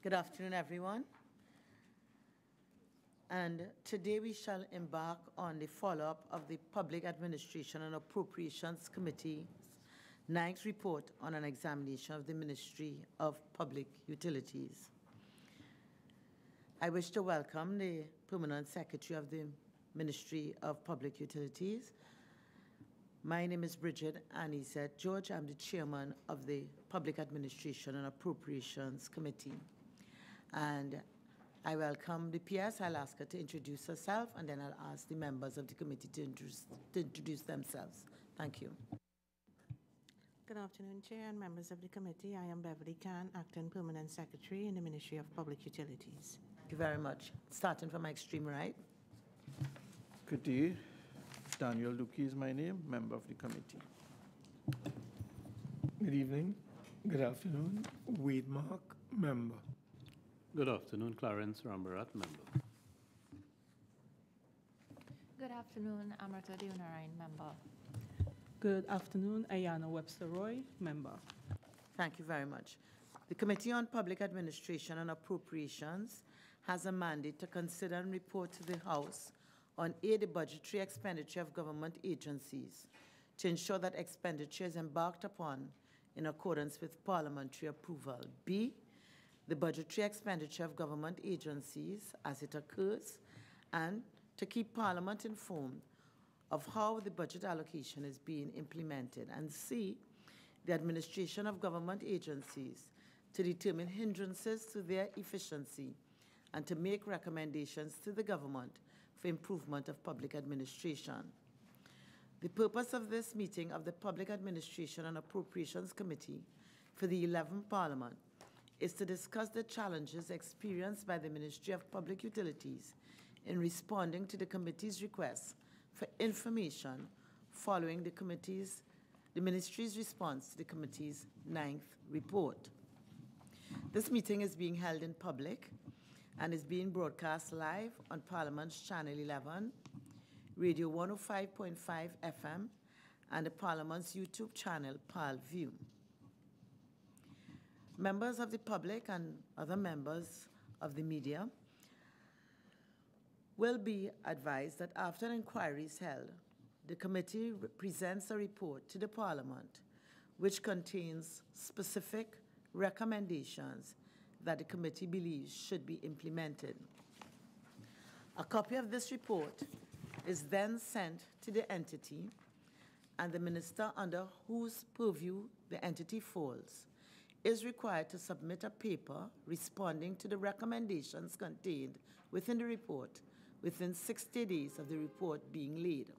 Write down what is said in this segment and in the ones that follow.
Good afternoon, everyone. And today we shall embark on the follow-up of the Public Administration and Appropriations Committee's 9th report on an examination of the Ministry of Public Utilities. I wish to welcome the Permanent Secretary of the Ministry of Public Utilities. My name is Bridget Anisette George. I'm the Chairman of the Public Administration and Appropriations Committee. And I welcome the PS. I'll ask her to introduce herself, and then I'll ask the members of the committee to introduce themselves. Thank you. Good afternoon, Chair and members of the committee. I am Beverly Khan, Acting Permanent Secretary in the Ministry of Public Utilities. Thank you very much. Starting from my extreme right. Good day. Daniel Duki is my name, member of the committee. Good evening. Good afternoon. Wade Mark, member. Good afternoon, Clarence Rambarat, member. Good afternoon, Amrita Deonarayan, member. Good afternoon, Ayana Webster Roy, member. Thank you very much. The Committee on Public Administration and Appropriations has a mandate to consider and report to the House on A, the budgetary expenditure of government agencies to ensure that expenditure is embarked upon in accordance with parliamentary approval. B, the budgetary expenditure of government agencies as it occurs, and to keep Parliament informed of how the budget allocation is being implemented. And C, the administration of government agencies to determine hindrances to their efficiency and to make recommendations to the government for improvement of public administration. The purpose of this meeting of the Public Administration and Appropriations Committee for the 11th Parliament is to discuss the challenges experienced by the Ministry of Public Utilities in responding to the committee's requests for information following the Ministry's response to the committee's 9th report. This meeting is being held in public and is being broadcast live on Parliament's Channel 11, Radio 105.5 FM, and the Parliament's YouTube channel, ParlView. Members of the public and other members of the media will be advised that after an inquiry is held, the committee presents a report to the Parliament which contains specific recommendations that the committee believes should be implemented. A copy of this report is then sent to the entity, and the minister under whose purview the entity falls is required to submit a paper responding to the recommendations contained within the report within 60 days of the report being laid.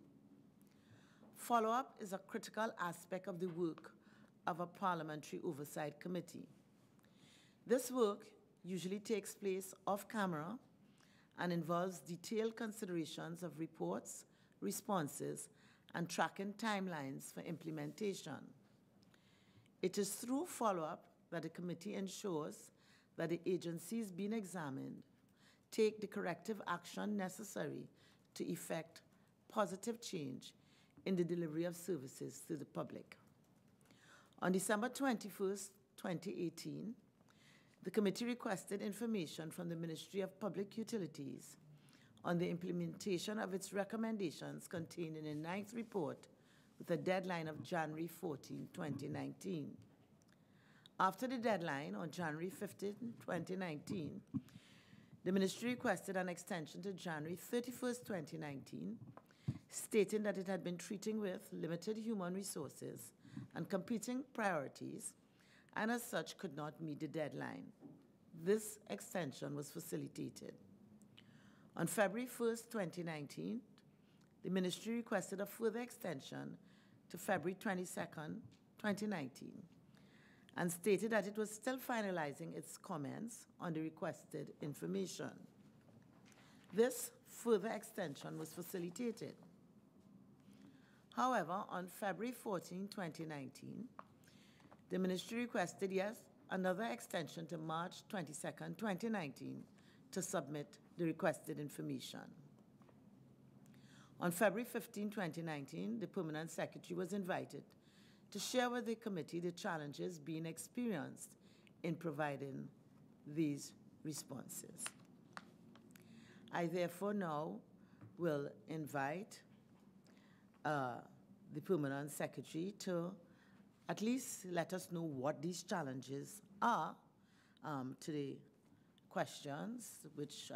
Follow-up is a critical aspect of the work of a parliamentary oversight committee. This work usually takes place off-camera and involves detailed considerations of reports, responses, and tracking timelines for implementation. It is through follow-up that the committee ensures that the agencies being examined take the corrective action necessary to effect positive change in the delivery of services to the public. On December 21st, 2018, the committee requested information from the Ministry of Public Utilities on the implementation of its recommendations contained in the 9th report with a deadline of January 14, 2019. After the deadline on January 15, 2019, the Ministry requested an extension to January 31st, 2019, stating that it had been treating with limited human resources and competing priorities, and as such could not meet the deadline. This extension was facilitated. On February 1st, 2019, the Ministry requested a further extension to February 22nd, 2019, and stated that it was still finalizing its comments on the requested information. This further extension was facilitated. However, on February 14, 2019, the Ministry requested yet another extension to March 22nd, 2019 to submit the requested information. On February 15, 2019, the Permanent Secretary was invited to share with the committee the challenges being experienced in providing these responses. I therefore now will invite the Permanent Secretary to at least let us know what these challenges are to the questions which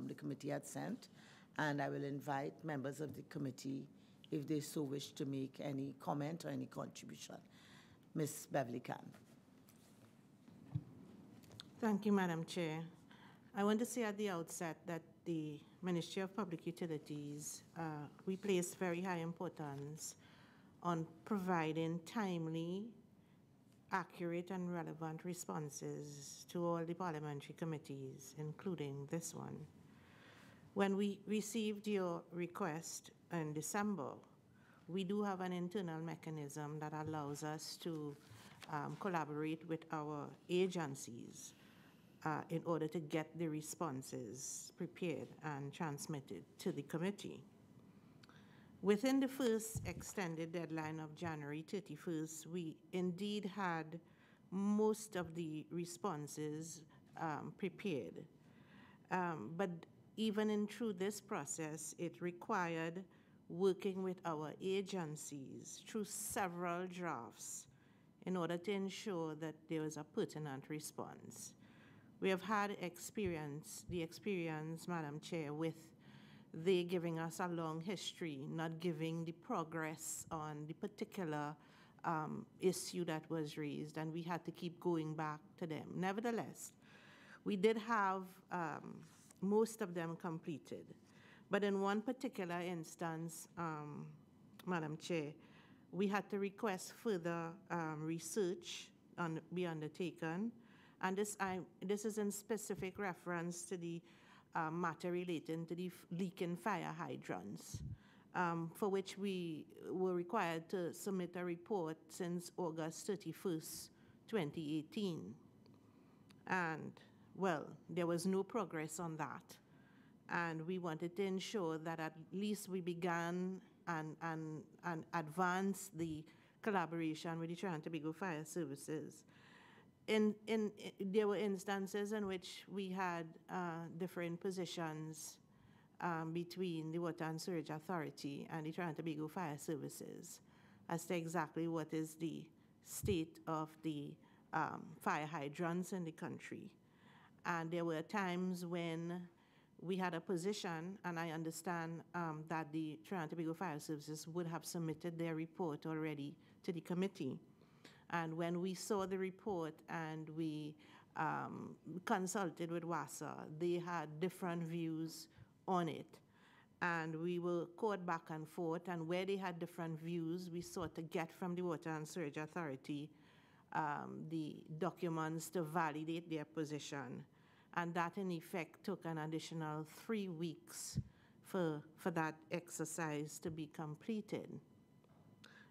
the committee had sent, and I will invite members of the committee if they so wish to make any comment or any contribution. Ms. Beverly Khan. Thank you, Madam Chair. I want to say at the outset that the Ministry of Public Utilities, we place very high importance on providing timely, accurate, and relevant responses to all the parliamentary committees, including this one. When we received your request in December, we do have an internal mechanism that allows us to collaborate with our agencies in order to get the responses prepared and transmitted to the committee. Within the first extended deadline of January 31st, we indeed had most of the responses prepared. But even through this process, it required working with our agencies through several drafts in order to ensure that there was a pertinent response. We have had the experience, Madam Chair, with they giving us a long history, not giving the progress on the particular issue that was raised, and we had to keep going back to them. Nevertheless, we did have most of them completed. But in one particular instance, Madam Chair, we had to request further research be undertaken. And this is in specific reference to the matter relating to the leaking fire hydrants, for which we were required to submit a report since August 31st, 2018. And, well, there was no progress on that. And we wanted to ensure that at least we began and advanced the collaboration with the Trinidad and Tobago Fire Services. There were instances in which we had different positions between the Water and Sewerage Authority and the Trinidad and Tobago Fire Services as to exactly what is the state of the fire hydrants in the country. And there were times when we had a position, and I understand that the Trinidad and Tobago Fire Services would have submitted their report already to the committee. And when we saw the report and we consulted with WASA, they had different views on it. And we were caught back and forth, and where they had different views, we sought to get from the Water and Sewerage Authority the documents to validate their position. And that, in effect, took an additional 3 weeks for that exercise to be completed.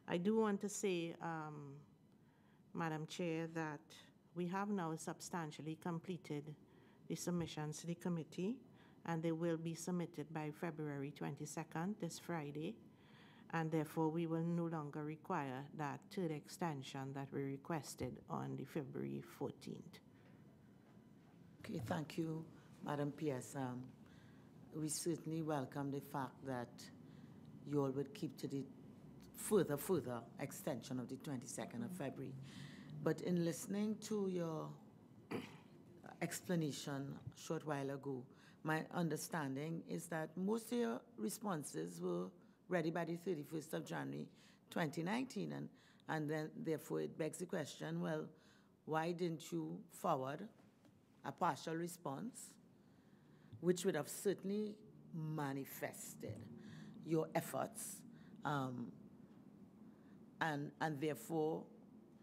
I do want to say, Madam Chair, that we have now substantially completed the submissions to the committee, and they will be submitted by February 22nd, this Friday, and therefore we will no longer require that third extension that we requested on the February 14th. Okay, thank you, Madam P.S. We certainly welcome the fact that you all would keep to the further extension of the 22nd of February. But in listening to your explanation a short while ago, my understanding is that most of your responses were ready by the 31st of January 2019, and then therefore it begs the question, well, why didn't you forward a partial response, which would have certainly manifested your efforts, and therefore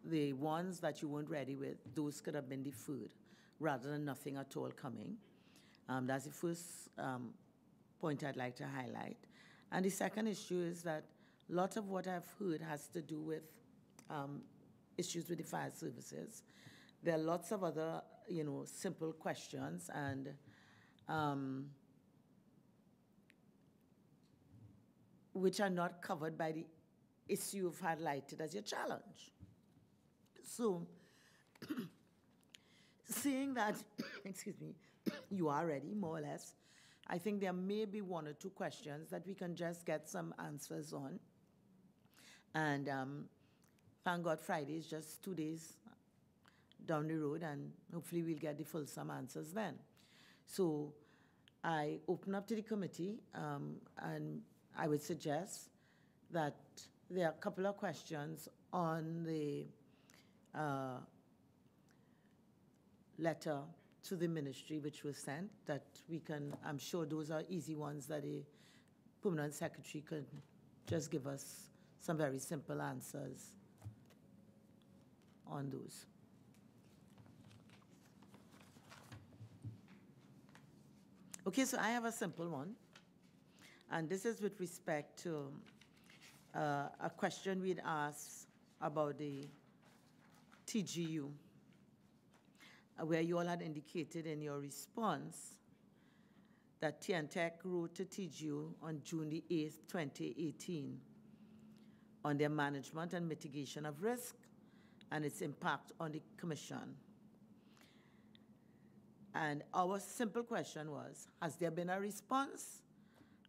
the ones that you weren't ready with, those could have been deferred rather than nothing at all coming. That's the first point I'd like to highlight. And the second issue is that a lot of what I've heard has to do with issues with the fire services. There are lots of other, simple questions and which are not covered by the issue you've highlighted as your challenge. So seeing that, excuse me, you are ready, more or less, I think there may be one or two questions that we can just get some answers on. And thank God Friday is just 2 days down the road, and hopefully we'll get the fulsome answers then. So I open up to the committee, and I would suggest that there are a couple of questions on the letter to the ministry which was sent that we can, I'm sure those are easy ones that a permanent secretary could just give us some very simple answers on those. Okay, so I have a simple one, and this is with respect to a question we'd asked about the TGU, where you all had indicated in your response that TNTech wrote to TGU on June the 8th, 2018, on their management and mitigation of risk and its impact on the Commission. And our simple question was, has there been a response?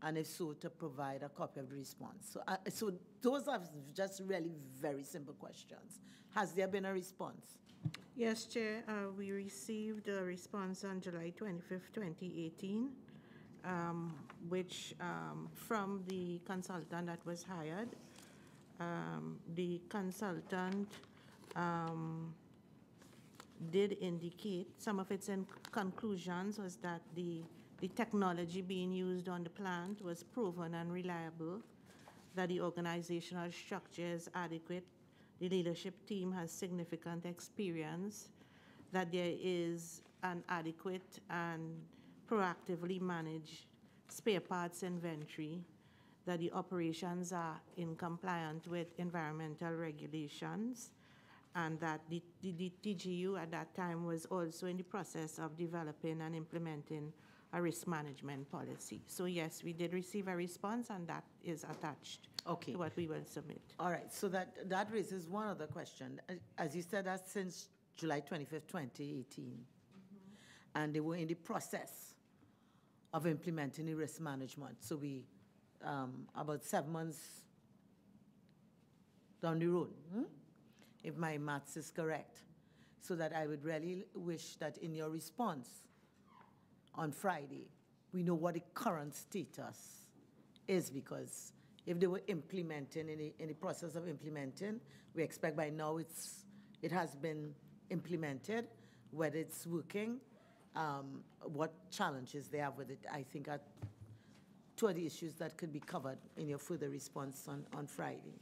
And if so, to provide a copy of the response. So those are just really very simple questions. Has there been a response? Yes, Chair. We received a response on July 25th, 2018, which from the consultant that was hired. The consultant did indicate some of its conclusions was that the technology being used on the plant was proven and reliable, that the organizational structure is adequate, the leadership team has significant experience, that there is an adequate and proactively managed spare parts inventory, that the operations are in compliance with environmental regulations, and that the TGU at that time was also in the process of developing and implementing a risk management policy. So yes, we did receive a response, and that is attached to what we will submit. All right, so that raises one other question. As you said, that's since July 25th, 2018, and they were in the process of implementing the risk management. So we, about 7 months down the road, if my maths is correct. So that I would really wish that in your response on Friday, we know what the current status is, because if they were implementing, in the process of implementing, we expect by now it has been implemented, whether it's working, what challenges they have with it. I think are two of the issues that could be covered in your further response on Friday.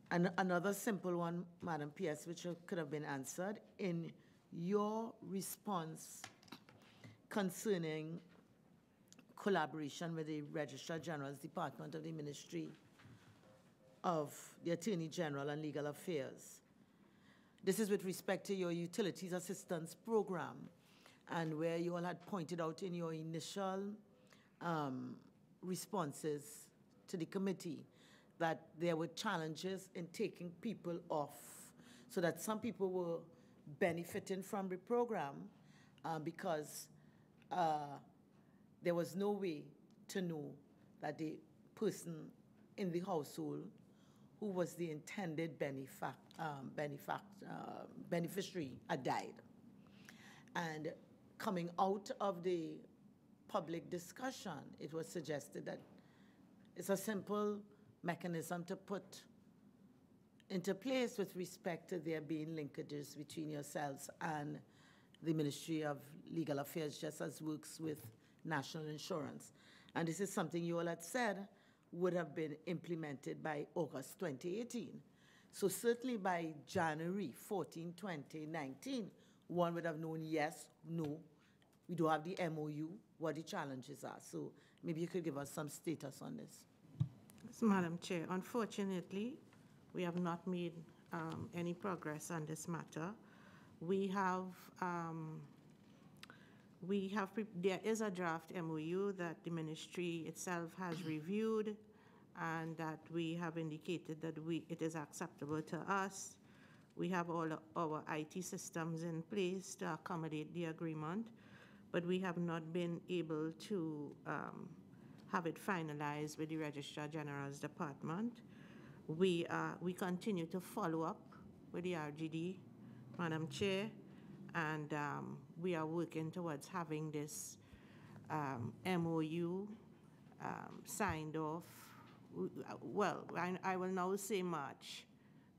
And another simple one, Madam PS, which could have been answered, in your response concerning collaboration with the Registrar General's Department of the Ministry of the Attorney General and Legal Affairs. This is with respect to your Utilities Assistance Program, and where you all had pointed out in your initial responses to the committee that there were challenges in taking people off, so that some people were benefiting from the program because there was no way to know that the person in the household who was the intended beneficiary had died. And coming out of the public discussion, it was suggested that it's a simple mechanism to put into place with respect to there being linkages between yourselves and the Ministry of Legal Affairs, just as works with National Insurance. And this is something you all had said would have been implemented by August 2018. So certainly by January 14, 2019, one would have known yes, no, we do have the MOU, what the challenges are. So maybe you could give us some status on this. Yes, Madam Chair, unfortunately, we have not made any progress on this matter. There is a draft MOU that the ministry itself has reviewed, and that we have indicated that it is acceptable to us. We have all our IT systems in place to accommodate the agreement, but we have not been able to have it finalized with the Registrar General's Department. We continue to follow up with the RGD, Madam Chair, and we are working towards having this MOU signed off. Well, I will now say March.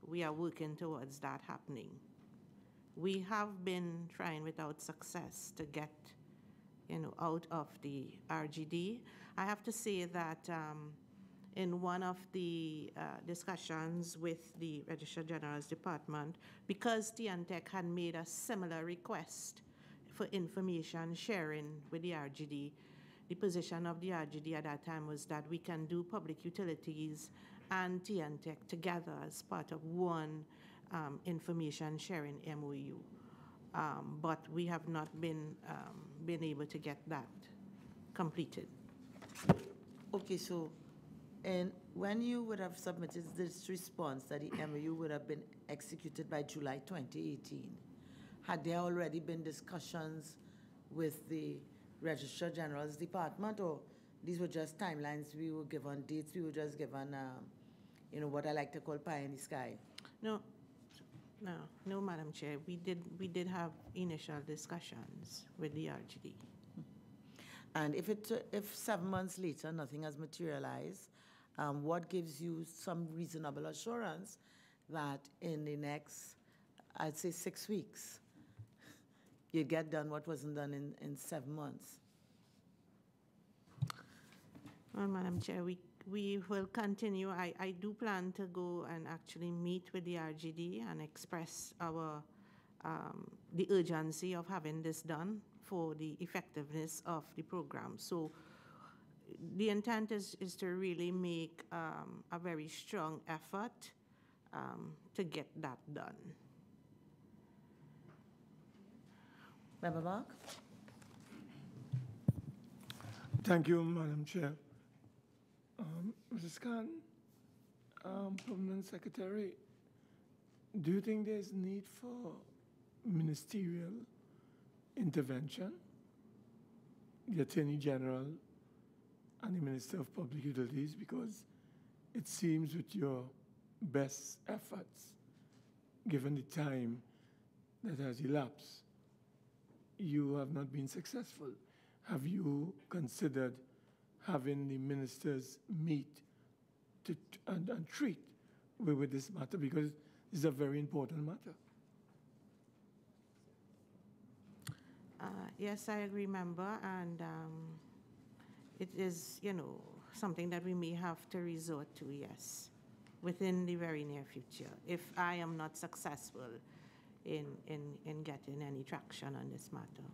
We are working towards that happening. We have been trying without success to get, out of the RGD. I have to say that in one of the discussions with the Registrar General's Department, because TNTech had made a similar request for information sharing with the RGD, the position of the RGD at that time was that we can do public utilities and TNTech together as part of one information sharing MOU. But we have not been able to get that completed. Okay, so, and when you would have submitted this response that the MOU would have been executed by July 2018, had there already been discussions with the Registrar General's Department, or these were just timelines we were given, dates we were just given, what I like to call pie in the sky? No, Madam Chair. We did have initial discussions with the RGD. And if 7 months later nothing has materialized, what gives you some reasonable assurance that in the next, I'd say 6 weeks, you get done what wasn't done in 7 months? Well, Madam Chair, we will continue. I do plan to go and actually meet with the RGD and express our the urgency of having this done for the effectiveness of the program. So the intent is to really make a very strong effort to get that done. Member Mark? Thank you, Madam Chair. Mrs. Khan, Permanent Secretary, do you think there's need for ministerial intervention? The Attorney General and the Minister of Public Utilities, because it seems with your best efforts, given the time that has elapsed, you have not been successful. Have you considered having the ministers meet and treat with this matter, because it's a very important matter? Yes, I agree, Member, and it is, something that we may have to resort to, yes, within the very near future, if I am not successful in getting any traction on this matter.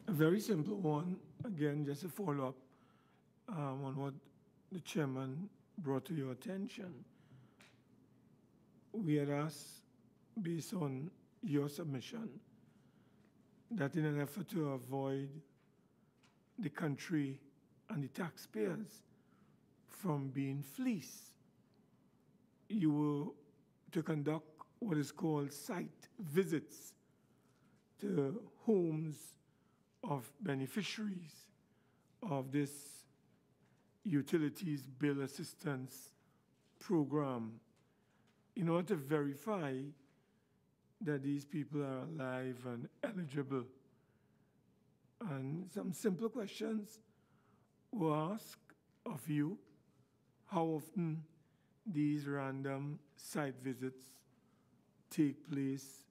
A very simple one, again, just a follow-up on what the chairman brought to your attention. We had asked, based on your submission, that in an effort to avoid the country and the taxpayers from being fleeced, you were to conduct what is called site visits to homes of beneficiaries of this utilities bill assistance program in order to verify that these people are alive and eligible. And some simple questions were asked of you: how often these random site visits take place?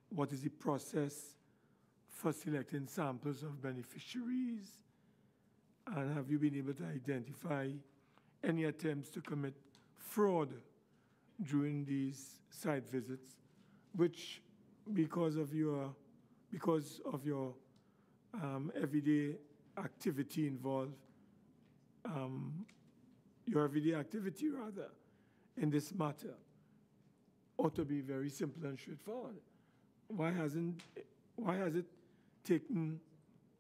What is the process for selecting samples of beneficiaries? And have you been able to identify any attempts to commit fraud during these site visits, which, because of your everyday activity involved, your everyday activity rather in this matter, ought to be very simple and straightforward? Why has it taken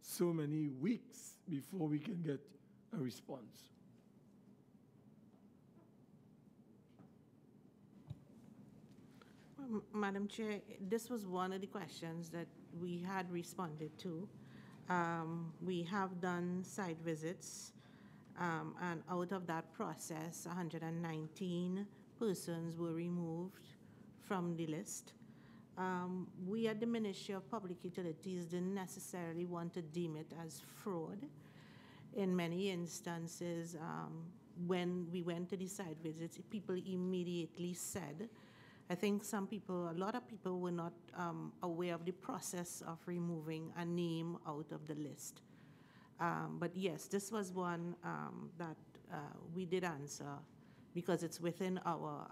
so many weeks before we can get a response? Madam Chair, this was one of the questions that we had responded to. We have done site visits, and out of that process, 119 persons were removed from the list. We at the Ministry of Public Utilities didn't necessarily want to deem it as fraud. In many instances, when we went to the site visits, people immediately said, I think a lot of people were not aware of the process of removing a name out of the list. But yes, this was one that we did answer because it's within our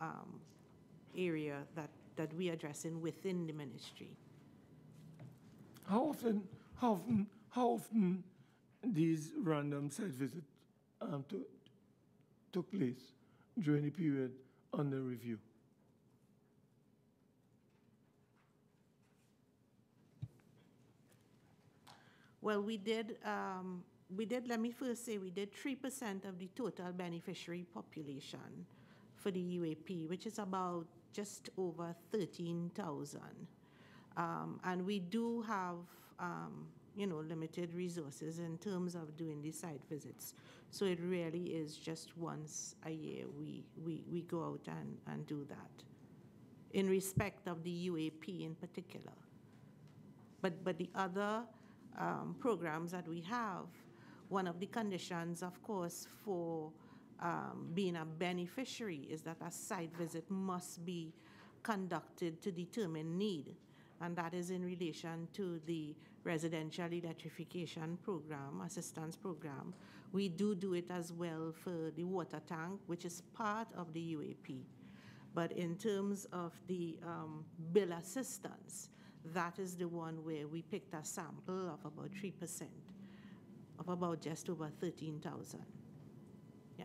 area that we are addressing within the ministry. How often these random site visits took place during the period under review? Well, we did, let me first say, we did 3% of the total beneficiary population for the UAP, which is about just over 13,000. And we do have, limited resources in terms of doing the site visits. So it really is just once a year we go out and do that in respect of the UAP in particular. But the other programs that we have, one of the conditions, of course, for being a beneficiary is that a site visit must be conducted to determine need, and that is in relation to the residential electrification program, assistance program. We do it as well for the water tank, which is part of the UAP. But in terms of the bill assistance, that is the one where we picked a sample of about 3%, of about just over 13,000. Yeah.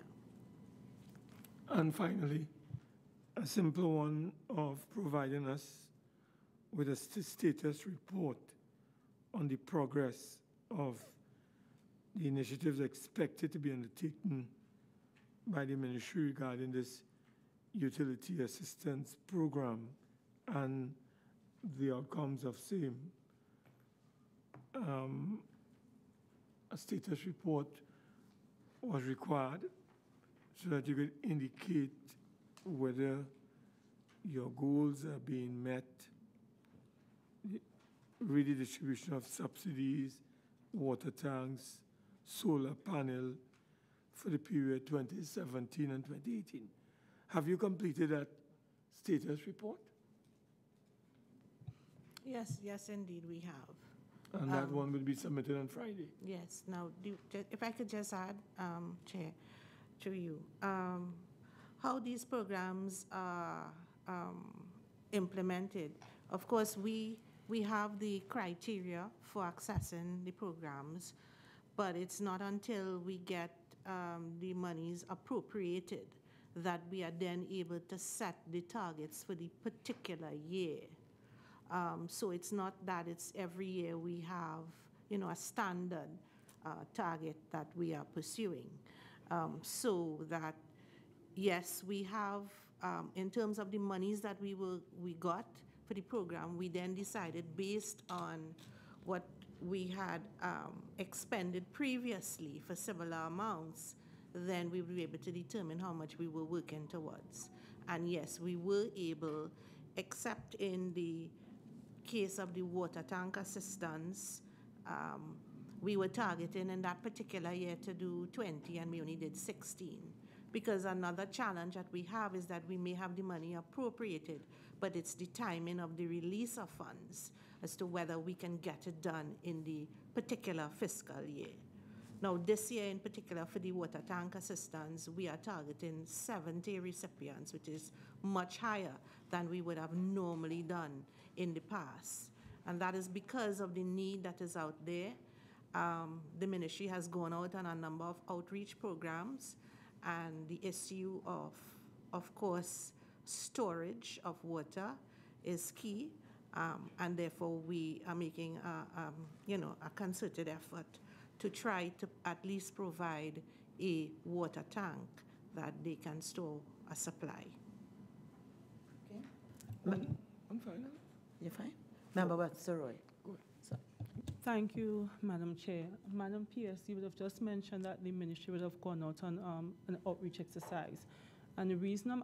And finally, a simple one of providing us with a status report on the progress of the initiatives expected to be undertaken by the ministry regarding this utility assistance program and the outcomes of same. A status report was required so that you could indicate whether your goals are being met, redistribution of subsidies, water tanks, solar panel for the period 2017 and 2018. Have you completed that status report? Yes, indeed, we have. And that one will be submitted on Friday. Yes. Now, if I could just add, Chair, to you, how these programs are implemented. Of course, we have the criteria for accessing the programs, but it's not until we get the monies appropriated that we are then able to set the targets for the particular year. So it's not that it's every year we have, a standard target that we are pursuing. So that, yes, we have, in terms of the monies that we got for the program, we then decided based on what we had expended previously for similar amounts, then we will be able to determine how much we were working towards. And yes, we were able, except in the case of the water tank assistance, we were targeting in that particular year to do 20 and we only did 16. Because another challenge that we have is that we may have the money appropriated, but it's the timing of the release of funds as to whether we can get it done in the particular fiscal year. Now, this year in particular for the water tank assistance, we are targeting 70 recipients, which is much higher than we would have normally done in the past. And that is because of the need that is out there. The ministry has gone out on a number of outreach programs, and the issue of course, storage of water is key, and therefore we are making a concerted effort to try to at least provide a water tank that they can store a supply. Okay. I'm fine. You're fine? Member Webster-Roy. Go ahead. Thank you, Madam Chair. Madam PS, you would have just mentioned that the ministry would have gone out on an outreach exercise. And the reason I'm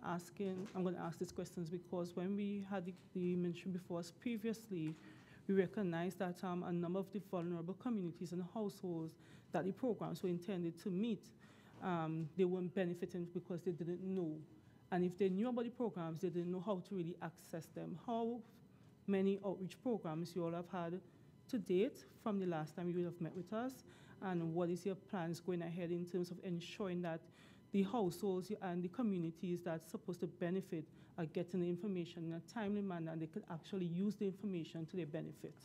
going to ask these questions because when we had the ministry before us previously, we recognized that a number of the vulnerable communities and households that the programs were intended to meet, they weren't benefiting because they didn't know. And if they knew about the programs, they didn't know how to really access them. How many outreach programs you all have had to date from the last time you would have met with us? And what is your plans going ahead in terms of ensuring that the households and the communities that's supposed to benefit are getting the information in a timely manner and they can actually use the information to their benefit?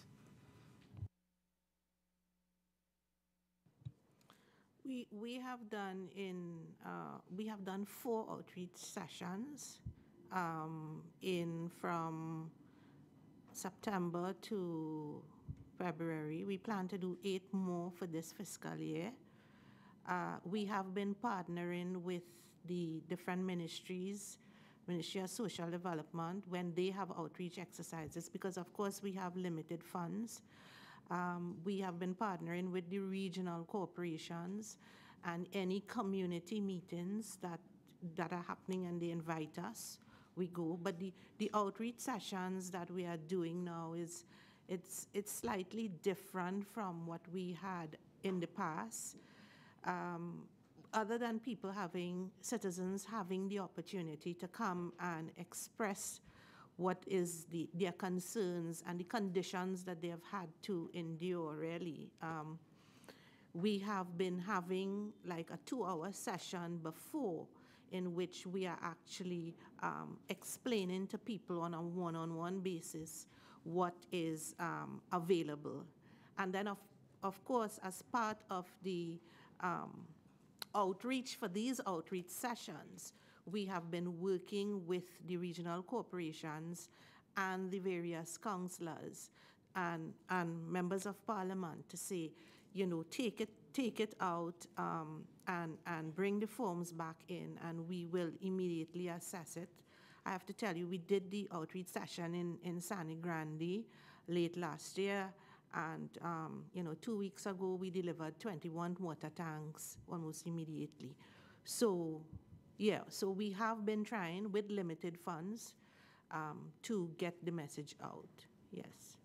We have done 4 outreach sessions from September to February. We plan to do 8 more for this fiscal year. We have been partnering with the different ministries, Ministry of Social Development, when they have outreach exercises, because of course we have limited funds. We have been partnering with the regional corporations and any community meetings that are happening and they invite us, we go. But the outreach sessions that we are doing now it's slightly different from what we had in the past. Other than citizens having the opportunity to come and express what is their concerns and the conditions that they have had to endure, really. We have been having like a 2-hour session before in which we are actually explaining to people on a one-on-one basis what is available. And then, of course, as part of the outreach for these outreach sessions, we have been working with the regional corporations and the various councillors and members of parliament to say, you know, take it out and bring the forms back in, and we will immediately assess it. I have to tell you, we did the outreach session in Sani Grande late last year, and 2 weeks ago we delivered 21 water tanks almost immediately. So yeah, so we have been trying with limited funds to get the message out. Yes.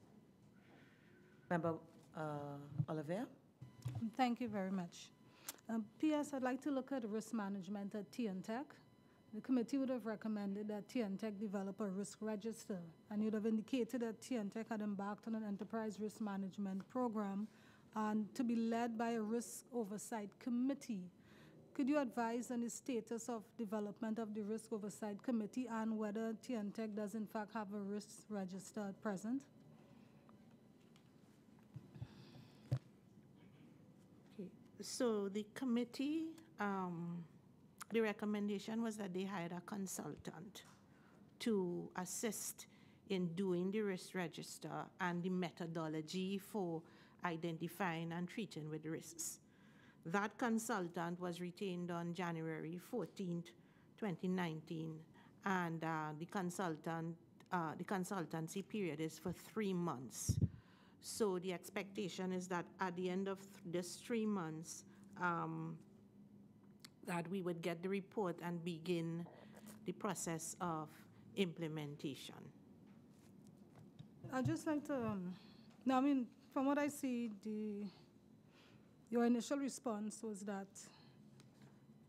Member Oliver. Thank you very much. P.S. I'd like to look at risk management at TNTech. The committee would have recommended that TNTech develop a risk register, and you'd have indicated that TNTech had embarked on an enterprise risk management program and to be led by a risk oversight committee. Could you advise on the status of development of the risk oversight committee and whether TNTech does in fact have a risk register at present? Okay, so the committee, the recommendation was that they hired a consultant to assist in doing the risk register and the methodology for identifying and treating with risks. That consultant was retained on January 14th, 2019, and the consultancy period is for 3 months. So the expectation is that at the end of this 3 months, that we would get the report and begin the process of implementation. I'd just like to, now, I mean, from what I see, your initial response was that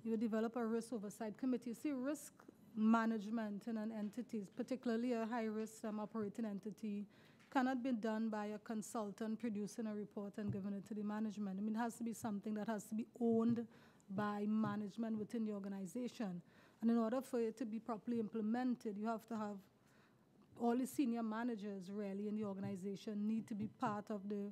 you would develop a risk oversight committee. See, risk management in an entity, particularly a high-risk operating entity, cannot be done by a consultant producing a report and giving it to the management. I mean, it has to be something that has to be owned by management within the organization. And in order for it to be properly implemented, you have to have all the senior managers really in the organization need to be part of the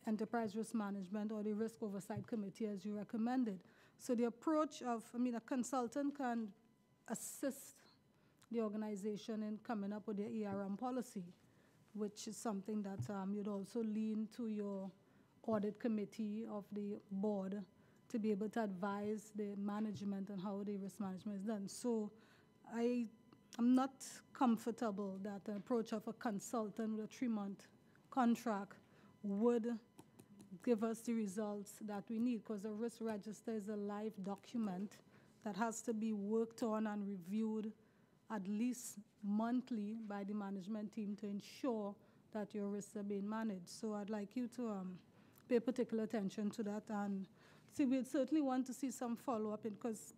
enterprise risk management or the risk oversight committee as you recommended. So the approach of, I mean, a consultant can assist the organization in coming up with their ERM policy, which is something that you'd also lean to your audit committee of the board to be able to advise the management on how the risk management is done. So I I'm not comfortable that the approach of a consultant with a 3-month contract would give us the results that we need, because a risk register is a live document that has to be worked on and reviewed at least monthly by the management team to ensure that your risks are being managed. So I'd like you to pay particular attention to that, and see, we'd certainly want to see some follow-up, because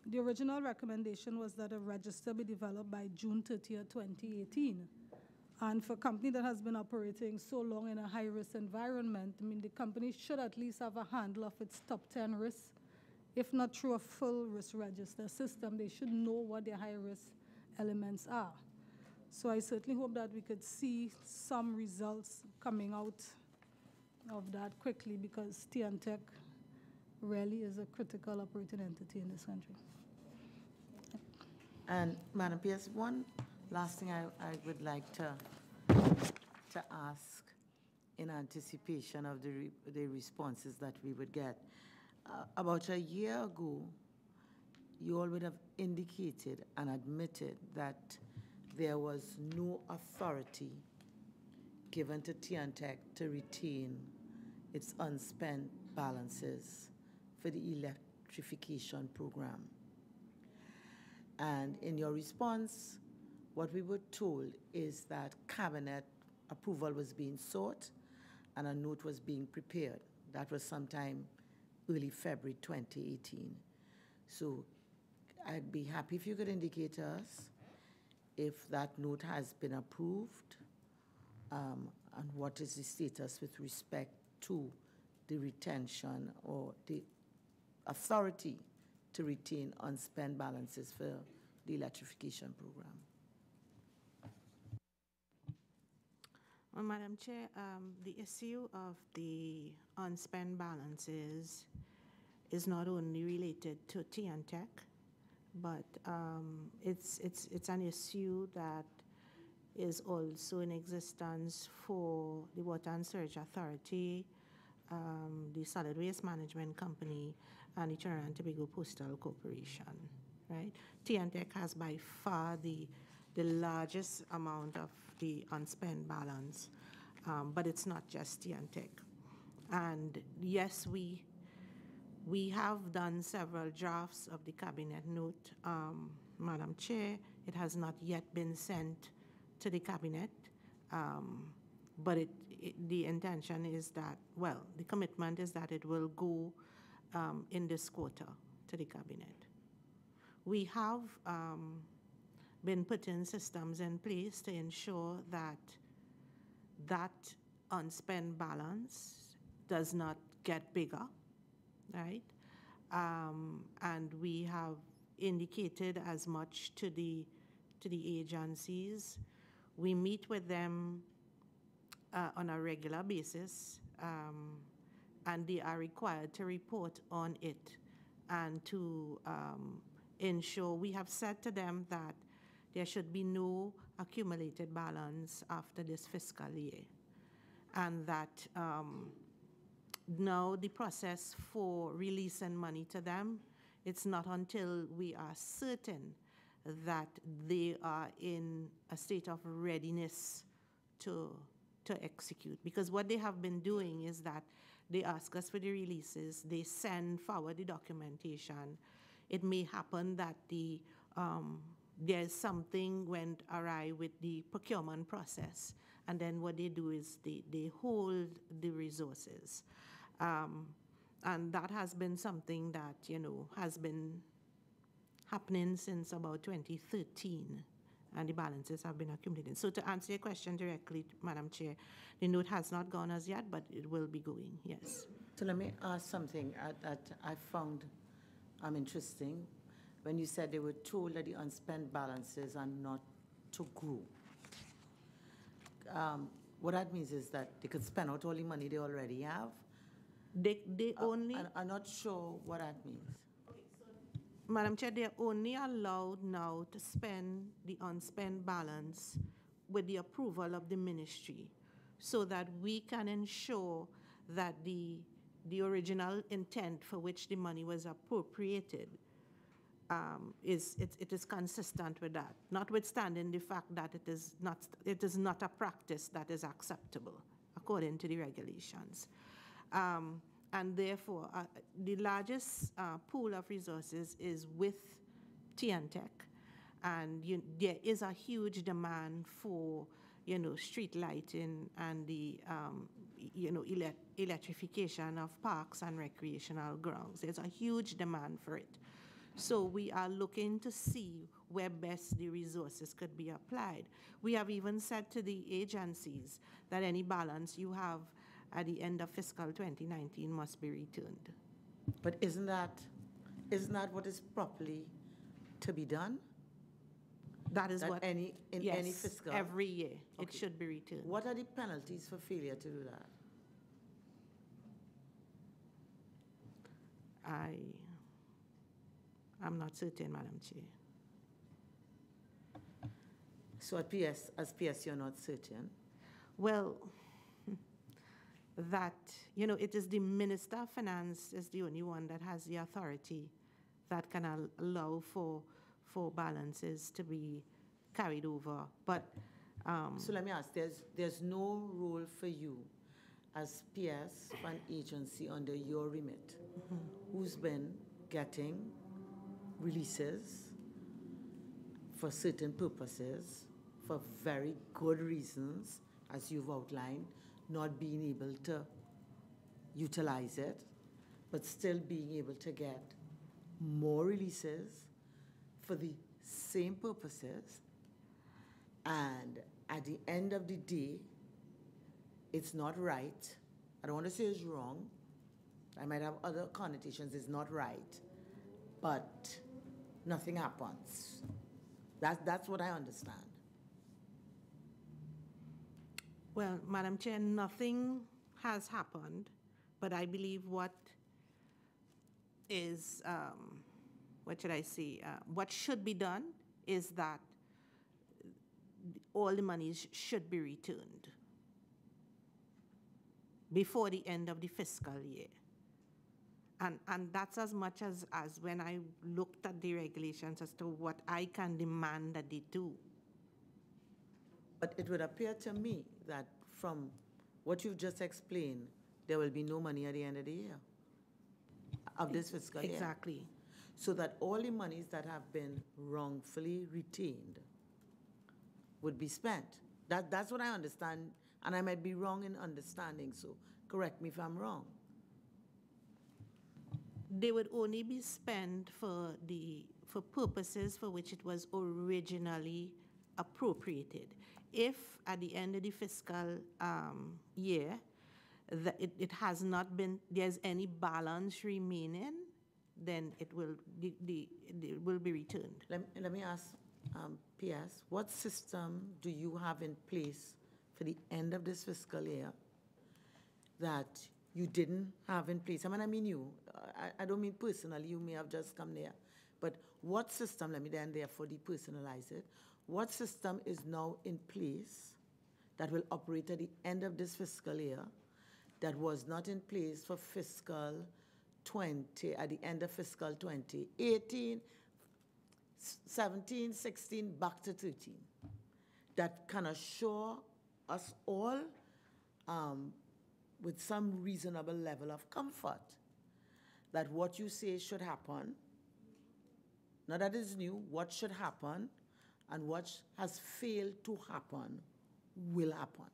the original recommendation was that a register be developed by June 30th, 2018. And for a company that has been operating so long in a high-risk environment, I mean, the company should at least have a handle of its top 10 risks. If not through a full risk register system, they should know what their high-risk elements are. So I certainly hope that we could see some results coming out of that quickly, because TNTech really is a critical operating entity in this country. And Madam Pierce, one last thing I would like to ask in anticipation of the responses that we would get. About a year ago, you all would have indicated and admitted that there was no authority given to TNTech to retain its unspent balances for the electrification program. And in your response, what we were told is that cabinet approval was being sought and a note was being prepared. That was sometime early February 2018. So I'd be happy if you could indicate to us if that note has been approved, and what is the status with respect to the retention or the authority to retain unspent balances for the electrification program. Well, Madam Chair, the issue of the unspent balances is not only related to TNTech, but it's an issue that is also in existence for the Water and Sewage Authority, the Solid Waste Management Company, and the Trinidad and Tobago Postal Corporation, right? TNTech has by far the largest amount of the unspent balance, but it's not just TNTech. And yes, we have done several drafts of the cabinet note, Madam Chair. It has not yet been sent to the cabinet, but the intention is that, well, the commitment is that it will go in this quarter to the cabinet. We have been putting systems in place to ensure that that unspent balance does not get bigger, right? And we have indicated as much to the agencies. We meet with them on a regular basis, and they are required to report on it and to ensure. We have said to them that there should be no accumulated balance after this fiscal year, and that now the process for releasing money to them, it's not until we are certain that they are in a state of readiness to execute. Because what they have been doing is that they ask us for the releases, they send forward the documentation. It may happen that there's something went awry with the procurement process, and then what they do is they hold the resources. And that has been something that, has been happening since about 2013, and the balances have been accumulating. So to answer your question directly, Madam Chair, the note has not gone as yet, but it will be going, yes. So let me ask something that I found interesting. When you said they were told that the unspent balances are not to grow. What that means is that they could spend out all the money they already have. They only... I'm not sure what that means. Madam Chair, they are only allowed now to spend the unspent balance with the approval of the ministry, so that we can ensure that the original intent for which the money was appropriated it is consistent with that, notwithstanding the fact that it is not a practice that is acceptable according to the regulations. And therefore, the largest pool of resources is with TNTech, and there is a huge demand for, street lighting and the, electrification of parks and recreational grounds. There's a huge demand for it. So we are looking to see where best the resources could be applied. We have even said to the agencies that any balance you have at the end of fiscal 2019 must be returned. But isn't that what is properly to be done? That is that what any fiscal every year it Okay. should be returned. What are the penalties for failure to do that? I'm not certain, Madam Chair. So as PS, you're not certain? Well, that, it is the Minister of Finance is the only one that has the authority that can allow for balances to be carried over. But so let me ask, there's no role for you as PS for an agency under your remit who's been getting releases for certain purposes for very good reasons, as you've outlined, not being able to utilize it, but still being able to get more releases for the same purposes, and at the end of the day, it's not right. I don't want to say it's wrong. I might have other connotations. It's not right, but nothing happens. That's what I understand. Well, Madam Chair, nothing has happened, but I believe what is, what should I say, what should be done is that all the monies should be returned before the end of the fiscal year. And that's as much as when I looked at the regulations as to what I can demand that they do. But it would appear to me that from what you've just explained, there will be no money at the end of the year, of this fiscal year. Exactly. So that all the monies that have been wrongfully retained would be spent. That's what I understand, and I might be wrong in understanding, so correct me if I'm wrong. They would only be spent for purposes for which it was originally appropriated. If at the end of the fiscal year it has not been, there's any balance remaining, then it will be returned. Let me ask PS, what system do you have in place for the end of this fiscal year that you didn't have in place? I mean you. I don't mean personally, you may have just come there. But what system, let me then therefore depersonalize it, what system is now in place that will operate at the end of this fiscal year that was not in place for fiscal 20, at the end of fiscal 2018, 17, 16, back to 13, that can assure us all with some reasonable level of comfort that what you say should happen, not that it's new, what should happen and what has failed to happen will happen.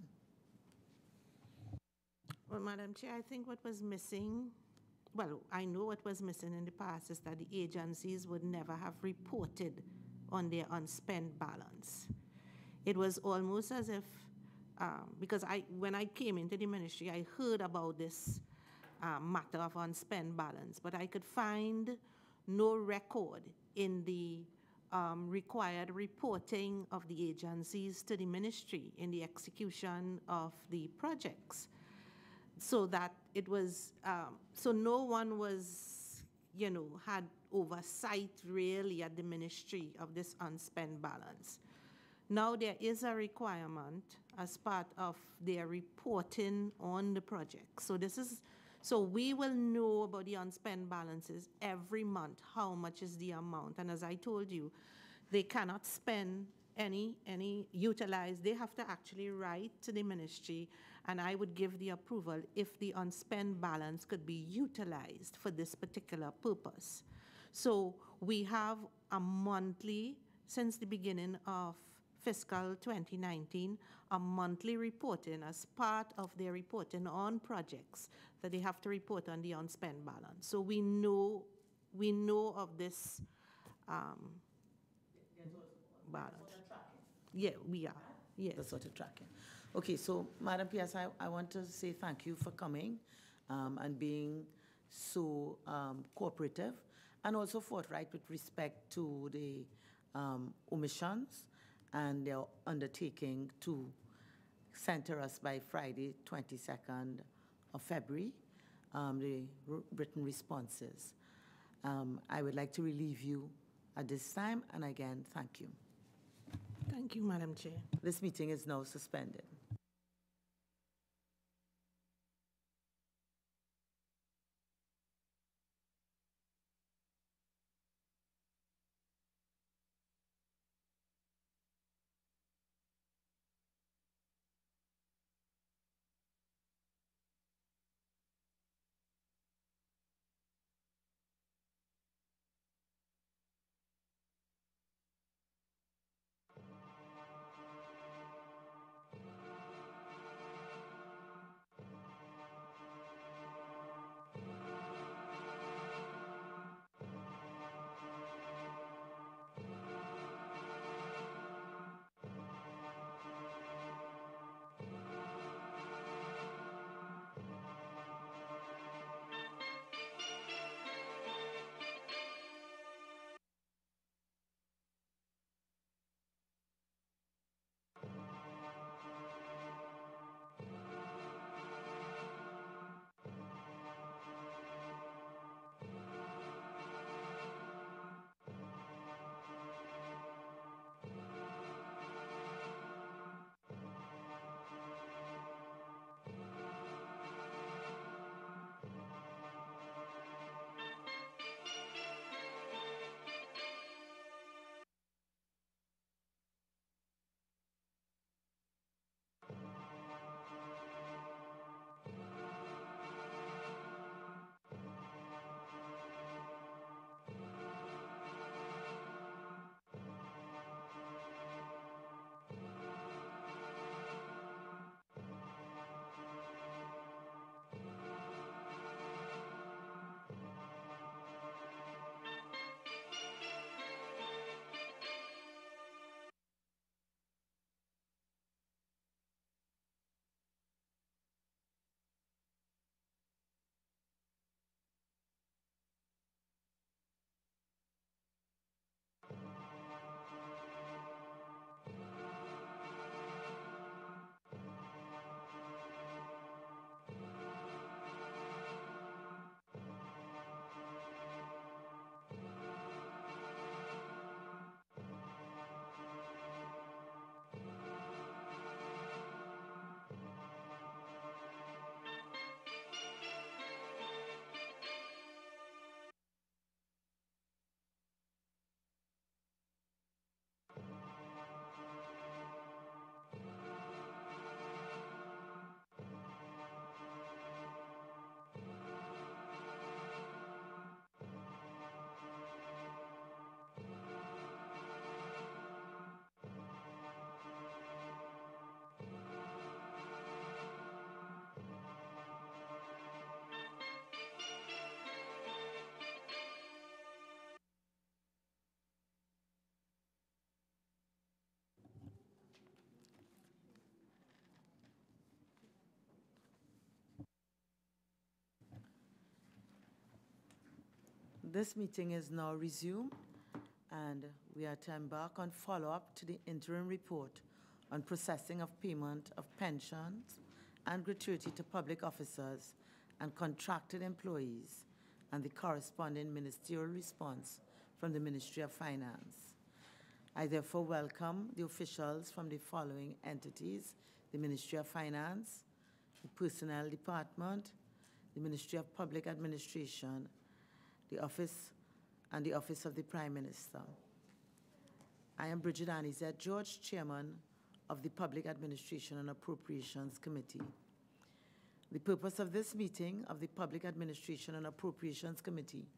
Well, Madam Chair, I think what was missing, well, I know what was missing in the past is that the agencies would never have reported on their unspent balance. It was almost as if, because when I came into the ministry, I heard about this matter of unspent balance, but I could find no record in the required reporting of the agencies to the ministry in the execution of the projects. So that it was, so no one was, had oversight really at the ministry of this unspent balance. Now there is a requirement as part of their reporting on the project. So this is So we will know about the unspent balances every month, how much is the amount. And as I told you, they cannot spend any utilize. They have to actually write to the ministry, and I would give the approval if the unspent balance could be utilized for this particular purpose. So we have a monthly, since the beginning of fiscal 2019, a monthly reporting as part of their reporting on projects that they have to report on the unspent balance. So we know of this balance. Yeah, we are. Yes. The sort of tracking. Okay, so Madam PS, I want to say thank you for coming and being so cooperative and also forthright with respect to the omissions and their undertaking to center us by Friday, 22nd of February, the written responses. I would like to relieve you at this time, and again, thank you. Thank you, Madam Chair. This meeting is now suspended. This meeting is now resumed, and we are to embark on follow-up to the interim report on processing of payment of pensions and gratuity to public officers and contracted employees, and the corresponding ministerial response from the Ministry of Finance. I therefore welcome the officials from the following entities: the Ministry of Finance, the Personnel Department, the Ministry of Public Administration, the Office of the Prime Minister. I am Bridget Anizet George, Chairman of the Public Administration and Appropriations Committee. The purpose of this meeting of the Public Administration and Appropriations Committee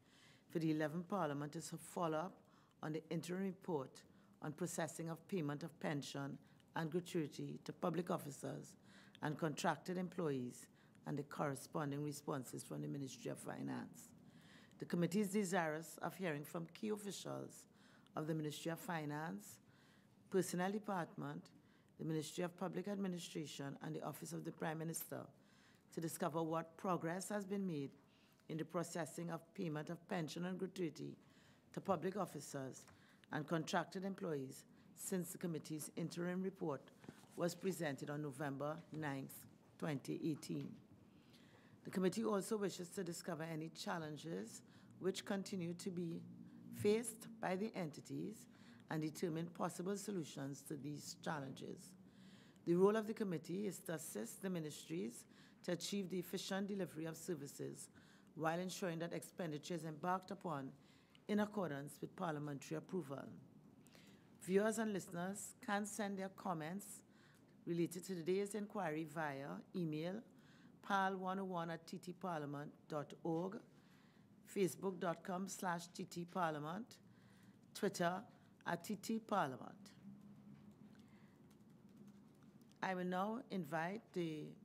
for the 11th Parliament is to follow up on the interim report on processing of payment of pension and gratuity to public officers and contracted employees and the corresponding responses from the Ministry of Finance. The committee is desirous of hearing from key officials of the Ministry of Finance, Personnel Department, the Ministry of Public Administration, and the Office of the Prime Minister to discover what progress has been made in the processing of payment of pension and gratuity to public officers and contracted employees since the committee's interim report was presented on November 9th, 2018. The committee also wishes to discover any challenges which continue to be faced by the entities and determine possible solutions to these challenges. The role of the committee is to assist the ministries to achieve the efficient delivery of services while ensuring that expenditure is embarked upon in accordance with parliamentary approval. Viewers and listeners can send their comments related to today's inquiry via email parl101@ttparliament.org, facebook.com/ttparliament, Twitter @ttparliament. I will now invite the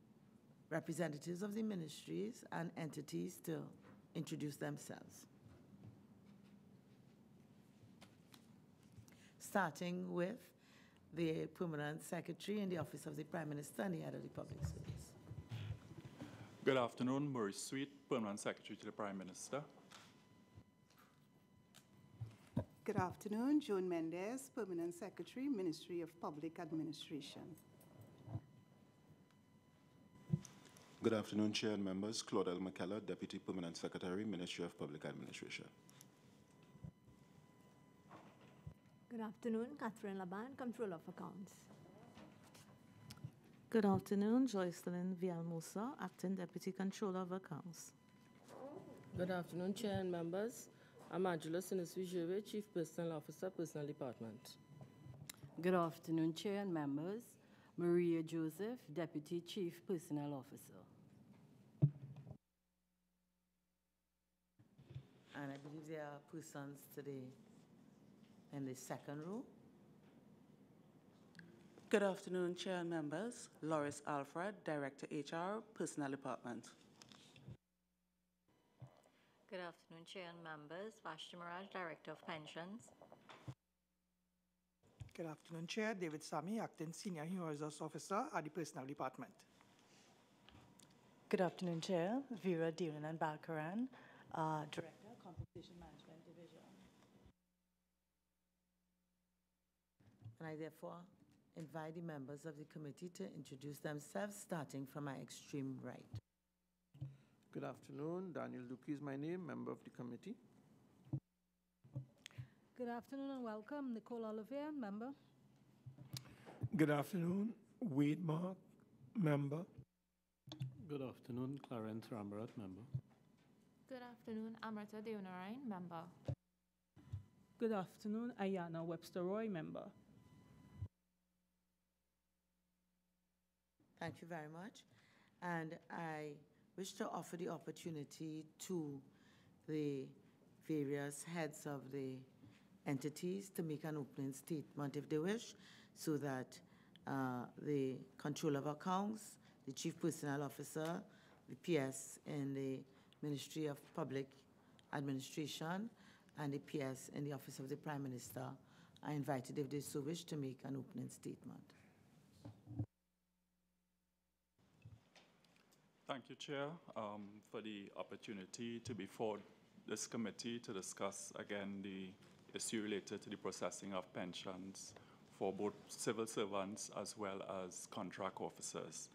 representatives of the ministries and entities to introduce themselves. Starting with the Permanent Secretary in the Office of the Prime Minister and the Head of the Public Service. Good afternoon, Maurice Sweet, Permanent Secretary to the Prime Minister. Good afternoon, Joan Mendez, Permanent Secretary, Ministry of Public Administration. Good afternoon, Chair and members. Claudel McKellar, Deputy Permanent Secretary, Ministry of Public Administration. Good afternoon, Catherine Laban, Controller of Accounts. Good afternoon, Joycelyn Vial-Musa, Acting Deputy Controller of Accounts. Good afternoon, Chair and members. I'm Angela Siniswi-Gervais, Chief Personnel Officer, Personnel Department. Good afternoon, Chair and members. Maria Joseph, Deputy Chief Personnel Officer. And I believe there are persons today in the second row. Good afternoon, Chair and members. Loris Alfred, Director HR, Personnel Department. Good afternoon, Chair and members. Vashti Miraj, Director of Pensions. Good afternoon, Chair. David Sami, Acting Senior Human Resource Officer at the Personnel Department. Good afternoon, Chair. Vera Diranan Balkaran, Director, Compensation Management Division. And I therefore invite the members of the committee to introduce themselves, starting from my extreme right. Good afternoon. Daniel Duki is my name, member of the committee. Good afternoon and welcome. Nicole Olivier, member. Good afternoon, Wade Mark, member. Good afternoon, Clarence Rambarat, member. Good afternoon, Amrita Deonarain, member. Good afternoon, Ayana Webster Roy, member. Thank you very much. And I wish to offer the opportunity to the various heads of the entities to make an opening statement if they wish, so that the Controller of Accounts, the Chief Personnel Officer, the PS in the Ministry of Public Administration, and the PS in the Office of the Prime Minister are invited, if they so wish, to make an opening statement. Thank you, Chair, for the opportunity to be before this committee to discuss again the issue related to the processing of pensions for both civil servants as well as contract officers.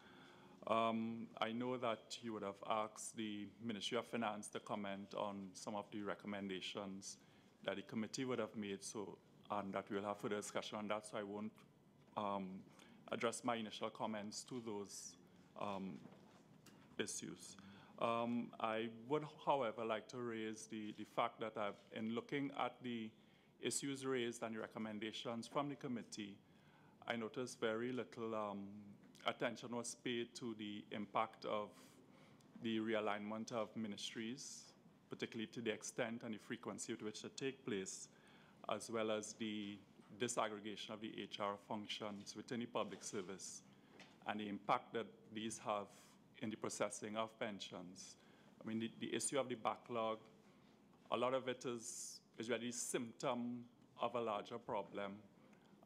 I know that you would have asked the Ministry of Finance to comment on some of the recommendations that the committee would have made, and that we'll have further discussion on that, so I won't address my initial comments to those issues. I would, however, like to raise the fact that in looking at the issues raised and the recommendations from the committee, I noticed very little attention was paid to the impact of the realignment of ministries, particularly to the extent and the frequency with which they take place, as well as the disaggregation of the HR functions within the public service and the impact that these have in the processing of pensions. I mean, the issue of the backlog, a lot of it is really a symptom of a larger problem.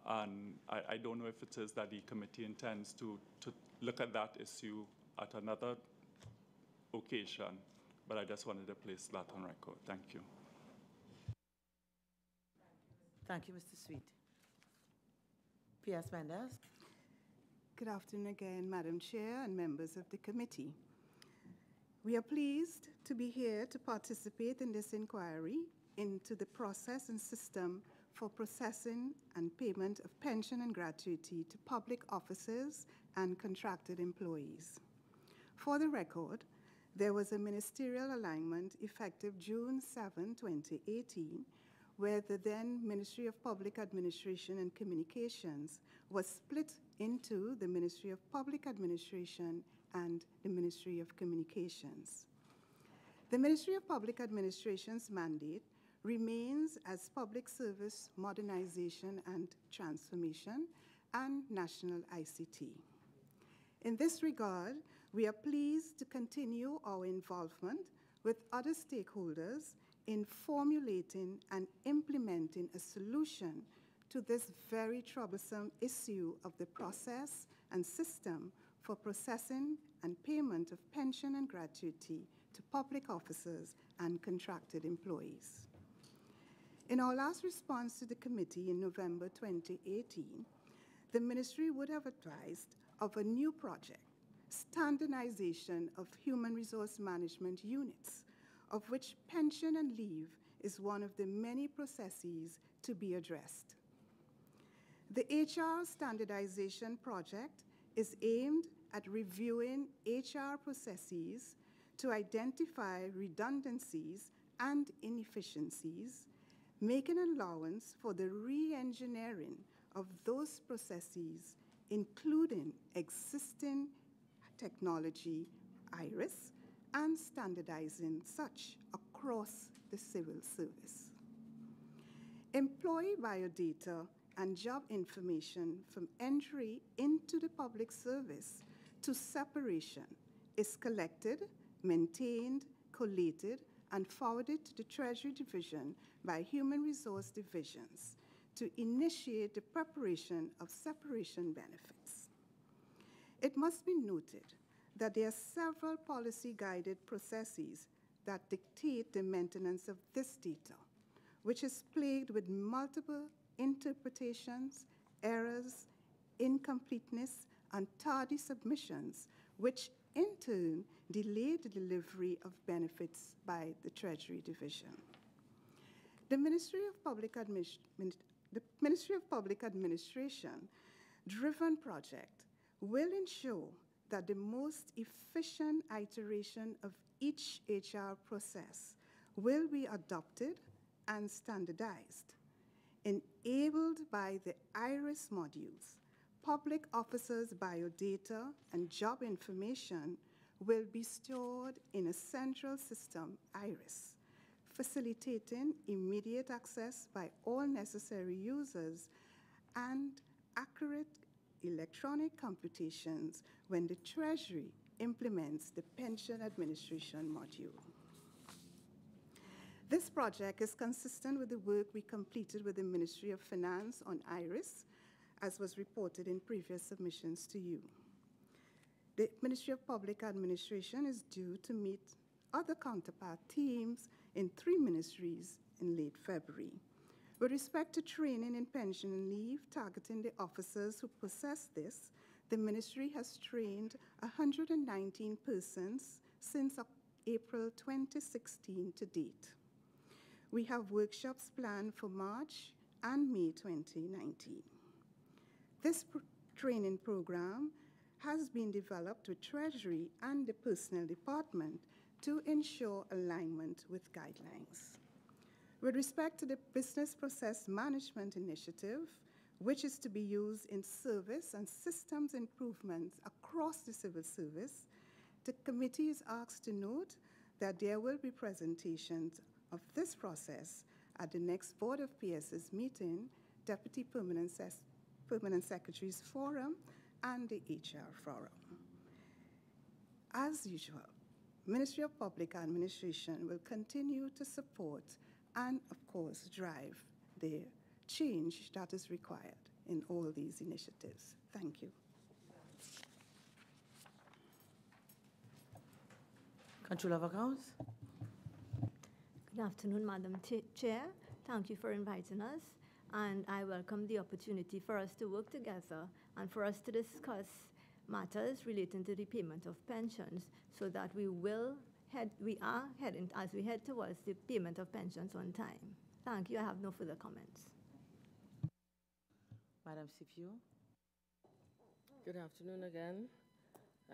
And I don't know if it is that the committee intends to look at that issue at another occasion, but I just wanted to place that on record. Thank you. Thank you, Mr. Sweet. P.S. Mendez. Good afternoon again, Madam Chair and members of the committee. We are pleased to be here to participate in this inquiry into the process and system for processing and payment of pension and gratuity to public officers and contracted employees. For the record, there was a ministerial alignment effective June 7, 2018, where the then Ministry of Public Administration and Communications was split into the Ministry of Public Administration and the Ministry of Communications. The Ministry of Public Administration's mandate remains as Public Service Modernization and Transformation and National ICT. In this regard, we are pleased to continue our involvement with other stakeholders in formulating and implementing a solution to this very troublesome issue of the process and system for processing and payment of pension and gratuity to public officers and contracted employees. In our last response to the committee in November 2018, the ministry would have advised of a new project, standardization of human resource management units, of which pension and leave is one of the many processes to be addressed. The HR standardization project is aimed at reviewing HR processes to identify redundancies and inefficiencies, making allowance for the re-engineering of those processes, including existing technology, IRIS, and standardizing such across the civil service. Employee biodata and job information from entry into the public service to separation is collected, maintained, collated, and forwarded to the Treasury Division by Human Resource Divisions to initiate the preparation of separation benefits. It must be noted that there are several policy-guided processes that dictate the maintenance of this data, which is plagued with multiple interpretations, errors, incompleteness, and tardy submissions, which in turn delay the delivery of benefits by the Treasury Division. The Ministry of Public Administration-driven project will ensure that the most efficient iteration of each HR process will be adopted and standardized. Enabled by the IRIS modules, public officers' biodata and job information will be stored in a central system, IRIS, facilitating immediate access by all necessary users and accurate electronic computations when the Treasury implements the pension administration module. This project is consistent with the work we completed with the Ministry of Finance on IRIS, as was reported in previous submissions to you. The Ministry of Public Administration is due to meet other counterpart teams in 3 ministries in late February. With respect to training in pension and leave targeting the officers who possess this, the ministry has trained 119 persons since April 2016 to date. We have workshops planned for March and May 2019. This training program has been developed with Treasury and the Personnel Department to ensure alignment with guidelines. With respect to the Business Process Management Initiative, which is to be used in service and systems improvements across the civil service, the committee is asked to note that there will be presentations of this process at the next Board of PS's meeting, Deputy Permanent Secretaries Forum, and the HR Forum. As usual, Ministry of Public Administration will continue to support and, of course, drive the change that is required in all these initiatives. Thank you. Controller of Accounts. Good afternoon, Madam Chair. Thank you for inviting us, and I welcome the opportunity for us to work together and for us to discuss matters relating to the payment of pensions, so that we are heading, as we head towards the payment of pensions on time. Thank you. I have no further comments. Madam Sipio. Good afternoon again.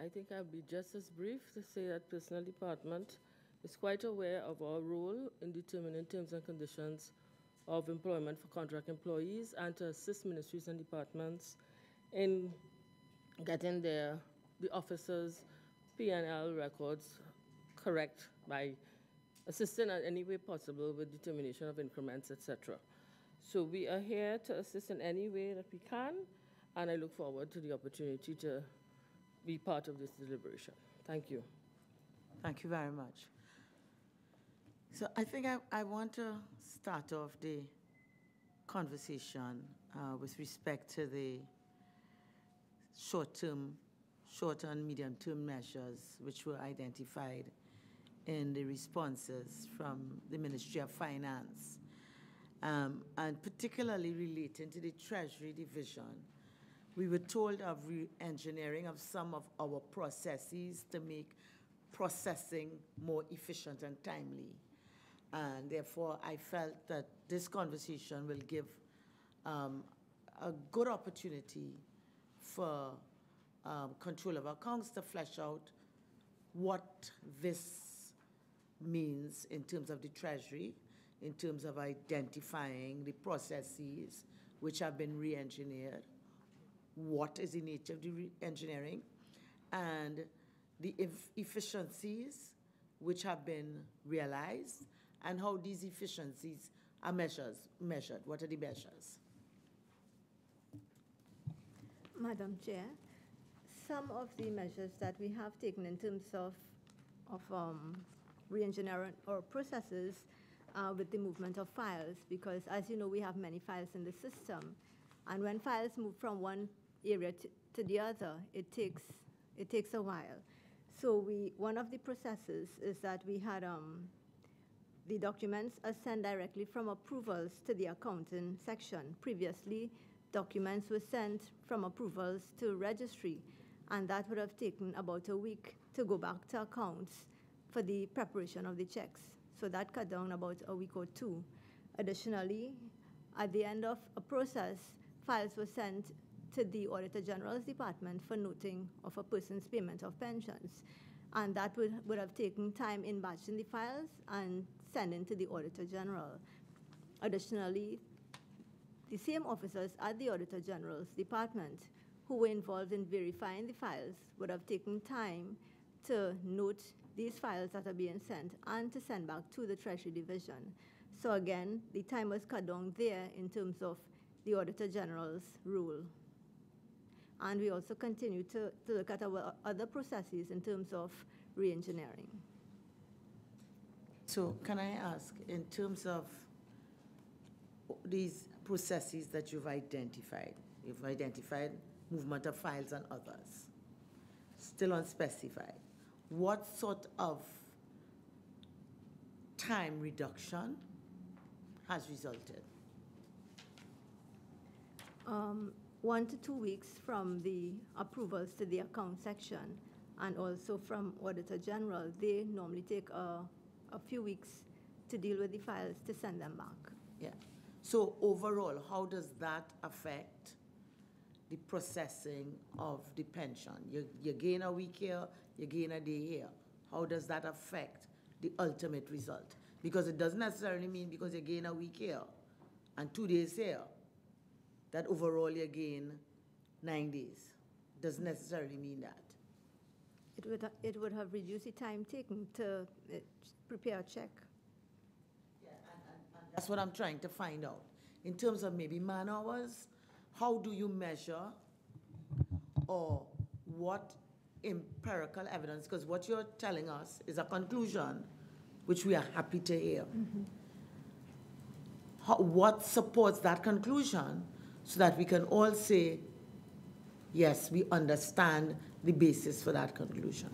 I think I'll be just as brief to say that Personnel Department is quite aware of our role in determining terms and conditions of employment for contract employees and to assist ministries and departments in getting the officers' P&L records correct by assisting in any way possible with determination of increments, etc. So we are here to assist in any way that we can, and I look forward to the opportunity to be part of this deliberation. Thank you. Thank you very much. So I think I want to start off the conversation with respect to the short and medium-term measures which were identified in the responses from the Ministry of Finance, and particularly relating to the Treasury Division. We were told of re-engineering of some of our processes to make processing more efficient and timely. And therefore, I felt that this conversation will give a good opportunity for Controller of Accounts to flesh out what this means in terms of the Treasury, in terms of identifying the processes which have been re-engineered, what is the nature of the re-engineering, and the efficiencies which have been realized, and how these efficiencies are measured. What are the measures? Madam Chair, some of the measures that we have taken in terms of re-engineering our processes with the movement of files, because as you know, we have many files in the system, and when files move from one area to the other, it takes a while. So one of the processes is that we had the documents are sent directly from approvals to the accounting section. Previously, documents were sent from approvals to registry, and that would have taken about a week to go back to accounts for the preparation of the checks. So that cut down about a week or two. Additionally, at the end of a process, files were sent to the Auditor General's Department for noting of a person's payment of pensions. And that would have taken time in batching the files and sending to the Auditor General. Additionally, the same officers at the Auditor General's Department who were involved in verifying the files would have taken time to note these files that are being sent and to send back to the Treasury Division. So again, the time was cut down there in terms of the Auditor General's rule. And we also continue to look at our other processes in terms of re-engineering. So can I ask, in terms of these processes that you've identified movement of files and others, still unspecified, what sort of time reduction has resulted? 1 to 2 weeks from the approvals to the account section, and also from Auditor General. They normally take a few weeks to deal with the files to send them back. Yeah. So overall, how does that affect the processing of the pension? You gain a week here, you gain a day here. how does that affect the ultimate result? Because it doesn't necessarily mean because you gain a week here and 2 days here, that overall you gain 9 days. Doesn't necessarily mean that. It would have reduced the time taken to prepare a check. Yeah, and that's what I'm trying to find out. In terms of maybe man hours, how do you measure or what empirical evidence, because what you're telling us is a conclusion which we are happy to hear. Mm-hmm. What supports that conclusion so that we can all say, yes, we understand the basis for that conclusion.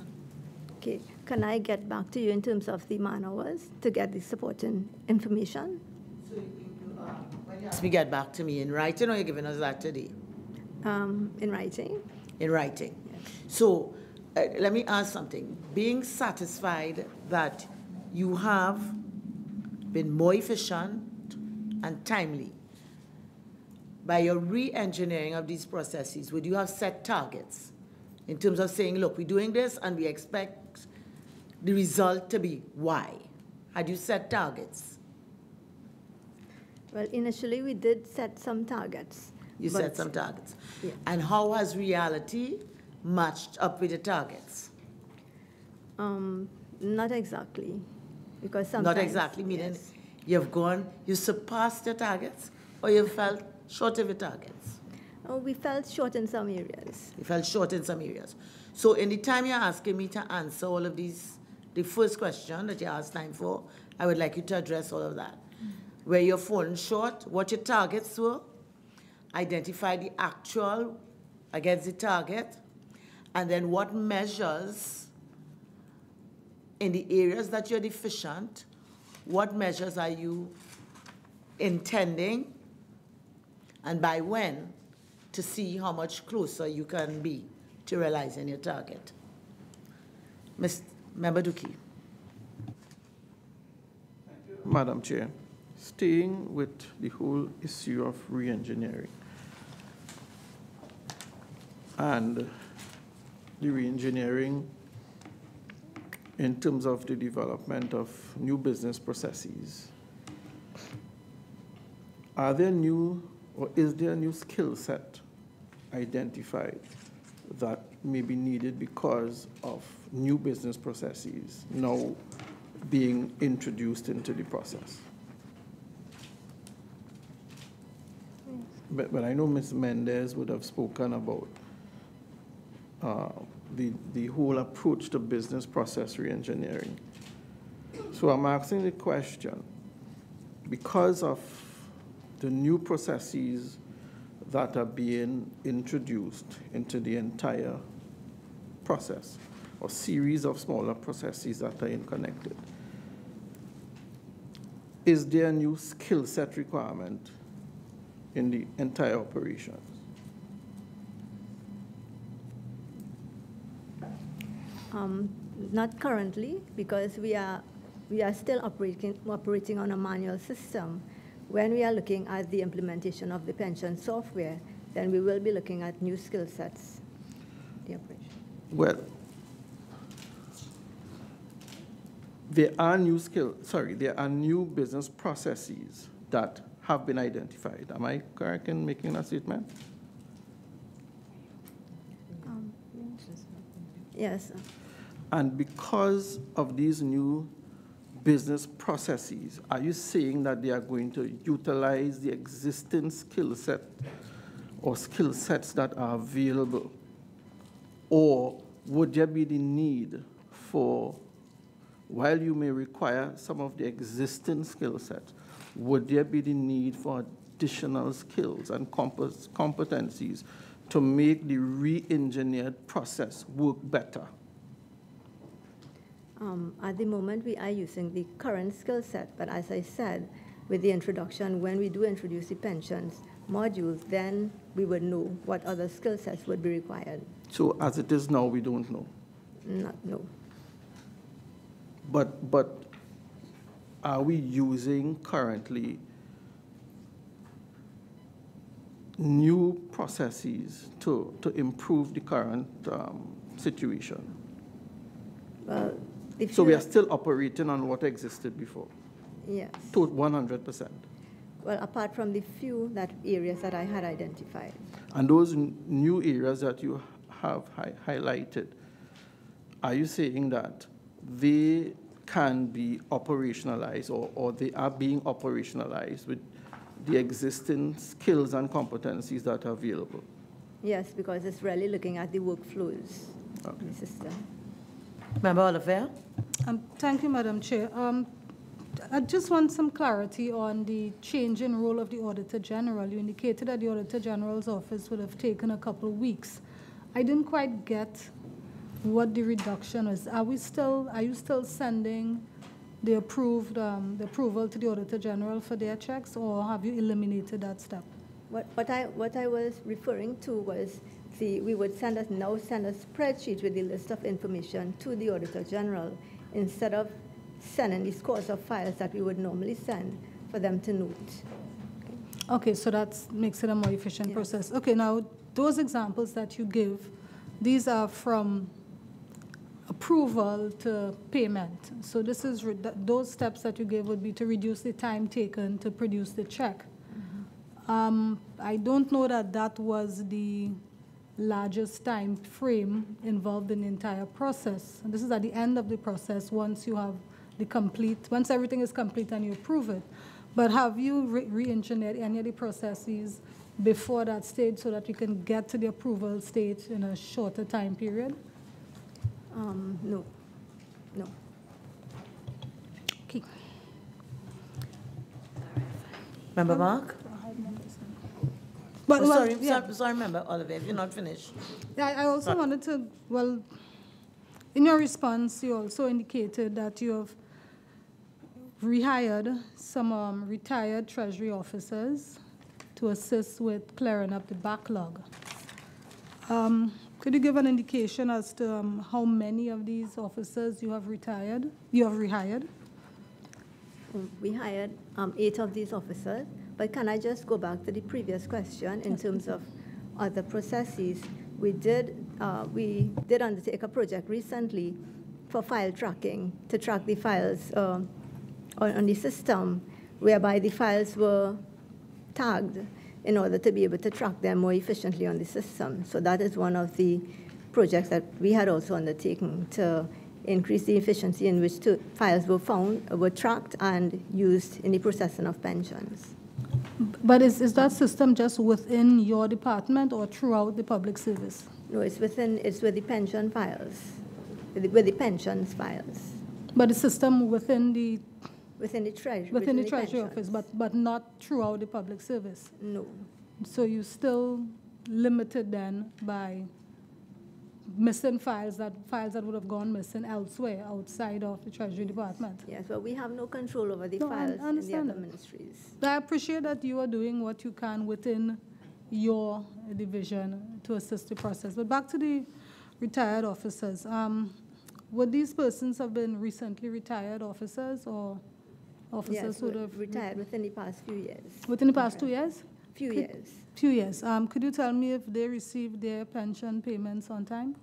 Okay, can I get back to you in terms of the man hours to get the supporting information? So when you ask me get back to me in writing, or you're giving us that today? In writing. In writing. Yes. So let me ask something. Being satisfied that you have been more efficient and timely by your re-engineering of these processes, would you have set targets in terms of saying, look, we're doing this and we expect the result to be Y? Had you set targets? Well, initially we did set some targets. You set some targets. Yeah. And how has reality matched up with the targets? Not exactly, because sometimes... Not exactly, meaning yes. you surpassed your targets, or you fell short of your targets? Oh, we fell short in some areas. You fell short in some areas. So in the time you're asking me to answer all of these, the first question that you asked time for, I would like you to address all of that. Where you're falling short, what your targets were, identify the actual against the target, and then what measures in the areas that you're deficient, what measures are you intending, and by when, to see how much closer you can be to realizing your target. Member Duki. Madam Chair, staying with the whole issue of re-engineering and the re-engineering in terms of the development of new business processes, are there new or is there a new skill set identified that may be needed because of new business processes now being introduced into the process? But I know Ms. Mendez would have spoken about the whole approach to business process reengineering. So I'm asking the question, because of the new processes that are being introduced into the entire process, or series of smaller processes that are interconnected, is there a new skill set requirement in the entire operation? Not currently, because we are still operating on a manual system. When we are looking at the implementation of the pension software, then we will be looking at new skill sets. The operation. Well, there are new business processes that have been identified. Am I correct in making that statement? Yes. And because of these new business processes, are you saying that they are going to utilize the existing skill set or skill sets that are available? Or would there be the need for, while you may require some of the existing skill sets, would there be the need for additional skills and competencies to make the re-engineered process work better? At the moment, we are using the current skill set, but as I said, with the introduction, when we do introduce the pensions modules, then we would know what other skill sets would be required. So as it is now, we don't know? No. But are we using currently new processes to improve the current situation? Well, So we are still operating on what existed before? Yes. To 100%? Well, apart from the few areas that I had identified. And those new areas that you have highlighted, are you saying that they can be operationalized or they are being operationalized with the existing skills and competencies that are available? Yes, because it's really looking at the workflows of the system. Member Oliver? Thank you, Madam Chair. I just want some clarity on the change in role of the Auditor General. You indicated that the Auditor General's office would have taken a couple of weeks. I didn't quite get what the reduction was. Are you still sending the approval to the Auditor General for their checks, or have you eliminated that step? What I was referring to was we would send a spreadsheet with the list of information to the Auditor General instead of sending the scores of files that we would normally send for them to note. Okay, so that makes it a more efficient process. Okay, now those examples that you give, these are from approval to payment. So this is those steps that you gave would be to reduce the time taken to produce the check. I don't know that was the largest time frame involved in the entire process. And this is at the end of the process once you have once everything is complete and you approve it. But have you re-engineered any of the processes before that stage so that you can get to the approval stage in a shorter time period? No. Okay. Member Mark? But, sorry, Member Oliver, if you're not finished. Yeah, I also wanted to, in your response, you also indicated that you have rehired some retired Treasury officers to assist with clearing up the backlog. Could you give an indication as to how many of these officers you have rehired? We hired 8 of these officers, but can I just go back to the previous question in terms of other processes? We did undertake a project recently for file tracking to track the files on the system, whereby the files were tagged in order to be able to track them more efficiently on the system. So that is one of the projects that we had also undertaken to increase the efficiency in which files were tracked and used in the processing of pensions. But is that system just within your department or throughout the public service? No, it's with the pension files, with the pensions files. But the system within the Treasury. Within the Treasury office, but not throughout the public service? No. So you still limited then by missing files that would have gone missing elsewhere outside of the Treasury Department? Yes, but we have no control over the files in the other ministries. I appreciate that you are doing what you can within your division to assist the process. But back to the retired officers. Would these persons have been recently retired officers or officers who would have retired within the past few years? Within the past 2 years? Few years. Few years. Could you tell me if they received their pension payments on time?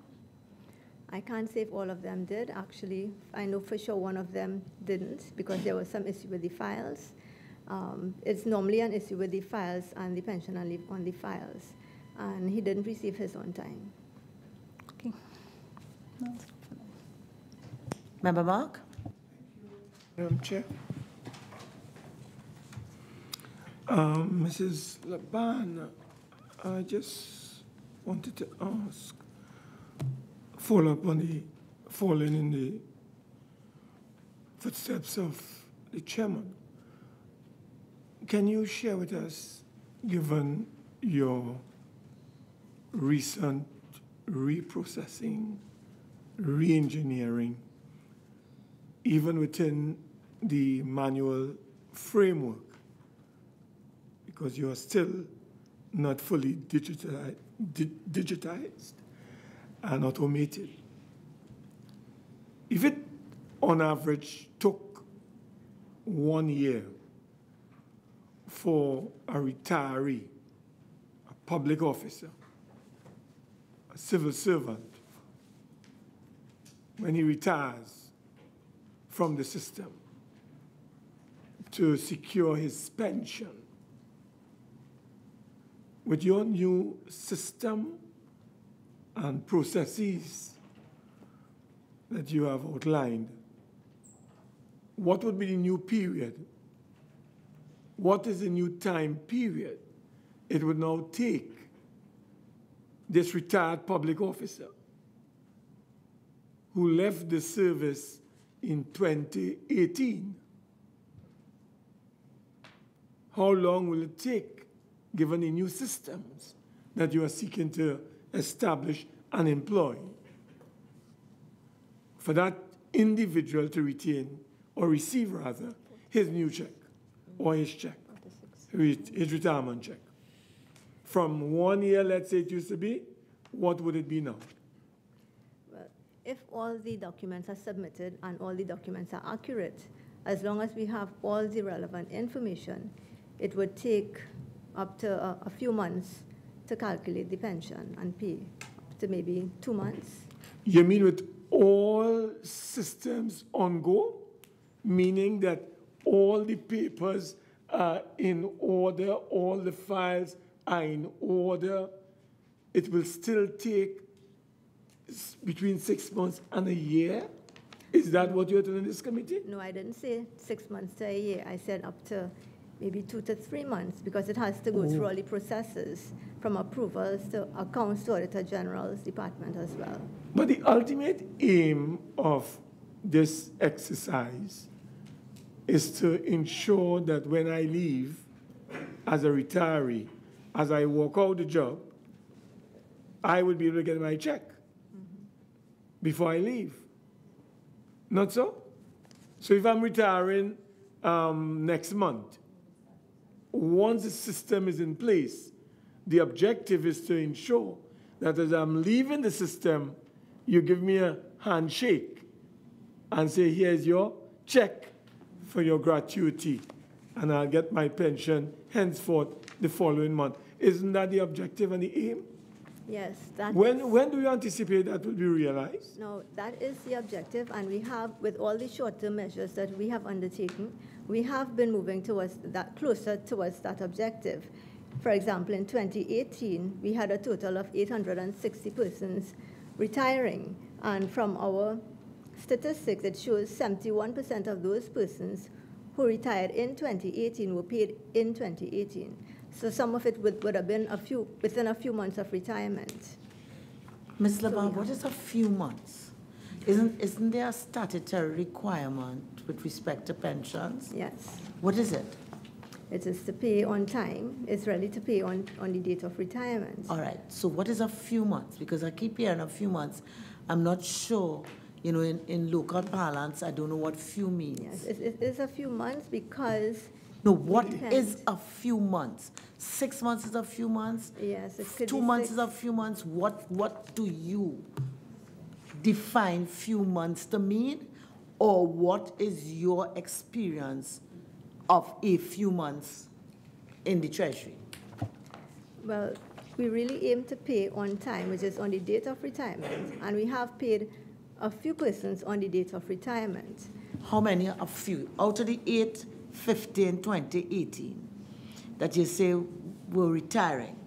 I can't say if all of them did. Actually, I know for sure one of them didn't because there was some issue with the files. It's normally an issue with the files and the pension and leave on the files. And he didn't receive his on time. Okay. Member Mark? Madam Chair. Mrs. Laban, I just wanted to ask, follow up on the falling in the footsteps of the chairman. Can you share with us, given your recent reprocessing, re-engineering, even within the manual framework, because you are still not fully digitized and automated. If it, on average, took 1 year for a retiree, a public officer, a civil servant, when he retires, from the system to secure his pension. With your new system and processes that you have outlined, what would be the new period? What is the new time period it would now take this retired public officer who left the service in 2018? How long will it take, given the new systems that you are seeking to establish and employ, for that individual to retain, or receive rather, his new check, or his check, his retirement check? From 1 year, let's say it used to be, what would it be now? Well, if all the documents are submitted and all the documents are accurate, as long as we have all the relevant information, it would take up to a few months to calculate the pension and pay, up to maybe 2 months. You mean with all systems on go? Meaning that all the papers are in order, all the files are in order, it will still take between 6 months and a year? Is that what you're telling this committee? No, I didn't say 6 months to a year. I said up to maybe 2 to 3 months, because it has to go through all the processes, from approvals to accounts to Auditor General's department as well. But the ultimate aim of this exercise is to ensure that when I leave as a retiree, as I walk out the job, I will be able to get my check before I leave. Not so? So if I'm retiring next month, once the system is in place, the objective is to ensure that as I'm leaving the system, you give me a handshake and say, here's your check for your gratuity, and I'll get my pension henceforth the following month. Isn't that the objective and the aim? Yes. When do you anticipate that will be realized? No, that is the objective, and we have, with all the short-term measures that we have undertaken, we have been moving towards that, closer towards that objective. For example, in 2018, we had a total of 860 persons retiring, and from our statistics, it shows 71% of those persons who retired in 2018 were paid in 2018. So some of it would have been within a few months of retirement. Ms. Laban, what is a few months? Isn't there a statutory requirement with respect to pensions? Yes. What is it? It is to pay on time. It's ready to pay on the date of retirement. All right. So what is a few months? Because I keep hearing a few months. I'm not sure. You know, in local parlance, I don't know what few means. Yes, it is a few months because... No, what is a few months? 6 months is a few months? Yes, it could 2 be months 6. is a few months. What do you define few months to mean? Or what is your experience of a few months in the Treasury? Well, we really aim to pay on time, which is on the date of retirement, and we have paid a few persons on the date of retirement. How many? A few. Out of the 850 in 2018 that you say were retiring,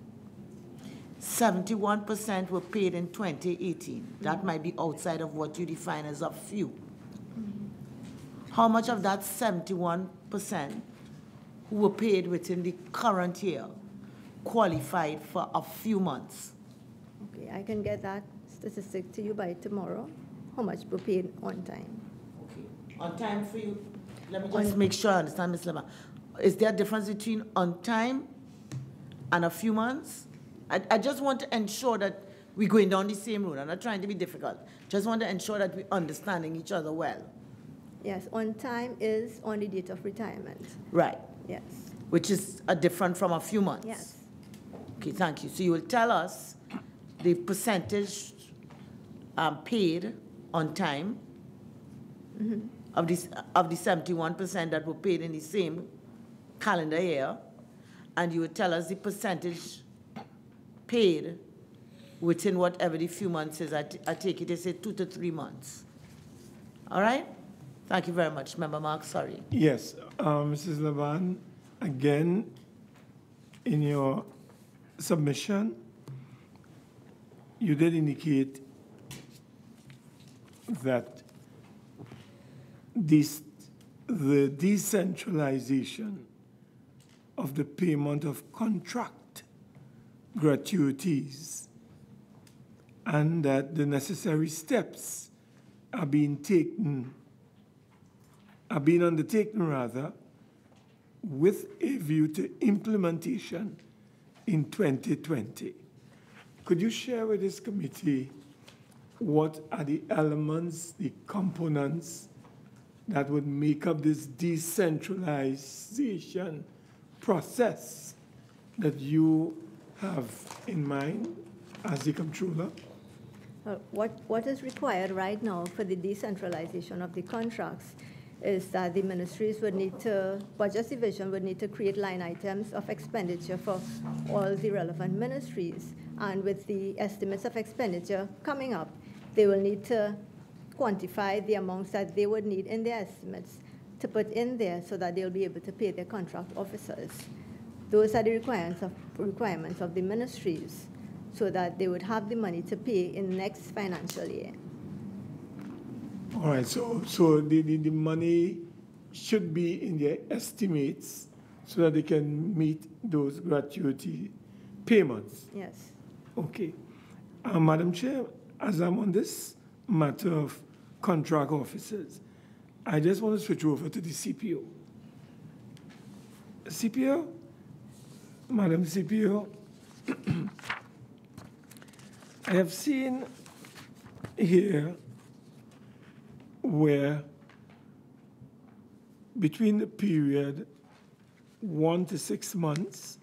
71% were paid in 2018. That might be outside of what you define as a few. How much of that 71% who were paid within the current year qualified for a few months? Okay, I can get that statistic to you by tomorrow, how much were paid on time. Okay. On time for you, let me just make sure I understand, Ms. Lema. Is there a difference between on time and a few months? I just want to ensure that we're going down the same road. I'm not trying to be difficult. Just want to ensure that we're understanding each other well. Yes, on time is on the date of retirement. Right. Yes. Which is different from a few months. Yes. Okay, thank you. So you will tell us the percentage paid on time of the 71% that were paid in the same calendar year, and you would tell us the percentage paid within whatever the few months is. I take it, they say 2 to 3 months. All right? Thank you very much. Member Mark, sorry. Yes, Mrs. Laban, again, in your submission, you did indicate that the decentralization of the payment of contract gratuities and that the necessary steps are being undertaken with a view to implementation in 2020. Could you share with this committee what are the elements, the components that would make up this decentralization process that you have in mind as the comptroller? What is required right now for the decentralization of the contracts is that the ministries would need to, Budget Division would need to create line items of expenditure for all the relevant ministries. And with the estimates of expenditure coming up, they will need to quantify the amounts that they would need in their estimates to put in there so that they'll be able to pay their contract officers. Those are the requirements of the ministries so that they would have the money to pay in the next financial year. All right, so the money should be in their estimates so that they can meet those gratuity payments. Yes. Okay. Madam Chair, as I'm on this matter of contract officers, I just want to switch over to the CPO. CPO, Madam CPO, I have seen here where between the period 1 to 6 months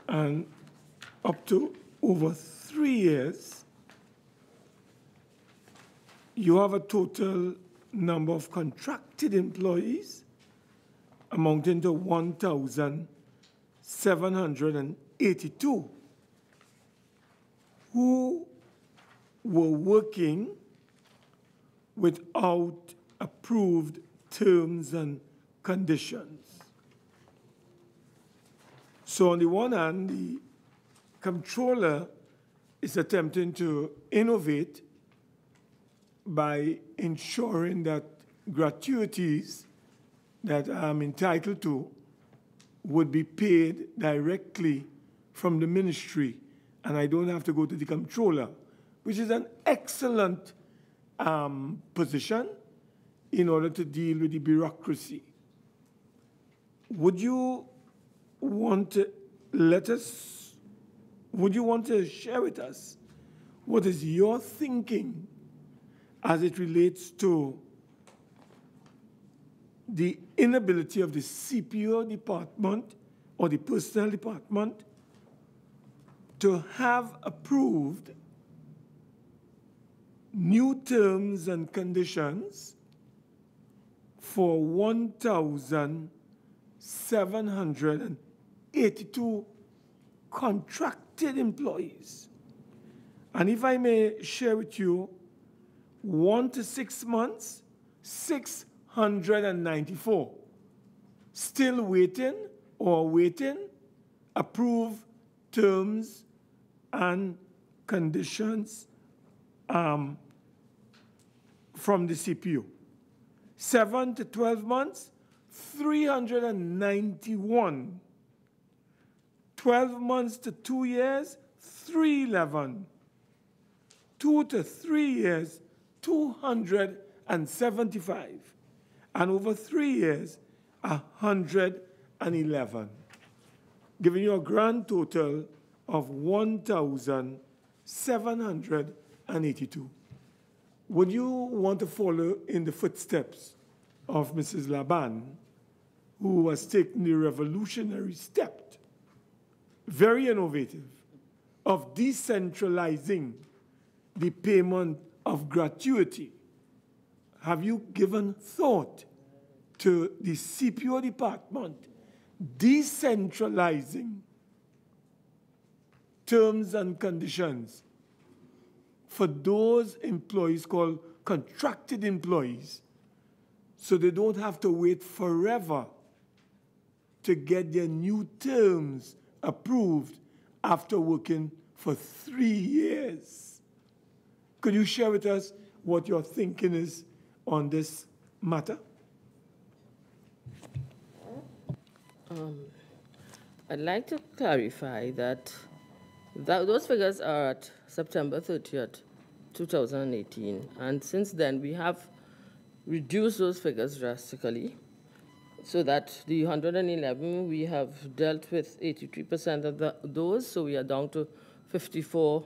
and up to over 3 years, you have a total number of contracted employees amounting to 1,782 who were working without approved terms and conditions. So on the one hand, the comptroller is attempting to innovate by ensuring that gratuities that I'm entitled to would be paid directly from the ministry, and I don't have to go to the comptroller, which is an excellent position in order to deal with the bureaucracy. Would you want to share with us what is your thinking as it relates to the inability of the CPO department or the personnel department to have approved new terms and conditions for 1,782 contracted employees? And if I may share with you, 1 to 6 months, 694. Still waiting approved terms and conditions from the CPO. 7 to 12 months, 391. 12 months to 2 years, 311. 2 to 3 years, 275. And over 3 years, 111. Giving you a grand total of 1,782. Would you want to follow in the footsteps of Mrs. Laban, who has taken the revolutionary step, very innovative, of decentralizing the payment of gratuity? Have you given thought to the CPO department decentralizing terms and conditions for those employees called contracted employees, so they don't have to wait forever to get their new terms approved after working for 3 years. Could you share with us what your thinking is on this matter? I'd like to clarify that those figures are at September 30th, 2018, and since then we have reduced those figures drastically, so that the 111, we have dealt with 83% of those, so we are down to 54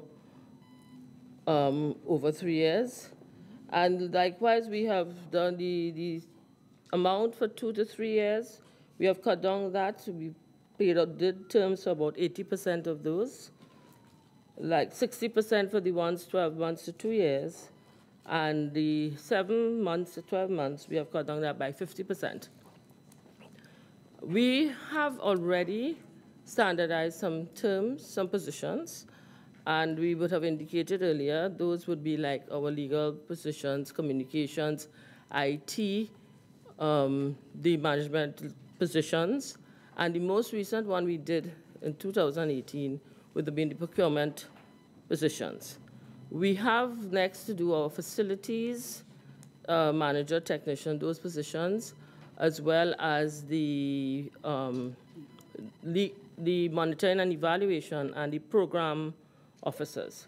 over 3 years. And likewise, we have done the amount for 2 to 3 years. We have cut down that, so we paid out did terms for about 80% of those, like 60% for the ones 12 months to 2 years, and the 7 months to 12 months, we have cut down that by 50%. We have already standardized some terms, some positions, and we would have indicated earlier, those would be like our legal positions, communications, IT, the management positions, and the most recent one we did in 2018 would have been the procurement positions. We have next to do our facilities, manager, technician, those positions, as well as the monitoring and evaluation and the program officers.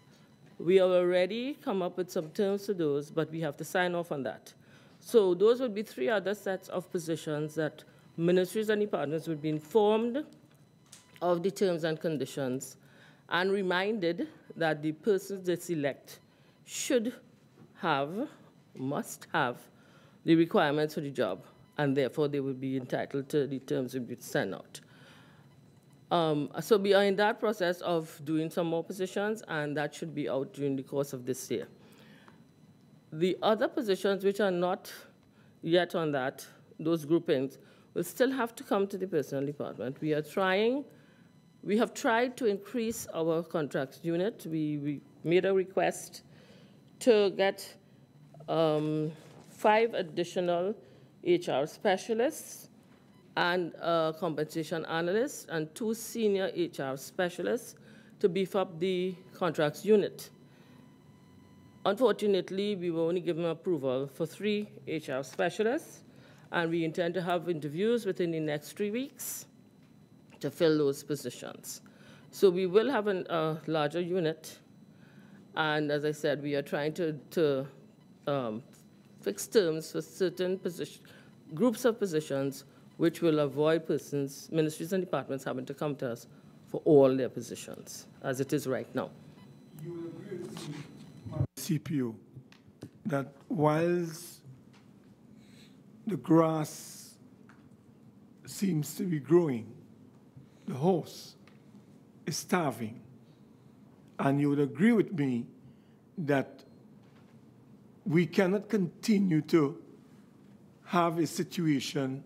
We have already come up with some terms to those, but we have to sign off on that. So those would be 3 other sets of positions that ministries and departments would be informed of the terms and conditions and reminded that the persons they select should have, must have, the requirements for the job, and therefore they would be entitled to the terms we would send out. So we are in that process of doing some more positions, and that should be out during the course of this year. The other positions which are not yet on that, those groupings, will still have to come to the personnel department. We have tried to increase our contracts unit. We made a request to get 5 additional HR specialists and a compensation analyst and 2 senior HR specialists to beef up the contracts unit. Unfortunately, we were only given approval for 3 HR specialists, and we intend to have interviews within the next 3 weeks to fill those positions. So we will have a larger unit, and as I said, we are trying to fix terms for certain groups of positions which will avoid ministries and departments having to come to us for all their positions, as it is right now. You will agree with me, CPO, that whilst the grass seems to be growing, the horse is starving. And you would agree with me that we cannot continue to have a situation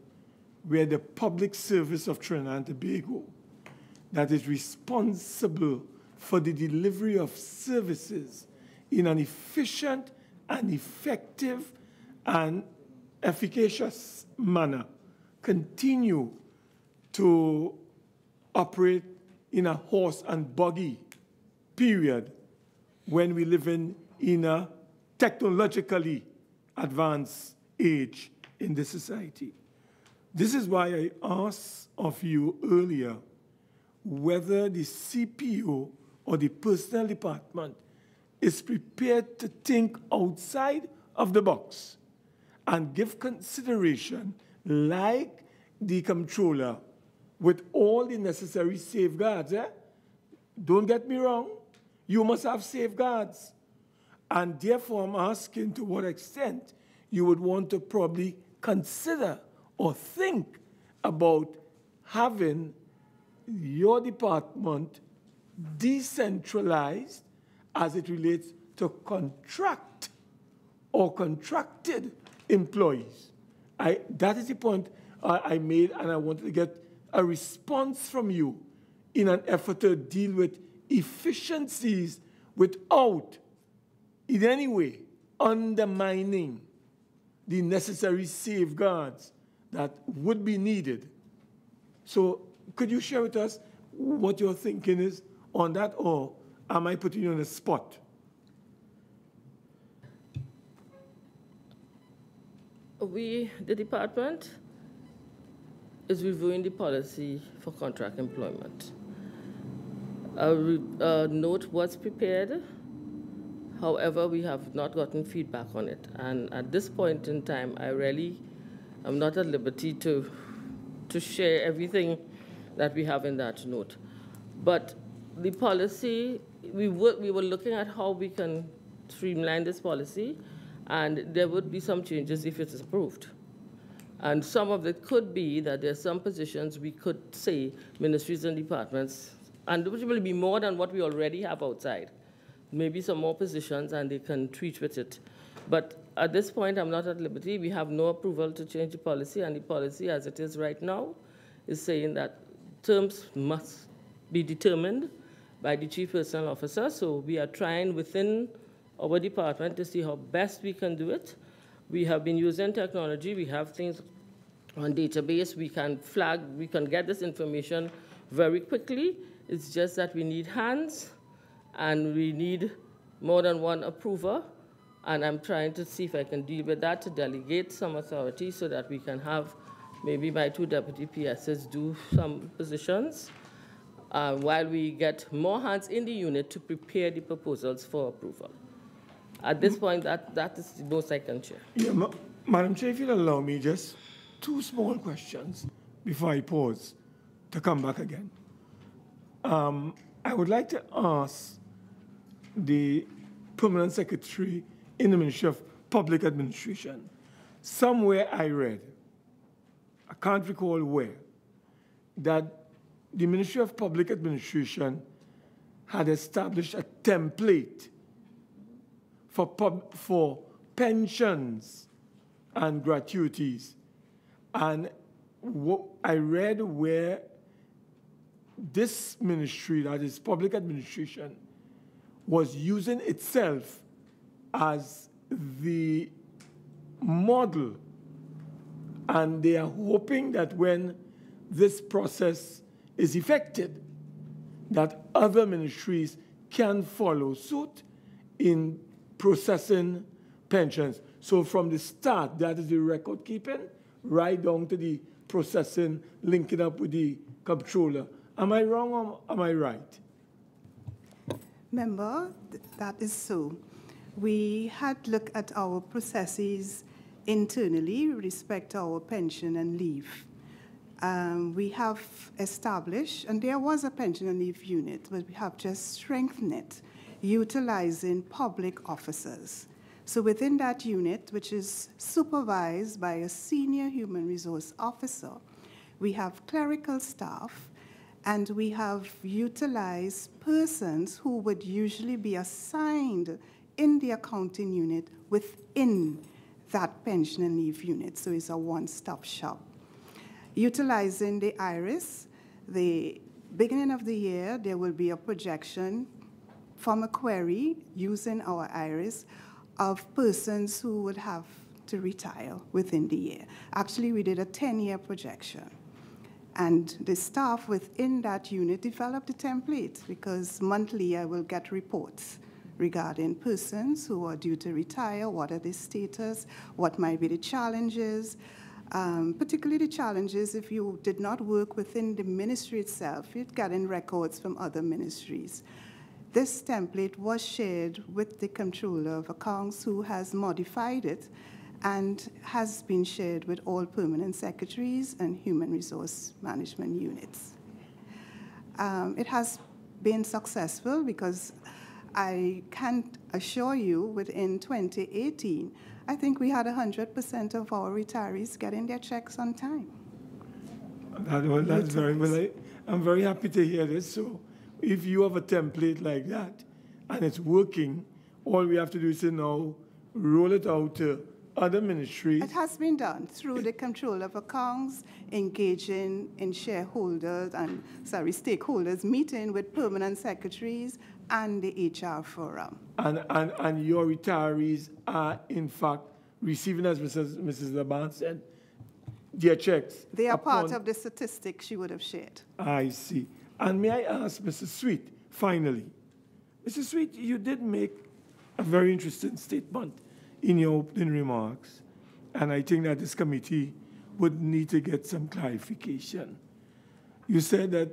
where the public service of Trinidad and Tobago that is responsible for the delivery of services in an efficient and effective and efficacious manner continue to operate in a horse and buggy period when we live in a technologically advanced age in this society. This is why I asked of you earlier whether the CPO or the personnel department is prepared to think outside of the box and give consideration, like the comptroller, with all the necessary safeguards. Don't get me wrong, you must have safeguards. And therefore, I'm asking to what extent you would want to probably consider or think about having your department decentralized as it relates to contract or contracted employees. That is the point I made, and I wanted to get a response from you in an effort to deal with efficiencies without in any way undermining the necessary safeguards that would be needed. So could you share with us what your thinking is on that, or am I putting you on the spot? The department is reviewing the policy for contract employment. A note was prepared. However, we have not gotten feedback on it. And at this point in time, I really am not at liberty to share everything that we have in that note. But the policy, we were looking at how we can streamline this policy, and there would be some changes if it is approved. And some of it could be that there are some positions we could say ministries and departments, and which will be more than what we already have outside. Maybe some more positions, and they can treat with it. But at this point, I'm not at liberty. We have no approval to change the policy, and the policy as it is right now is saying that terms must be determined by the Chief Personnel Officer. So we are trying within our department to see how best we can do it. We have been using technology. We have things on database. We can flag, we can get this information very quickly. It's just that we need hands, and we need more than one approver. And I'm trying to see if I can deal with that, to delegate some authority so that we can have maybe my 2 deputy PSs do some positions while we get more hands in the unit to prepare the proposals for approval. At this point, that is the most I can share. Yeah, Madam Chair, if you'll allow me just 2 small questions before I pause to come back again. I would like to ask the Permanent Secretary in the Ministry of Public Administration. Somewhere I read, I can't recall where, that the Ministry of Public Administration had established a template for pensions and gratuities. And what I read where this ministry, that is public administration, was using itself as the model. And they are hoping that when this process is effected, that other ministries can follow suit in processing pensions. So from the start, that is the record keeping, right down to the processing, linking up with the comptroller. Am I wrong or am I right? Member, that is so. We had looked at our processes internally with respect to our pension and leave. We have established, and there was a pension and leave unit, but we have just strengthened it, utilizing public officers. So within that unit, which is supervised by a senior human resource officer, we have clerical staff, and we have utilized persons who would usually be assigned in the accounting unit within that pension and leave unit. So it's a one-stop shop. Utilizing the IRIS, the beginning of the year, there will be a projection from a query using our IRIS of persons who would have to retire within the year. Actually, we did a 10-year projection. And the staff within that unit developed a template, because monthly I will get reports regarding persons who are due to retire, what are the status, what might be the challenges, particularly the challenges if you did not work within the ministry itself, you'd get in records from other ministries. This template was shared with the Comptroller of Accounts, who has modified it and has been shared with all permanent secretaries and human resource management units. It has been successful, because I can assure you within 2018, I think we had 100% of our retirees getting their checks on time. That's very well. I'm very happy to hear this. So if you have a template like that and it's working, all we have to do is now roll it out to other ministries? It has been done through the control of accounts, engaging in stakeholders, meeting with permanent secretaries and the HR forum. And your retirees are, in fact, receiving, as Mrs. Laban said, their checks. They are part of the statistics she would have shared. I see. And may I ask Mrs. Sweet, finally, Mrs. Sweet, you did make a very interesting statement in your opening remarks, and I think that this committee would need to get some clarification. You said that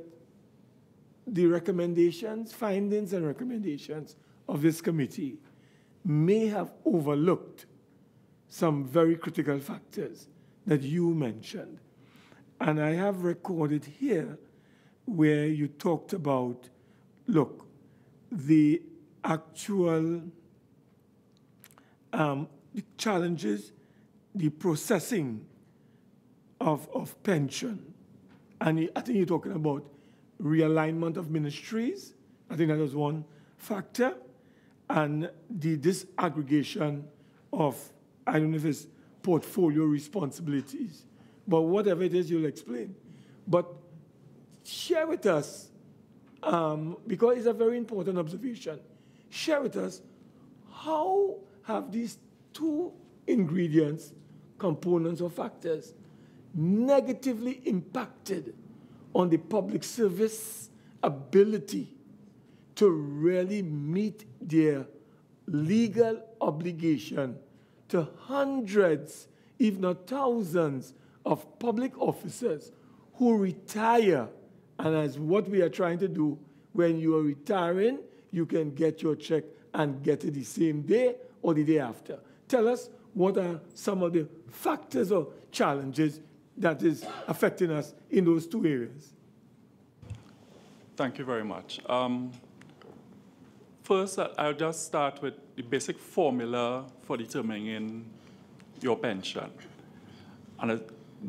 the recommendations, findings and recommendations of this committee may have overlooked some very critical factors that you mentioned. And I have recorded here where you talked about, look, the actual the challenges, the processing of pension. And I think you're talking about realignment of ministries. I think that was one factor. And the disaggregation of, I don't know if it's portfolio responsibilities, but whatever it is, you'll explain. But share with us, because it's a very important observation, share with us how have these two ingredients, components or factors negatively impacted on the public service ability to really meet their legal obligation to hundreds, if not thousands, of public officers who retire. And as what we are trying to do, when you are retiring, you can get your check and get it the same day or the day after. Tell us what are some of the factors or challenges that is affecting us in those two areas. Thank you very much. First, I'll just start with the basic formula for determining your pension, and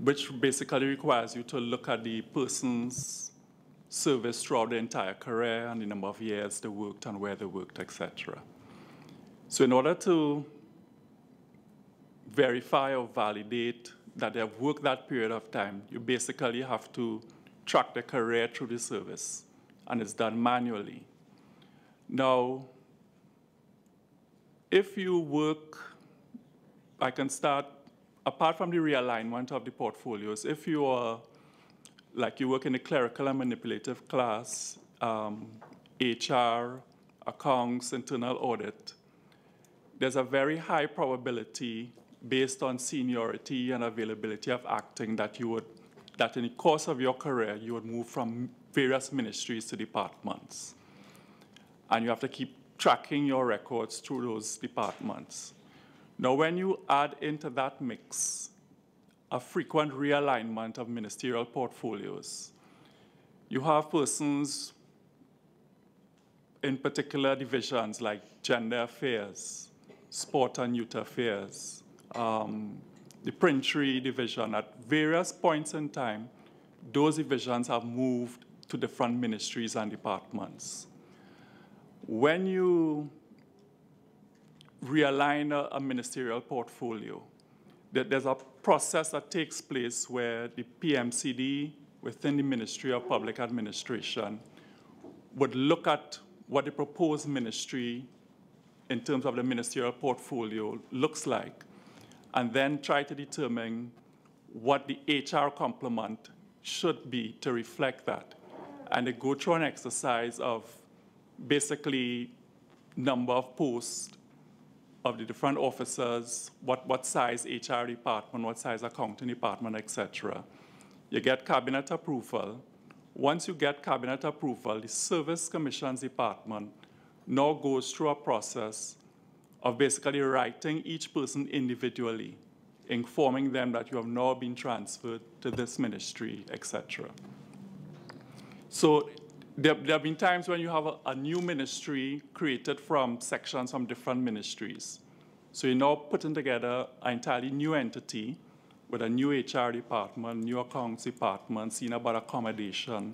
which basically requires you to look at the person's service throughout the entire career and the number of years they worked and where they worked, etc. So in order to verify or validate that they have worked that period of time, you basically have to track their career through the service, and it's done manually. Now, if you work, I can start, apart from the realignment of the portfolios, if you are, like you work in the clerical and manipulative class, HR, accounts, internal audit, there's a very high probability based on seniority and availability of acting that in the course of your career, you would move from various ministries to departments. And you have to keep tracking your records through those departments. Now, when you add into that mix a frequent realignment of ministerial portfolios, you have persons in particular divisions like gender affairs, sport and youth affairs, the Printry division. At various points in time, those divisions have moved to different ministries and departments. When you realign a ministerial portfolio, there's a process that takes place where the PMCD within the Ministry of Public Administration would look at what the proposed ministry in terms of the ministerial portfolio looks like, and then try to determine what the HR complement should be to reflect that. And they go through an exercise of basically number of posts of the different officers, what size HR department, what size accounting department, etc. You get cabinet approval. Once you get cabinet approval, the Service Commissions Department now goes through a process of basically writing each person individually, informing them that you have now been transferred to this ministry, etc. So there have been times when you have a new ministry created from sections from different ministries. So you're now putting together an entirely new entity with a new HR department, new accounts department, seeing about accommodation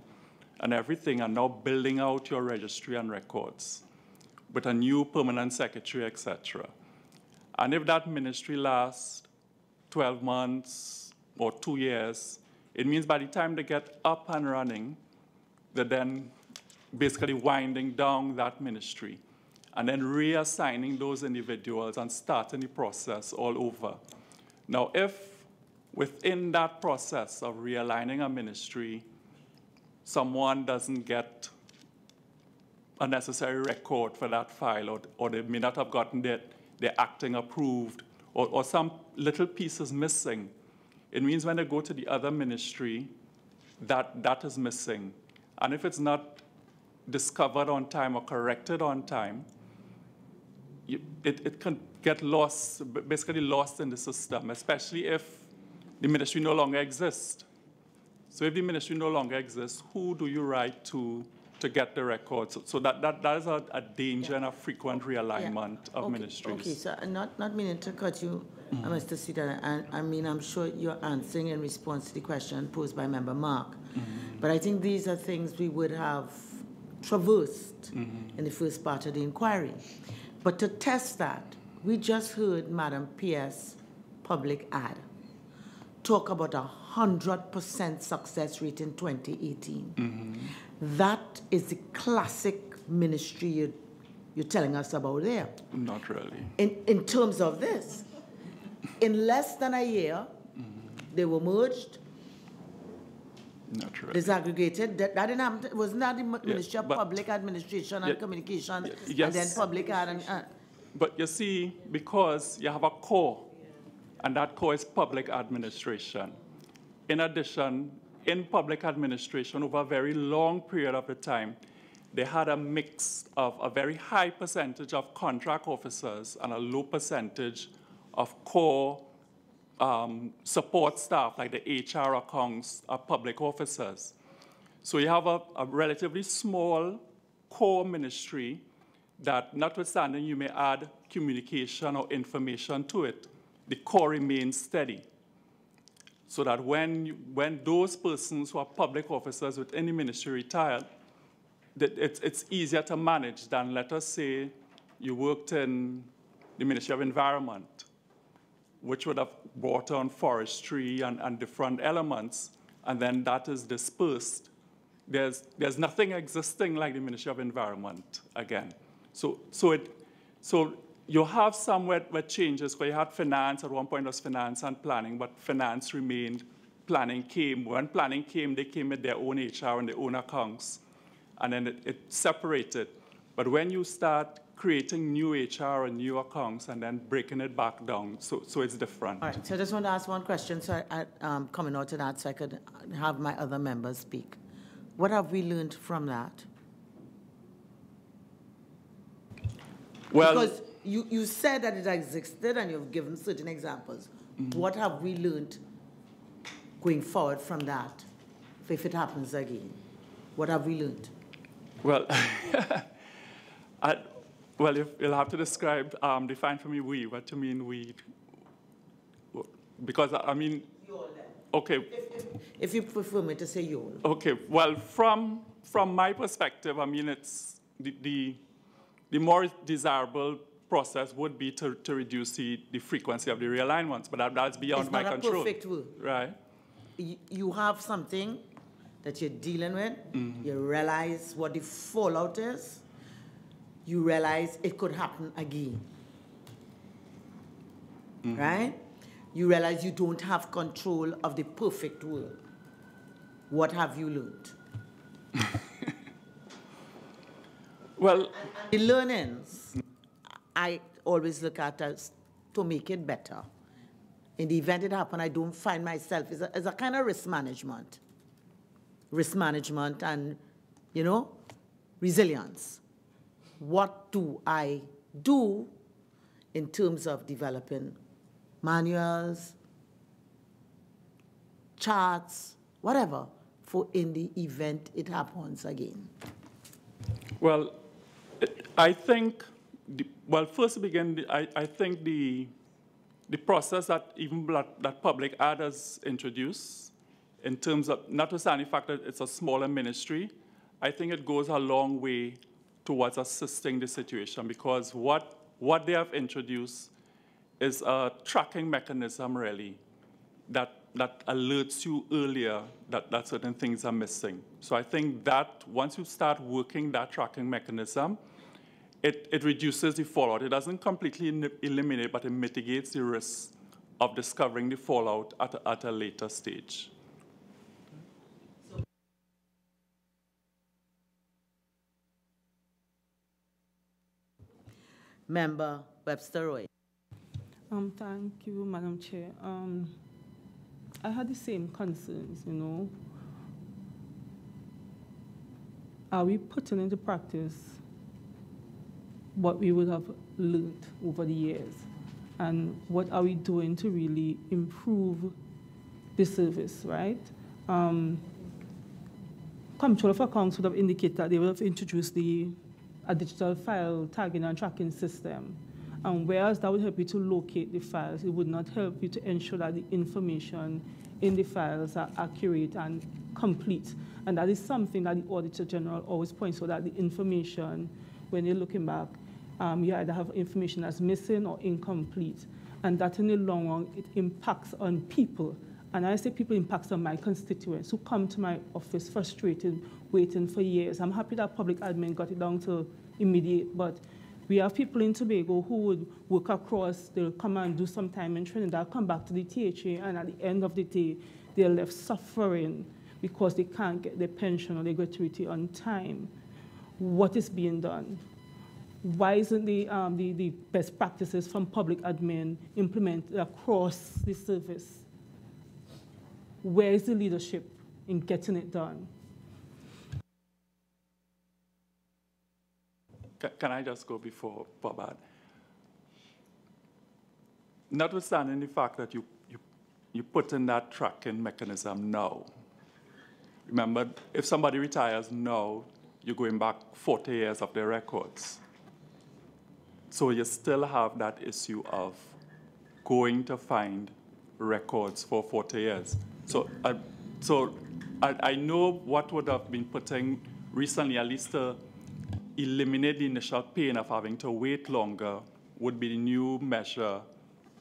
and everything, and now building out your registry and records with a new permanent secretary, etc. And if that ministry lasts 12 months or 2 years, it means by the time they get up and running, they're then basically winding down that ministry and then reassigning those individuals and starting the process all over. Now, if within that process of realigning a ministry, someone doesn't get a necessary record for that file, or they may not have gotten their acting approved, or some little piece is missing, it means when they go to the other ministry, that is missing. And if it's not discovered on time or corrected on time, it can get lost, basically lost in the system, especially if the ministry no longer exists. So if the ministry no longer exists, who do you write to get the records? So that is a danger and a frequent realignment of ministries. Okay, so not meaning to cut you, Mr. Sita, and I mean, I'm sure you're answering in response to the question posed by Member Mark. But I think these are things we would have traversed in the first part of the inquiry. But to test that, we just heard Madam P.S. public ad talk about 100% success rate in 2018. That is the classic ministry you're telling us about there. Not really. In terms of this, in less than a year, they were merged, not really. disaggregated. That didn't happen. Wasn't that the Ministry of Public Administration and Communication, yes. and then Public Ad? But you see, because you have a core, and that core is public administration. In addition, in public administration, over a very long period of the time, they had a mix of a very high percentage of contract officers and a low percentage of core support staff, like the HR accounts of public officers. So you have a relatively small core ministry that, notwithstanding you may add communication or information to it, the core remains steady. So that when those persons who are public officers within the ministry retire, it's easier to manage than, let us say, you worked in the Ministry of Environment, which would have brought on forestry and different elements, and then that is dispersed. There's nothing existing like the Ministry of Environment again. So you have some where changes, where you had finance, at one point it was finance and planning, but finance remained, planning came. When planning came, they came with their own HR and their own accounts, and then it separated. But when you start creating new HR and new accounts and then breaking it back down, so it's different. All right, so I just want to ask one question, so coming out to that, so I could have my other members speak. What have we learned from that? Well, because you said that it existed and you've given certain examples. What have we learned going forward from that, if it happens again? What have we learned? Well, you'll have to define for me we. What do you mean we? Because, I mean, okay. If you prefer me to say you. Okay, well, from my perspective, I mean, it's the more desirable process would be to reduce the frequency of the realignments, but that's beyond my control. It's not a perfect world. Right. You have something that you're dealing with, you realize what the fallout is, you realize it could happen again, right? You realize you don't have control of the perfect world. What have you learned? Well, the learnings, I always look at as to make it better. In the event it happens, I don't find myself as a kind of risk management and, resilience. What do I do in terms of developing manuals, charts, whatever, for in the event it happens again? Well, I think, first to begin, I think the process that even that public ad has introduced, in terms of, notwithstanding the fact that it's a smaller ministry, I think it goes a long way towards assisting the situation, because what they have introduced is a tracking mechanism, really, that alerts you earlier that certain things are missing. So I think that once you start working that tracking mechanism, it reduces the fallout. It doesn't completely eliminate, but it mitigates the risk of discovering the fallout at a later stage. Member Webster-Roy. Thank you, Madam Chair. I had the same concerns, you know. Are we putting into practice what we would have learned over the years? And what are we doing to really improve the service, right? Comptroller of Accounts would have indicated that they would have introduced a digital file tagging and tracking system. And whereas that would help you to locate the files, it would not help you to ensure that the information in the files are accurate and complete. And that is something that the Auditor General always points out, that the information, when you're looking back, you either have information that's missing or incomplete. And that in the long run, it impacts on people. And I say people impacts on my constituents who come to my office frustrated, waiting for years. I'm happy that public admin got it down to immediate, but we have people in Tobago who would work across, they'll come and do some time in Trinidad, come back to the THA, and at the end of the day, they're left suffering because they can't get their pension or their gratuity on time. What is being done? Why isn't the best practices from public admin implemented across the service? Where is the leadership in getting it done? Can I just go before Bob? Notwithstanding the fact that you put in that tracking mechanism now, remember, if somebody retires now, you're going back 40 years of their records. So you still have that issue of going to find records for 40 years. So I know what would have been putting recently, at least to eliminate the initial pain of having to wait longer, would be the new measure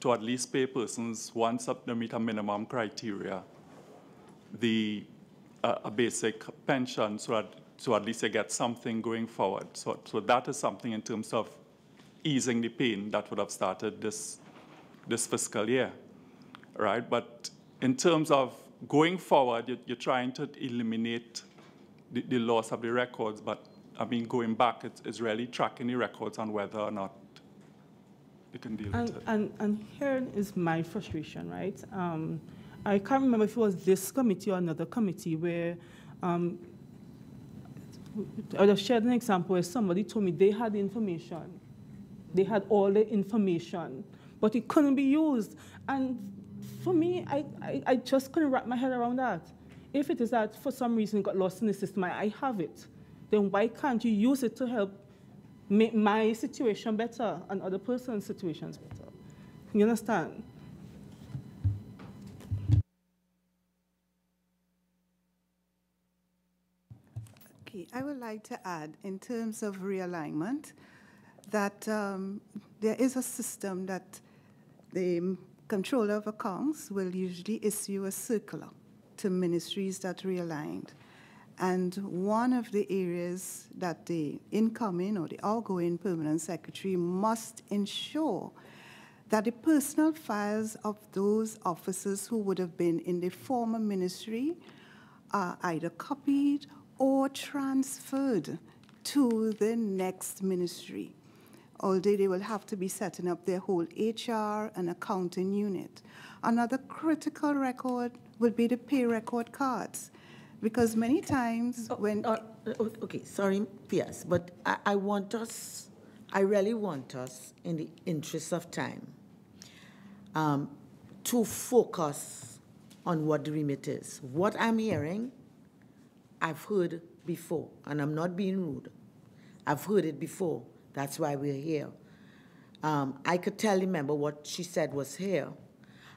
to at least pay persons, once they meet a minimum criteria, a basic pension, so at least they get something going forward. So that is something in terms of easing the pain that would have started this fiscal year, right? But in terms of going forward, you're trying to eliminate the loss of the records, but I mean, going back, it's really tracking the records on whether or not you can deal with it. And here is my frustration, right? I can't remember if it was this committee or another committee where I would have shared an example where somebody told me they had the information. They had all the information, but it couldn't be used. And for me, I just couldn't wrap my head around that. If it is that for some reason it got lost in the system, I have it, then why can't you use it to help make my situation better and other person's situations better? You understand? Okay, I would like to add, in terms of realignment, that there is a system that the Comptroller of Accounts will usually issue a circular to ministries that realigned. And one of the areas that the incoming or the outgoing permanent secretary must ensure that the personal files of those officers who would have been in the former ministry are either copied or transferred to the next ministry, although they will have to be setting up their whole HR and accounting unit. Another critical record will be the pay record cards, because many times when... Okay, sorry, Piers, but I really want us, in the interest of time, to focus on what the remit is. What I'm hearing, I've heard before, and I'm not being rude. I've heard it before. That's why we're here. I could tell the member what she said was here,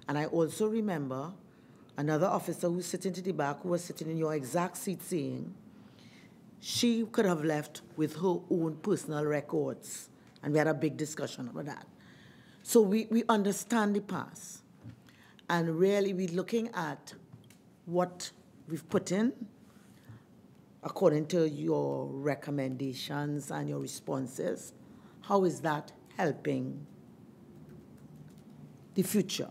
and I also remember another officer who's sitting to the back, who was sitting in your exact seat, saying she could have left with her own personal records, and we had a big discussion about that. So we understand the past. And really we're looking at what we've put in according to your recommendations and your responses. How is that helping the future?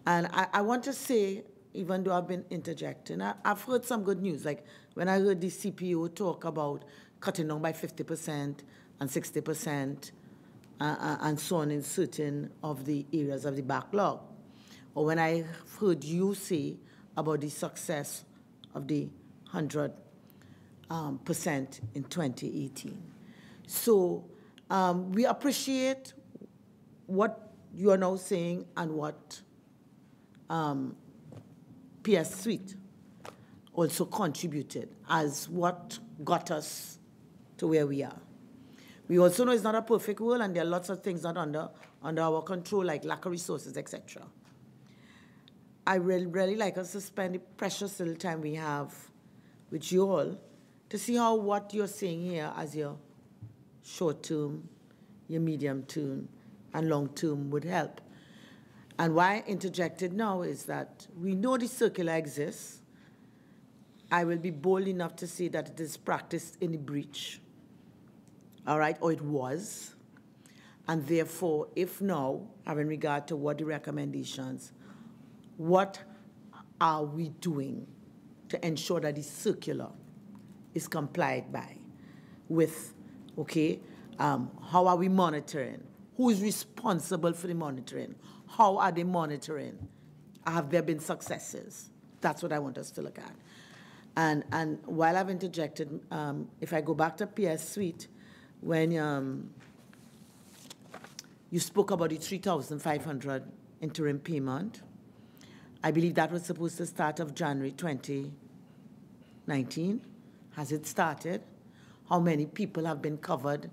And I want to say, even though I've been interjecting, I've heard some good news. Like when I heard the CPO talk about cutting down by 50% and 60% and so on in certain of the areas of the backlog. Or when I heard you say about the success of the 100% in 2018. So we appreciate what you are now saying and what PS Suite also contributed as what got us to where we are. We also know it's not a perfect world and there are lots of things not under our control, like lack of resources, etc. I really like us to spend the precious little time we have with you all to see how what you're saying here as your short-term, your medium-term, and long-term would help. And why I interjected now is that we know the circular exists. I will be bold enough to say that it is practiced in the breach, all right, or it was. And therefore, if now, having regard to what the recommendations, what are we doing to ensure that the circular is complied by with, okay, how are we monitoring? Who is responsible for the monitoring? How are they monitoring? Have there been successes? That's what I want us to look at. And while I've interjected, if I go back to PS Suite, when you spoke about the 3,500 interim payment, I believe that was supposed to start of January 2019. Has it started? How many people have been covered,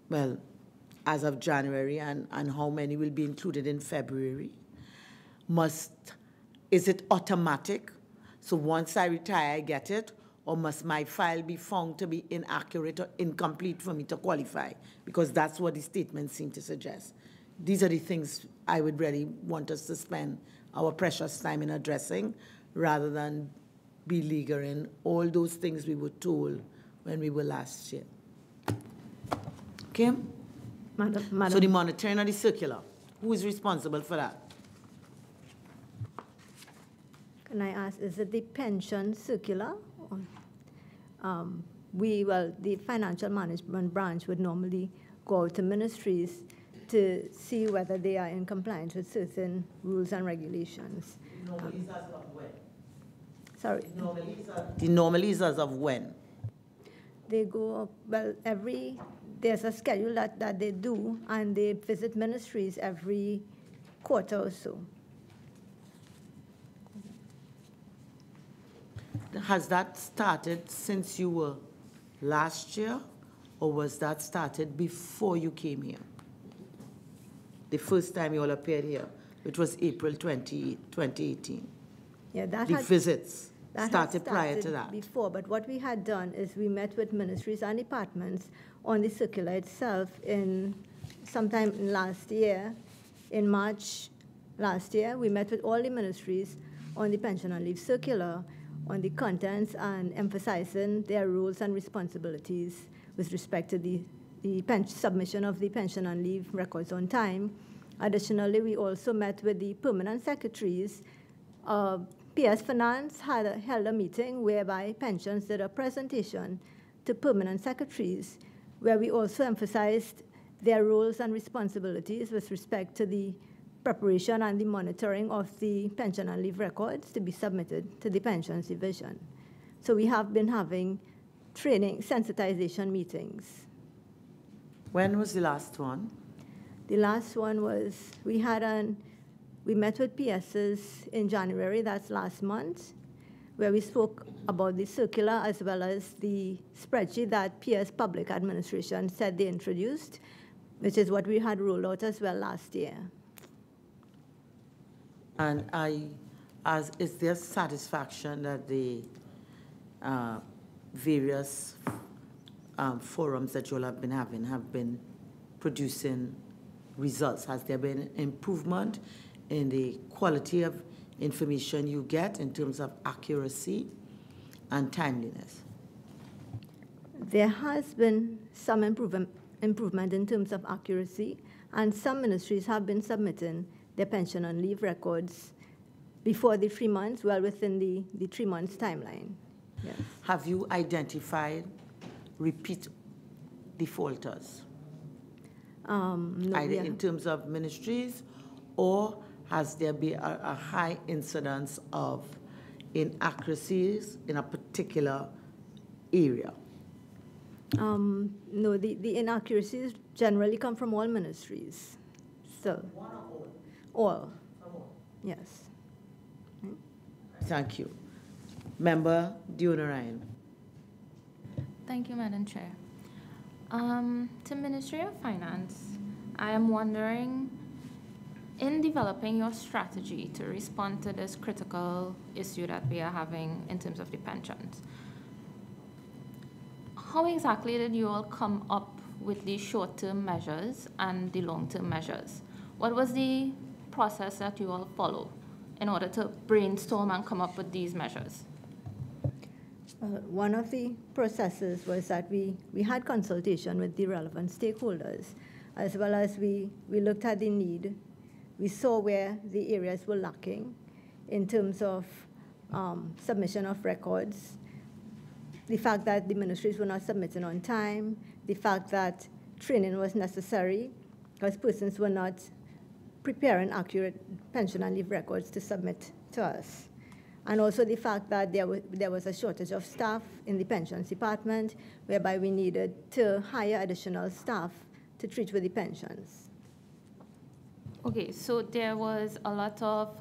well, as of January, and how many will be included in February? Is it automatic? So once I retire, I get it? Or must my file be found to be inaccurate or incomplete for me to qualify? Because that's what the statements seem to suggest. These are the things I would really want us to spend our precious time in addressing, rather than beleaguering all those things we were told when we were last year. Kim? Madam. So the monitoring of the circular, who is responsible for that? Can I ask, is it the pension circular? The financial management branch would normally go out to ministries to see whether they are in compliance with certain rules and regulations. Normally as of when? Sorry? The normally is as of when? They go, well, there's a schedule that they do, and they visit ministries every quarter or so. Has that started since you were last year, or was that started before you came here? The first time you all appeared here, which was April 2018. Yeah, the visits started prior to that. Before, but what we had done is we met with ministries and departments on the circular itself sometime last year, in March last year. We met with all the ministries on the pension and leave circular, on the contents, and emphasizing their roles and responsibilities with respect to the submission of the pension and leave records on time. Additionally, we also met with the permanent secretaries. PS Finance held a meeting whereby pensions did a presentation to permanent secretaries, where we also emphasized their roles and responsibilities with respect to the preparation and the monitoring of the pension and leave records to be submitted to the pensions division. So we have been having training, sensitization meetings. When was the last one? The last one was, we met with PSs in January, that's last month, where we spoke about the circular as well as the spreadsheet that PS Public Administration said they introduced, which is what we had rolled out as well last year. And is there satisfaction that the various forums that you all have been having have been producing results? Has there been improvement in the quality of information you get in terms of accuracy and timeliness? There has been some improvement in terms of accuracy, and some ministries have been submitting their pension and leave records before the 3 months, well within the 3 months timeline. Yes. Have you identified repeat defaulters? No, either in terms of ministries, or has there been a high incidence of inaccuracies in a particular area? No, the inaccuracies generally come from all ministries. So, all. Yes. Thank you. Member Diona-Ryan. Thank you, Madam Chair. To Ministry of Finance, I am wondering, in developing your strategy to respond to this critical issue that we are having in terms of the pensions, how exactly did you all come up with the short-term measures and the long-term measures? What was the process that you all follow in order to brainstorm and come up with these measures? One of the processes was that we had consultation with the relevant stakeholders, as well as we looked at the need. We saw where the areas were lacking in terms of submission of records, the fact that the ministries were not submitting on time, the fact that training was necessary because persons were not preparing accurate pension and leave records to submit to us. And also the fact that there was a shortage of staff in the pensions department, whereby we needed to hire additional staff to treat with the pensions. Okay, so there was a lot of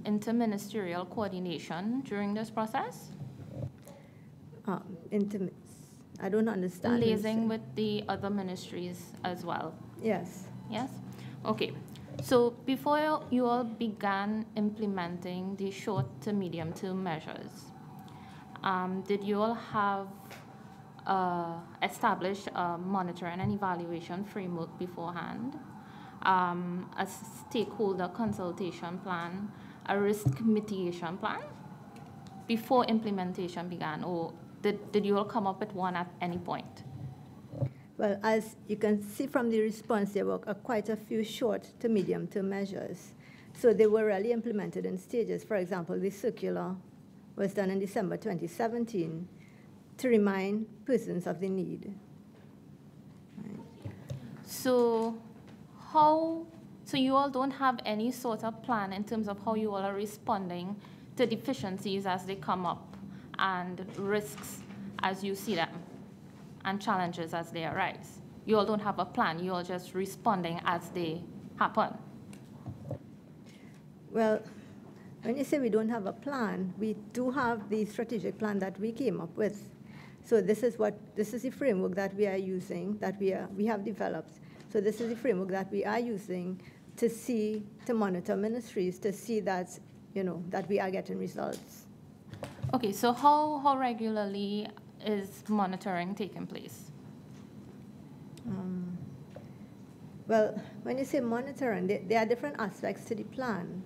interministerial coordination during this process? I don't understand. Liaising with the other ministries as well? Yes. Yes? Okay. So before you all began implementing the short to medium term measures, did you all have established a monitoring and evaluation framework beforehand, a stakeholder consultation plan, a risk mitigation plan before implementation began, or did you all come up with one at any point? Well, as you can see from the response, there were quite a few short to medium-term measures. So they were really implemented in stages. For example, the circular was done in December 2017 to remind persons of the need. Right. So you all don't have any sort of plan in terms of how you all are responding to deficiencies as they come up and risks as you see them, and challenges as they arise? You all don't have a plan. You all just responding as they happen. Well, when you say we don't have a plan, we do have the strategic plan that we came up with. So this is the framework that we are using, that we have developed. So this is the framework that we are using to monitor ministries, to see that, that we are getting results. Okay, so how regularly is monitoring taking place? Well, when you say monitoring, there are different aspects to the plan.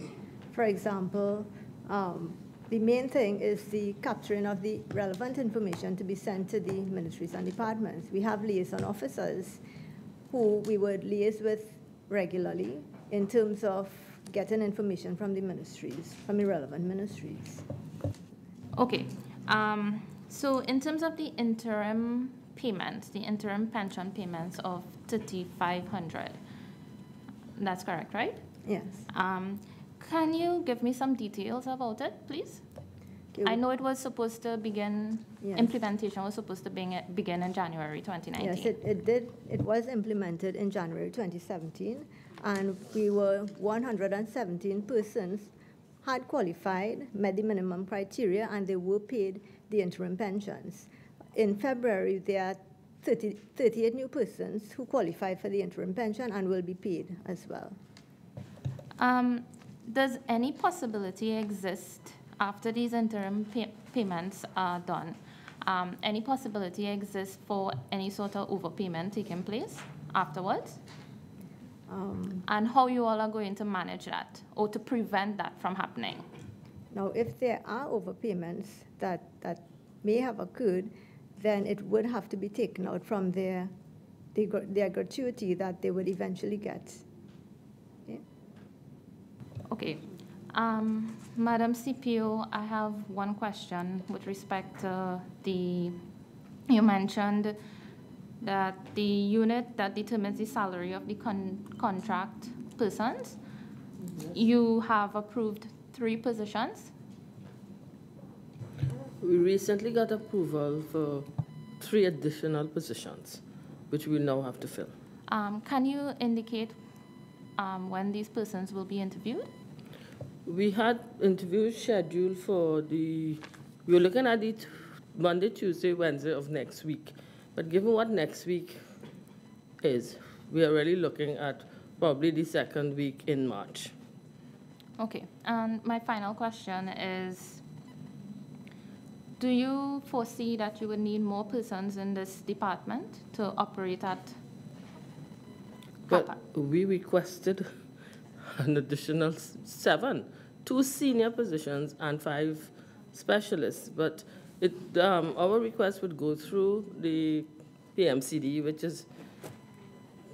For example, the main thing is the capturing of the relevant information to be sent to the ministries and departments. We have liaison officers who we would liaise with regularly in terms of getting information from the ministries, from the relevant ministries. Okay. So in terms of the interim payments, the interim pension payments of $3,500, that's correct, right? Yes. Can you give me some details about it, please? I know it was supposed to begin, yes. Implementation was supposed to begin in January 2019. Yes, it did. It was implemented in January 2017, and we were 117 persons had qualified, met the minimum criteria, and they were paid the interim pensions. In February, there are 38 new persons who qualified for the interim pension and will be paid as well. Does any possibility exist after these interim payments are done? Any possibility exists for any sort of overpayment taking place afterwards? And how you all are going to manage that or to prevent that from happening? Now, if there are overpayments that may have occurred, then it would have to be taken out from their gratuity that they would eventually get. Yeah. Okay. Madam CPO, I have one question with respect to you mentioned that the unit that determines the salary of the contract persons, you have approved 3 positions? We recently got approval for 3 additional positions, which we now have to fill. Can you indicate when these persons will be interviewed? We had interviews scheduled for we're looking at it Monday, Tuesday, Wednesday of next week. But given what next week is, we are really looking at probably the 2nd week in March. Okay, and my final question is, do you foresee that you would need more persons in this department to operate at? But we requested an additional 7, 2 senior positions and 5 specialists. But our request would go through the PMCD, which is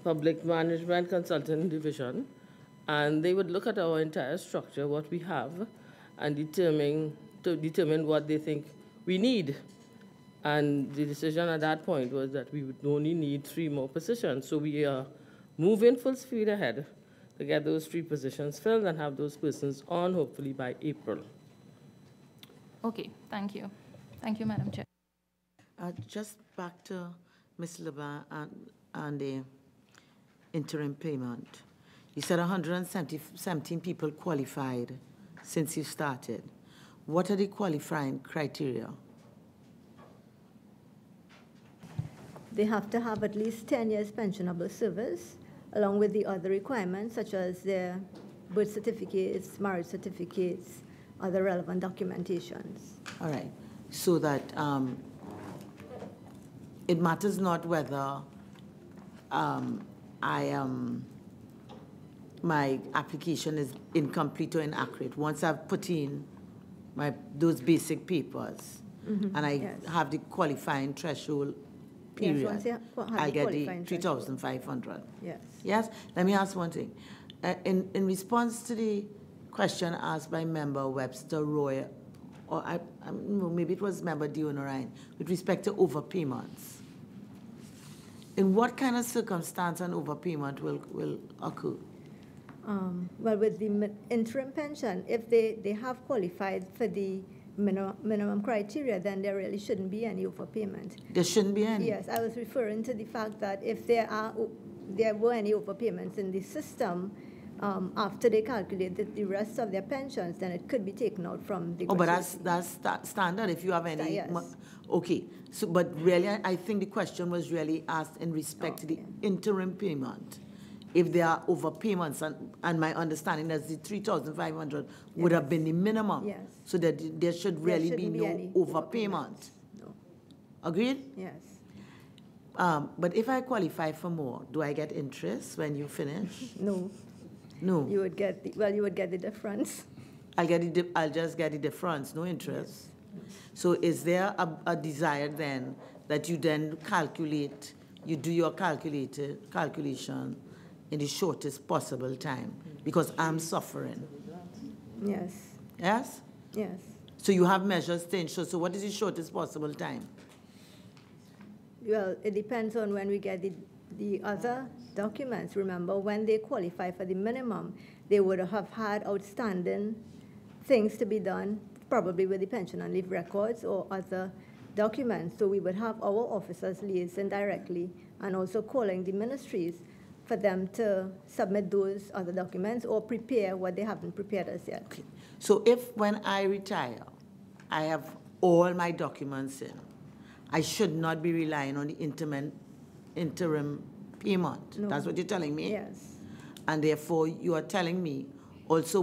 Public Management Consulting Division, and they would look at our entire structure, what we have, and determine what they think we need. And the decision at that point was that we would only need 3 more positions. So we are moving full speed ahead to get those 3 positions filled and have those persons on, hopefully by April. Okay, thank you. Thank you, Madam Chair. Just back to Ms. Leblanc and the interim payment. You said 117 people qualified since you started. What are the qualifying criteria? They have to have at least 10 years pensionable service, along with the other requirements, such as their birth certificates, marriage certificates, other relevant documentations. All right. So that it matters not whether my application is incomplete or inaccurate. Once I've put in those basic papers, and I have the qualifying threshold period, I'll get the 3,500. Yes. Yes? Let me ask one thing. In response to the question asked by Member Webster Roy, or maybe it was Member Dion Ryan, with respect to overpayments. In what kind of circumstance an overpayment will occur? Well, with the interim pension, if they have qualified for the minimum criteria, then there really shouldn't be any overpayment. There shouldn't be any? Yes, I was referring to the fact that if there were any overpayments in the system, after they calculated the rest of their pensions, then it could be taken out from the but that's standard if you have any. Yes. Okay, so but really I think the question was really asked in respect to the interim payment. If there are overpayments, and my understanding is the 3,500 would have been the minimum. Yes. So that there should really be no overpayment. No. Agreed? Yes. But if I qualify for more, do I get interest when you finish? No. No. You would get you would get the difference. I'll just get the difference, no interest. Yes. So is there a desire then that you then you do your calculation in the shortest possible time? Because I'm suffering. Yes. Yes? Yes. So you have measures to ensure. So what is the shortest possible time? Well, it depends on when we get the other documents. Remember, when they qualify for the minimum, they would have had outstanding things to be done, probably with the pension and leave records or other documents. So we would have our officers liaising directly and also calling the ministries for them to submit those other documents or prepare what they haven't prepared as yet. Okay. So if when I retire, I have all my documents in, I should not be relying on the interim payment. No. That's what you're telling me? Yes. And therefore, you are telling me also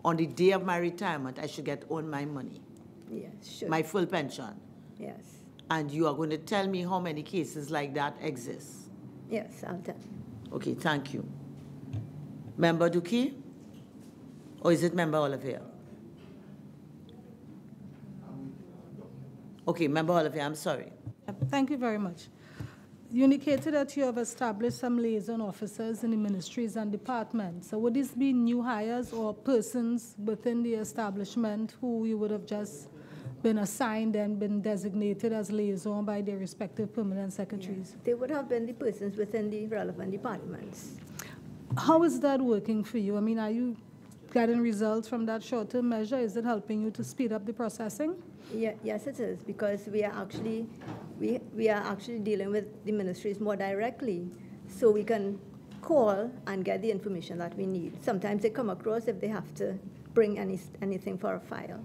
on the day of my retirement, I should get all my money. Yes, sure. My full pension. Yes. And you are going to tell me how many cases like that exist. Yes, I'll tell. Okay, thank you. Member Duki? Or is it Member Olivier? Okay, Member Olivier, I'm sorry. Thank you very much. You indicated that you have established some liaison officers in the ministries and departments. So would these be new hires or persons within the establishment who you would have just been assigned and been designated as liaison by their respective permanent secretaries? They would have been the persons within the relevant departments. How is that working for you? I mean, are you getting results from that short-term measure? Is it helping you to speed up the processing? Yeah, yes, it is, because we are actually dealing with the ministries more directly, so we can call and get the information that we need. Sometimes they come across if they have to bring anything for a file.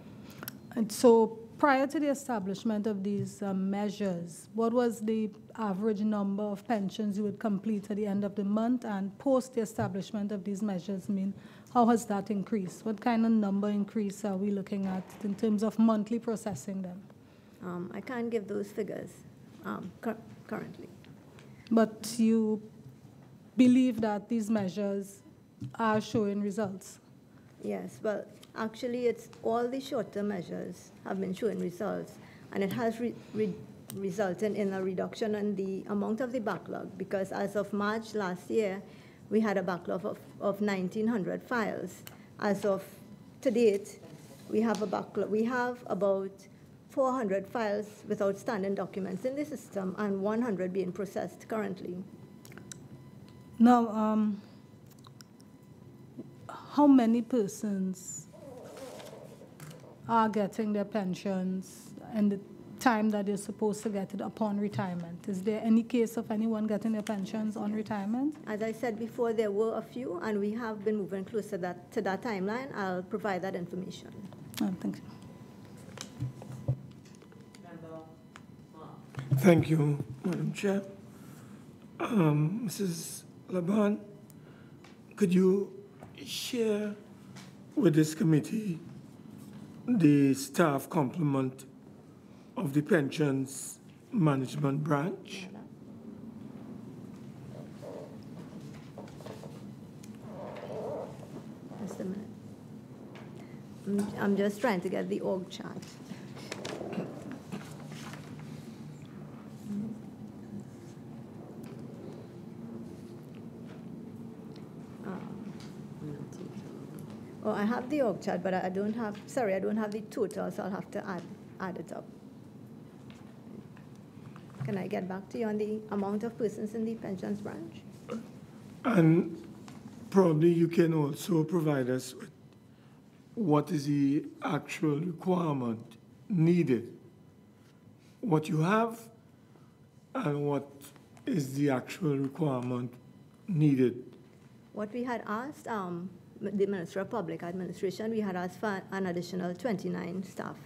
And so prior to the establishment of these measures, what was the average number of pensions you would complete at the end of the month? And post the establishment of these measures, I mean, how has that increased? What kind of number increase are we looking at in terms of monthly processing them? I can't give those figures currently. But you believe that these measures are showing results? Yes, well, actually, it's all the short-term measures have been showing results, and it has resulted in a reduction in the amount of the backlog, because as of March last year, we had a backlog of 1,900 files. As of to date, we have a backlog. We have about 400 files with outstanding documents in the system and 100 being processed currently. Now, how many persons are getting their pensions and the time that they're supposed to get it upon retirement? Is there any case of anyone getting their pensions on retirement? As I said before, there were a few, and we have been moving closer to that timeline. I'll provide that information. Thank you. Thank you, Madam Chair. Mrs. Laban, could you share with this committee the staff complement of the pensions management branch? Just a minute. I'm just trying to get the org chart. Oh, I have the org chart, but I don't have, sorry, I don't have the total, so I'll have to add it up. Can I get back to you on the amount of persons in the pensions branch? And probably you can also provide us with what is the actual requirement needed, what you have, and what is the actual requirement needed. What we had asked, the Minister of Public Administration, we had asked for an additional 29 staff.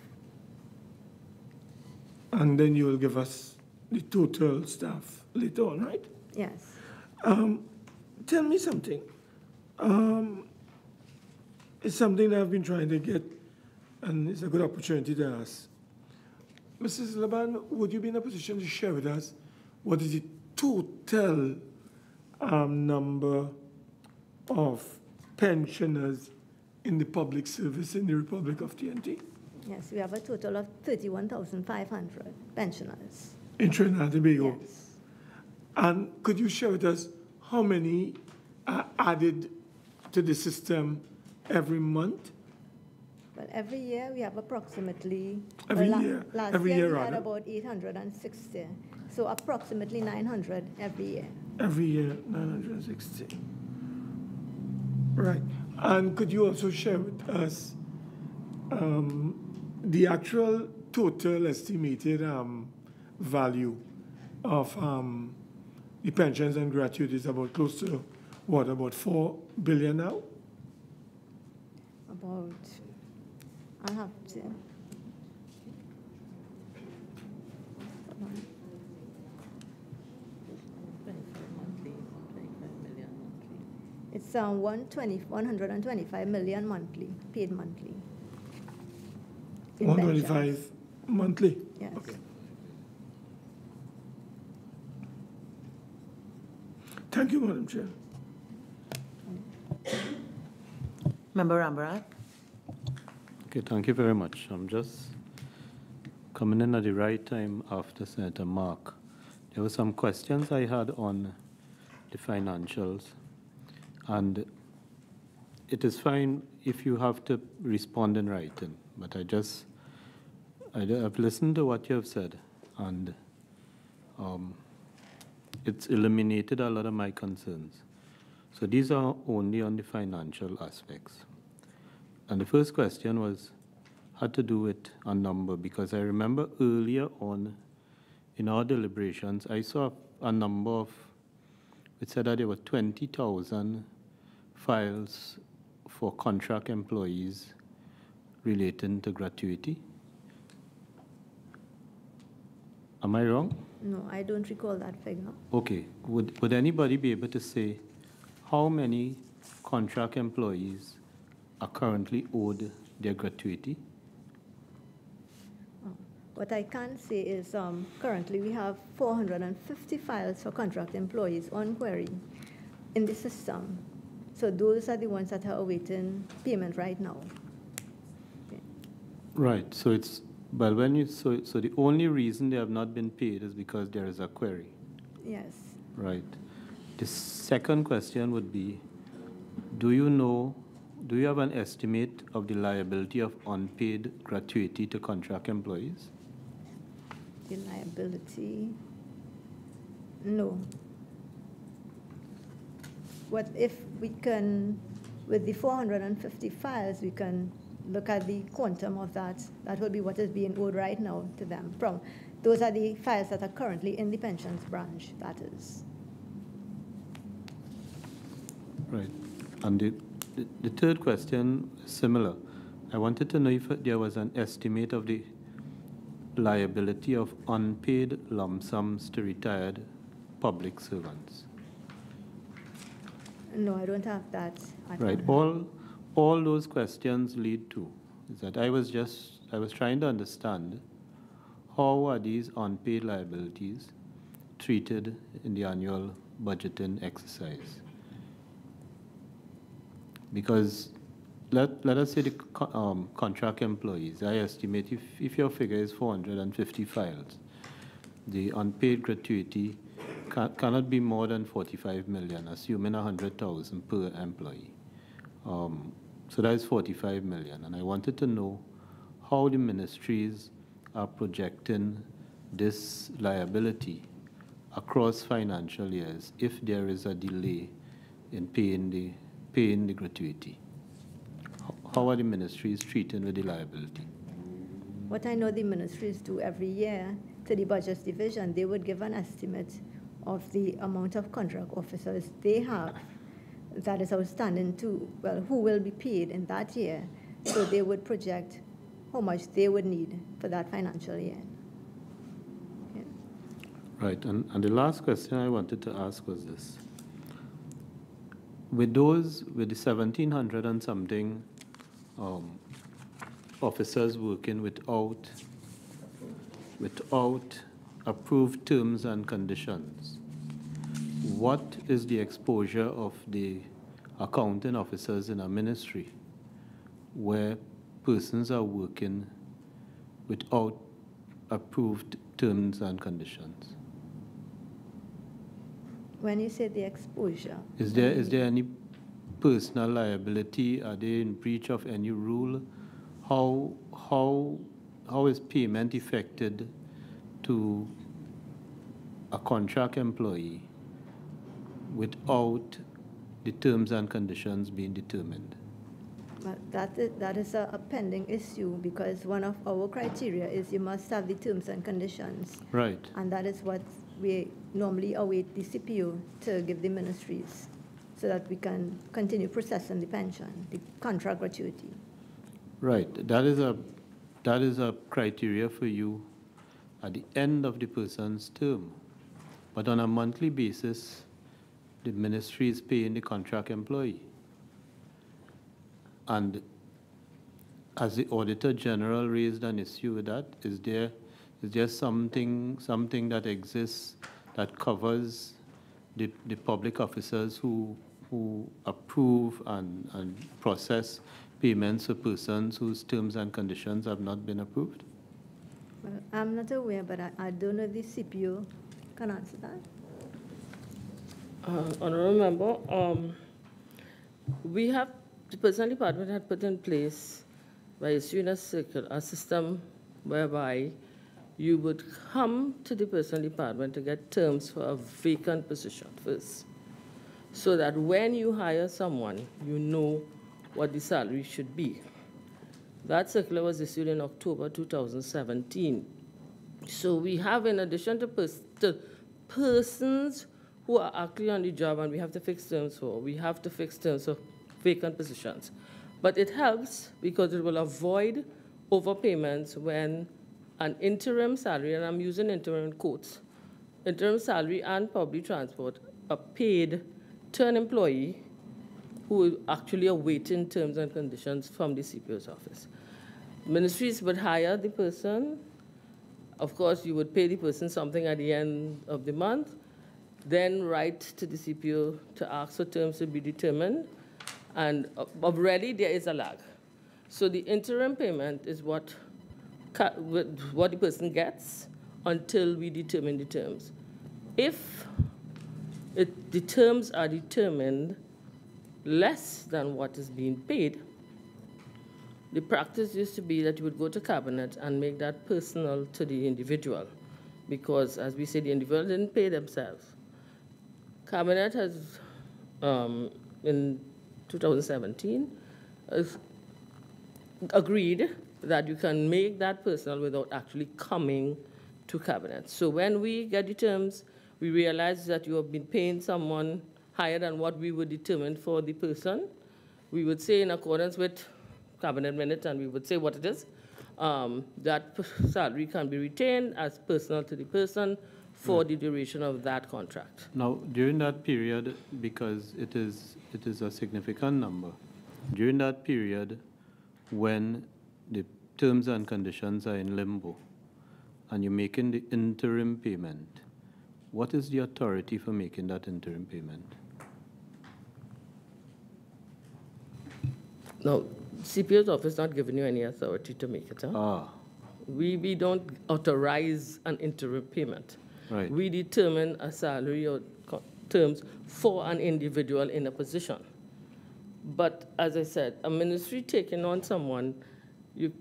And then you will give us the total staff later on, right? Yes. Tell me something. It's something that I've been trying to get, and it's a good opportunity to ask. Mrs. Laban, would you be in a position to share with us what is the total number of pensioners in the public service in the Republic of TNT? Yes, we have a total of 31,500 pensioners. In Trinidad and Tobago? Yes. And could you share with us how many are added to the system every month? Well, every year we have approximately... Every year? Last every year year, we had rather. about 860. So approximately 900 every year. Every year, 960. Right. And could you also share with us the actual total estimated value of the pensions and gratuities? About close to, what, about 4 billion now? About, I'll have to... It's 125 million monthly, paid monthly. 125 monthly? Yes. Okay. Thank you, Madam Chair. Member Rambarat. Okay, thank you very much. I'm just coming in at the right time after Senator Mark. There were some questions I had on the financials, and it is fine if you have to respond in writing, but I've listened to what you have said, and it's eliminated a lot of my concerns. So these are only on the financial aspects. And the first question had to do with a number, because I remember earlier on in our deliberations, I saw a number of, it said that there were 20,000 files for contract employees relating to gratuity. Am I wrong? No, I don't recall that figure. Okay. Would anybody be able to say how many contract employees are currently owed their gratuity? What I can say is currently we have 450 files for contract employees on query in the system. So those are the ones that are awaiting payment right now. Okay. Right. So it's, well, when you, so the only reason they have not been paid is because there is a query. Yes. Right. The second question would be, do you have an estimate of the liability of unpaid gratuity to contract employees? The liability? No. What if we can, with the 450 files, we can look at the quantum of that. That will be what is being owed right now to them. Those are the files that are currently in the pensions branch, that is. Right. And the third question is similar. I wanted to know if there was an estimate of the liability of unpaid lump sums to retired public servants. No, I don't have that. Right. All those questions lead to is that I was trying to understand how are these unpaid liabilities treated in the annual budgeting exercise. Because let us say the contract employees, I estimate if your figure is 450 files, the unpaid gratuity cannot be more than 45 million, assuming 100,000 per employee. So that is 45 million. And I wanted to know how the ministries are projecting this liability across financial years if there is a delay in paying the gratuity. How are the ministries treating with the liability? What I know the ministries do every year to the Budgets Division, they would give an estimate of the amount of contract officers they have that is outstanding to, well, who will be paid in that year. So they would project how much they would need for that financial year. Okay. Right, and the last question I wanted to ask was this. With the 1,700 and something officers working without approved terms and conditions, what is the exposure of the accounting officers in a ministry where persons are working without approved terms and conditions? When you say the exposure? Is there any personal liability? Are they in breach of any rule? How is payment effected to a contract employee without the terms and conditions being determined? But that is a pending issue because one of our criteria is you must have the terms and conditions. Right. And that is what we normally await the CPO to give the ministries so that we can continue processing the pension, the contract gratuity. Right. That is a criteria for you at the end of the person's term. But on a monthly basis, the ministry is paying the contract employee. And as the Auditor General raised an issue with that, is there something that exists that covers the public officers who who approve and process payments for persons whose terms and conditions have not been approved? Well, I'm not aware, but I don't know if the CPO can answer that. Honorable Member, we have, the Personnel Department had put in place by issuing a system whereby you would come to the Personnel Department to get terms for a vacant position first, so that when you hire someone, you know what the salary should be. That circular was issued in October 2017. So we have, in addition to persons who are actually on the job and we have to fix terms for, we have to fix terms for vacant positions. But it helps because it will avoid overpayments when an interim salary, and I'm using interim in quotes, interim salary and public transport are paid to an employee who is actually awaiting terms and conditions from the CPO's office. Ministries would hire the person. Of course, you would pay the person something at the end of the month, then write to the CPO to ask for terms to be determined, and already there is a lag. So the interim payment is what the person gets until we determine the terms. If the terms are determined less than what is being paid, the practice used to be that you would go to Cabinet and make that personal to the individual, because, as we say, the individual didn't pay themselves. Cabinet has, in 2017, agreed that you can make that personal without actually coming to Cabinet. So when we get the terms, we realize that you have been paying someone higher than what we would determine for the person. We would say, in accordance with Cabinet minutes, and we would say what it is, that salary can be retained as personal to the person for the duration of that contract. Now, during that period, because it is a significant number, during that period when the terms and conditions are in limbo and you're making the interim payment, what is the authority for making that interim payment? No, CPO's office not giving you any authority to make it. Huh? Ah. We don't authorize an interim payment. Right. We determine a salary or terms for an individual in a position. But as I said, a ministry taking on someone, you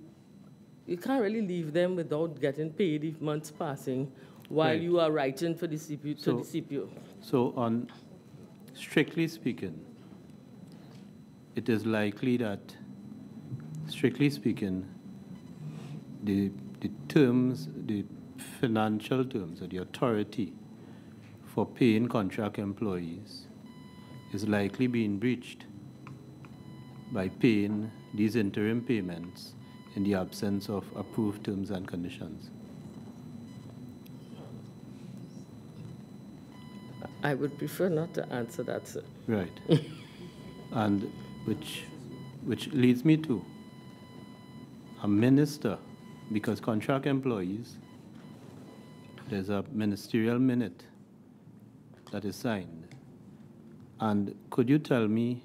can't really leave them without getting paid if months passing while Right. you are writing for the CPO, to the CPO. So on, strictly speaking, it is likely that, strictly speaking, the terms, the financial terms, or the authority for paying contract employees is likely being breached by paying these interim payments in the absence of approved terms and conditions. I would prefer not to answer that, sir. Right. And which leads me to a minister, because contract employees, there's a ministerial minute that is signed. And could you tell me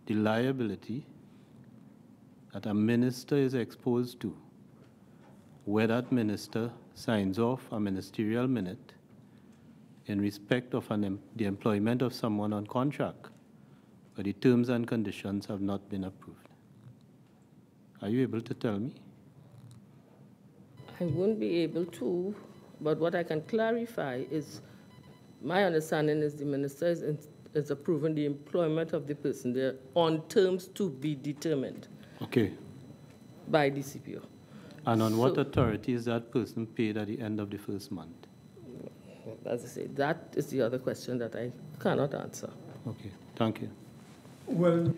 the liability that a minister is exposed to where that minister signs off a ministerial minute in respect of the employment of someone on contract, but the terms and conditions have not been approved? Are you able to tell me? I wouldn't be able to, but what I can clarify is my understanding is the minister is approving the employment of the person there on terms to be determined. Okay. By the CPO. And on what authority is that person paid at the end of the first month? As I say, that is the other question that I cannot answer. Okay, thank you. Well,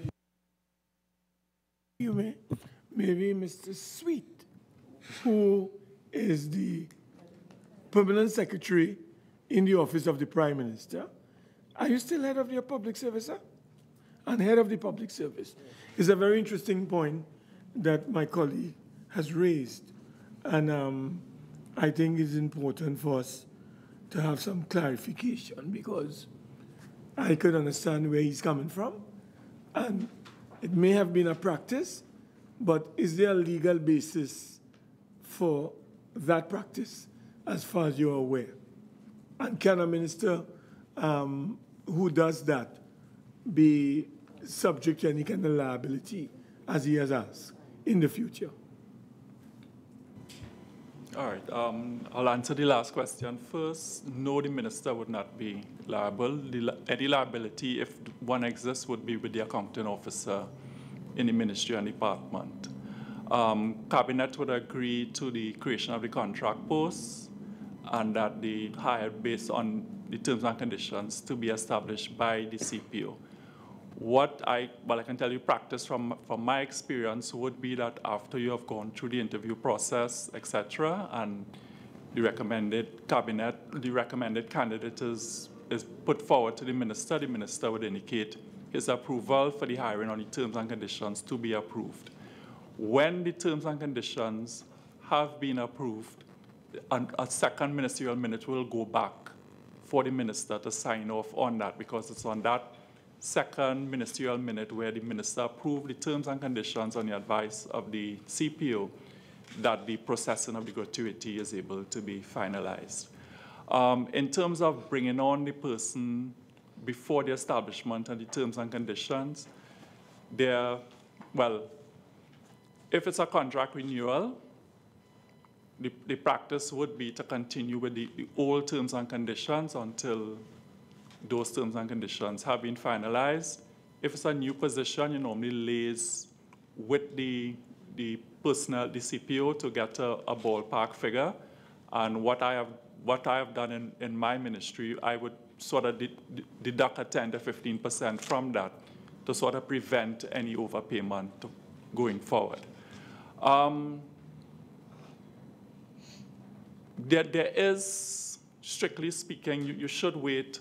you may, maybe Mr. Sweet, who is the permanent secretary in the office of the Prime Minister. Are you still head of your public service, sir? And head of the public service. It's a very interesting point that my colleague has raised. And I think it's important for us to have some clarification, because I could understand where he's coming from. And it may have been a practice, but is there a legal basis for that practice as far as you're aware? And can a minister who does that be subject to any kind of liability, as he has asked, in the future? All right, I'll answer the last question first. No, the minister would not be liable. Any liability, if one exists, would be with the accounting officer in the ministry and department. Cabinet would agree to the creation of the contract posts and that the hire based on the terms and conditions to be established by the CPO. I can tell you practice from my experience would be that after you have gone through the interview process, etc., and the recommended candidate is put forward to the minister would indicate his approval for the hiring on the terms and conditions to be approved. When the terms and conditions have been approved, a second ministerial minute will go back for the minister to sign off on that, because it's on that second ministerial minute where the minister approved the terms and conditions on the advice of the CPO that the processing of the gratuity is able to be finalized. In terms of bringing on the person before the establishment and the terms and conditions, if it's a contract renewal, the practice would be to continue with the old terms and conditions until those terms and conditions have been finalized. If it's a new position, you normally liaise with the CPO to get a ballpark figure. And what I have done in my ministry, I would sort of deduct a 10 to 15% from that to sort of prevent any overpayment going forward. There is, strictly speaking, you should wait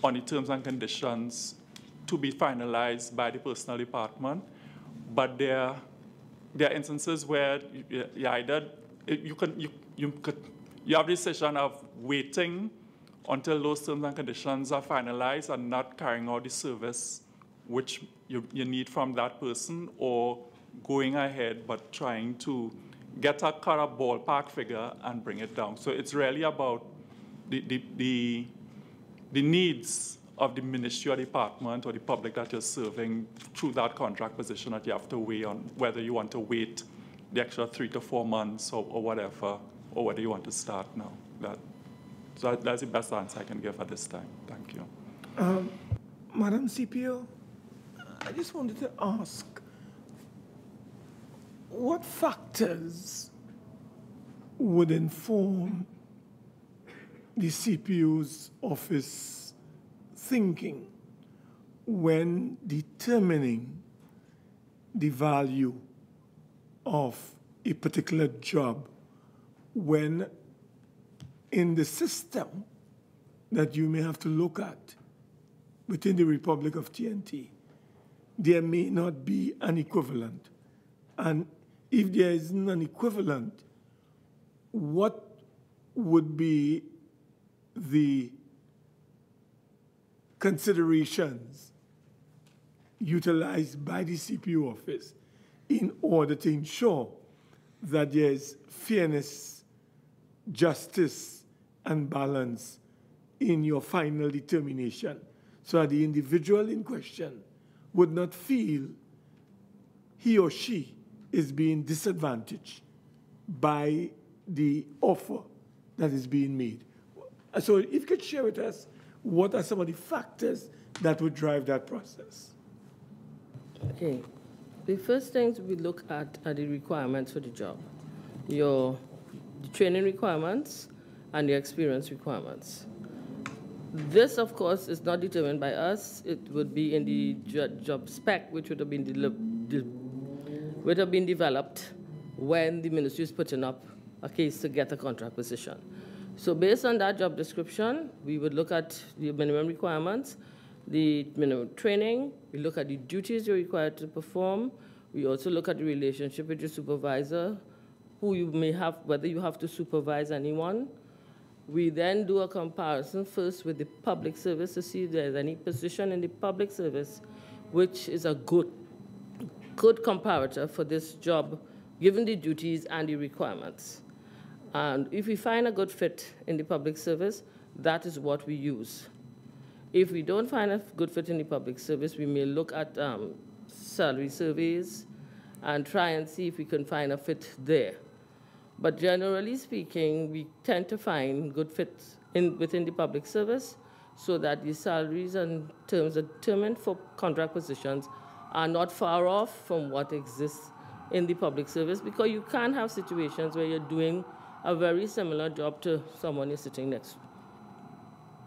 on the terms and conditions to be finalized by the personnel department, but there are instances where you have the decision of waiting until those terms and conditions are finalized and not carrying out the service which you need from that person, or going ahead but trying to get a kind of ballpark figure and bring it down. So it's really about the needs of the ministry or department or the public that you're serving through that contract position that you have to weigh on whether you want to wait the extra 3 to 4 months or whatever, or whether you want to start now. So that's the best answer I can give at this time. Thank you. Madam CPO, I just wanted to ask, what factors would inform the CPO's office thinking when determining the value of a particular job, when in the system that you may have to look at within the Republic of TNT, there may not be an equivalent? And if there isn't an equivalent, what would be the considerations utilized by the CPO office in order to ensure that there is fairness, justice, and balance in your final determination, so that the individual in question would not feel he or she is being disadvantaged by the offer that is being made? So if you could share with us, what are some of the factors that would drive that process? Okay. The first things we look at are the requirements for the job, the training requirements and the experience requirements. This, of course, is not determined by us. It would be in the job spec, which would have been developed when the ministry is putting up a case to get a contract position. So based on that job description, we would look at the minimum requirements, the minimum training, we look at the duties you're required to perform, we also look at the relationship with your supervisor, who you may have, whether you have to supervise anyone, We then do a comparison first with the public service to see if there's any position in the public service which is a good comparator for this job, given the duties and the requirements. And if we find a good fit in the public service, that is what we use. If we don't find a good fit in the public service, we may look at salary surveys and try and see if we can find a fit there. But generally speaking, we tend to find good fits within the public service so that the salaries and terms determined for contract positions are not far off from what exists in the public service, because you can have situations where you're doing a very similar job to someone you're sitting next to.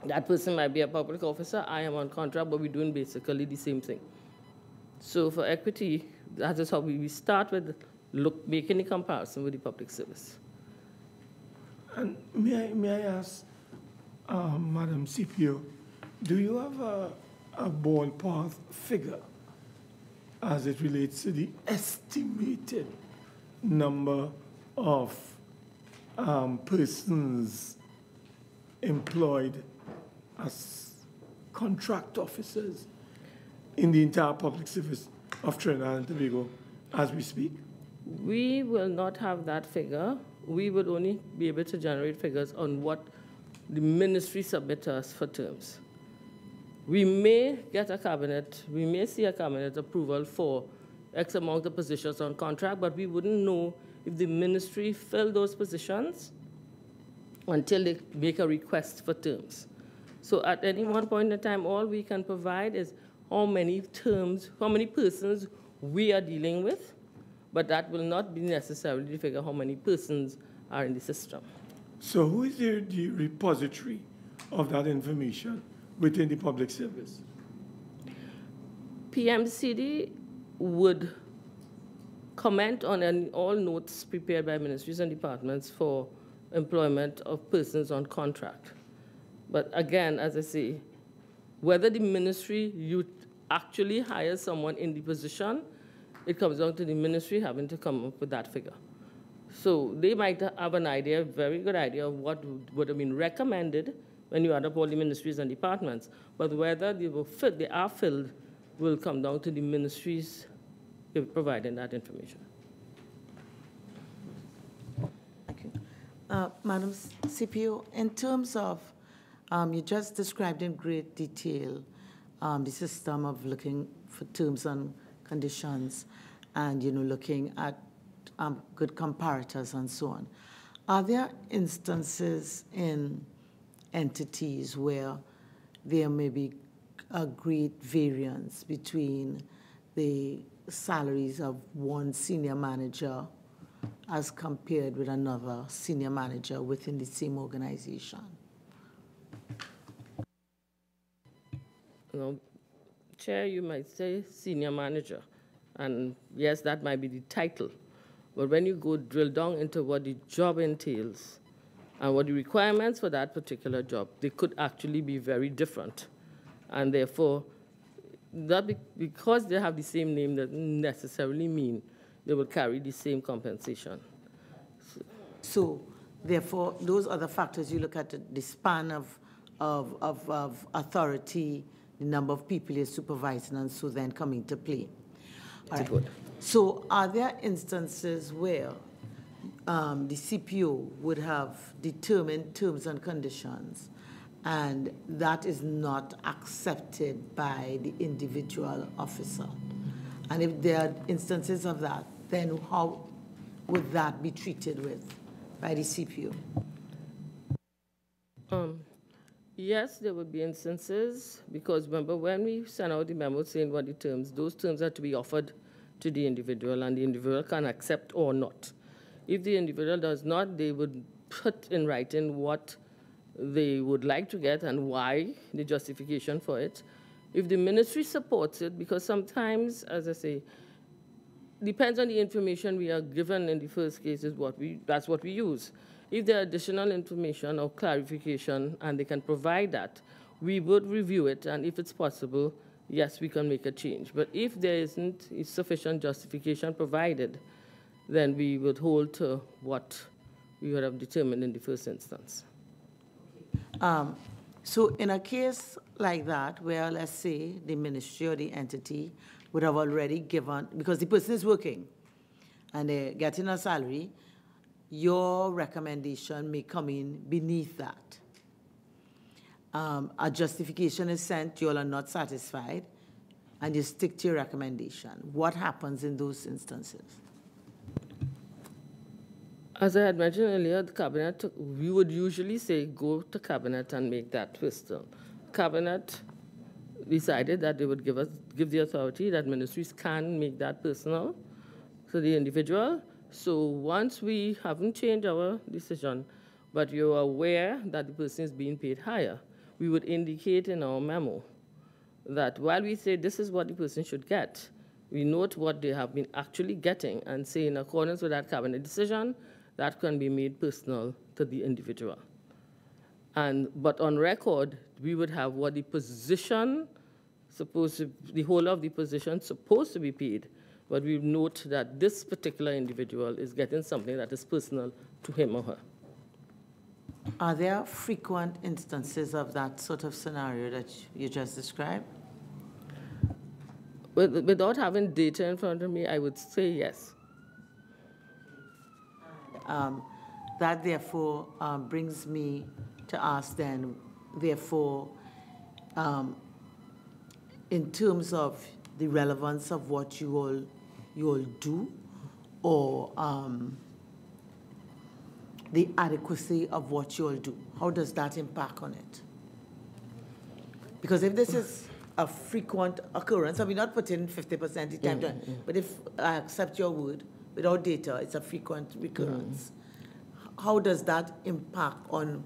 That person might be a public officer, I am on contract, but we're doing basically the same thing. So for equity, that is how we start with making a comparison with the public service. And may I ask, Madam CPO, do you have a ballpark figure as it relates to the estimated number of persons employed as contract officers in the entire public service of Trinidad and Tobago as we speak? We will not have that figure. We would only be able to generate figures on what the ministry submits us for terms. We may get a cabinet, we may see a cabinet approval for X amount of positions on contract, but we wouldn't know if the ministry fill those positions until they make a request for terms. So at any one point in time, all we can provide is how many terms, how many persons we are dealing with, but that will not be necessarily to figure how many persons are in the system. So who is the repository of that information within the public service? PMCD would comment on all notes prepared by ministries and departments for employment of persons on contract. But again, as I say, whether the ministry actually hires someone in the position, it comes down to the ministry having to come up with that figure. So they might have an idea, a very good idea of what would have been recommended when you add up all the ministries and departments. But whether they are filled will come down to the ministries providing that information. Thank you. Madam CPO, in terms of, you just described in great detail the system of looking for terms and conditions and, looking at good comparators and so on. Are there instances in entities where there may be a great variance between the salaries of one senior manager as compared with another senior manager within the same organization? Chair, you might say senior manager, and yes, that might be the title. But when you go drill down into what the job entails and what the requirements for that particular job, they could actually be very different. And therefore, because they have the same name doesn't necessarily mean they will carry the same compensation. So therefore, those are the factors you look at, the span of authority, the number of people you're supervising, and so then come into play. All right. Good. So are there instances where the CPO would have determined terms and conditions and that is not accepted by the individual officer? And if there are instances of that, then how would that be treated with by the CPO? Yes, there would be instances, because remember, when we send out the memo saying what the terms, those terms are to be offered to the individual, and the individual can accept or not. If the individual does not, they would put in writing what they would like to get and why, the justification for it. If the ministry supports it, because sometimes, as I say, depends on the information we are given in the first case, that's what we use. If there are additional information or clarification and they can provide that, we would review it, and if it's possible, yes, we can make a change. But if there isn't sufficient justification provided, then we would hold to what we would have determined in the first instance. So in a case like that, where let's say the ministry or the entity would have already given, because the person is working and they're getting a salary, your recommendation may come in beneath that. A justification is sent, you all are not satisfied, and you stick to your recommendation. What happens in those instances? As I had mentioned earlier, the cabinet, we would usually say go to cabinet and make that personal. Cabinet decided that they would give the authority that ministries can make that personal to the individual. So once we haven't changed our decision, but you're aware that the person is being paid higher, we would indicate in our memo that while we say this is what the person should get, we note what they have been actually getting and say in accordance with that cabinet decision, that can be made personal to the individual. But on record, we would have what the position the whole of the position supposed to be paid, but we note that this particular individual is getting something that is personal to him or her. Are there frequent instances of that sort of scenario that you just described? Without having data in front of me, I would say yes. That therefore brings me to ask then, therefore, in terms of the relevance of what you all do, or the adequacy of what you all do, how does that impact on it? Because if this is a frequent occurrence, I mean, not put in 50% of the time, but if I accept your word, without data, it's a frequent recurrence. How does that impact on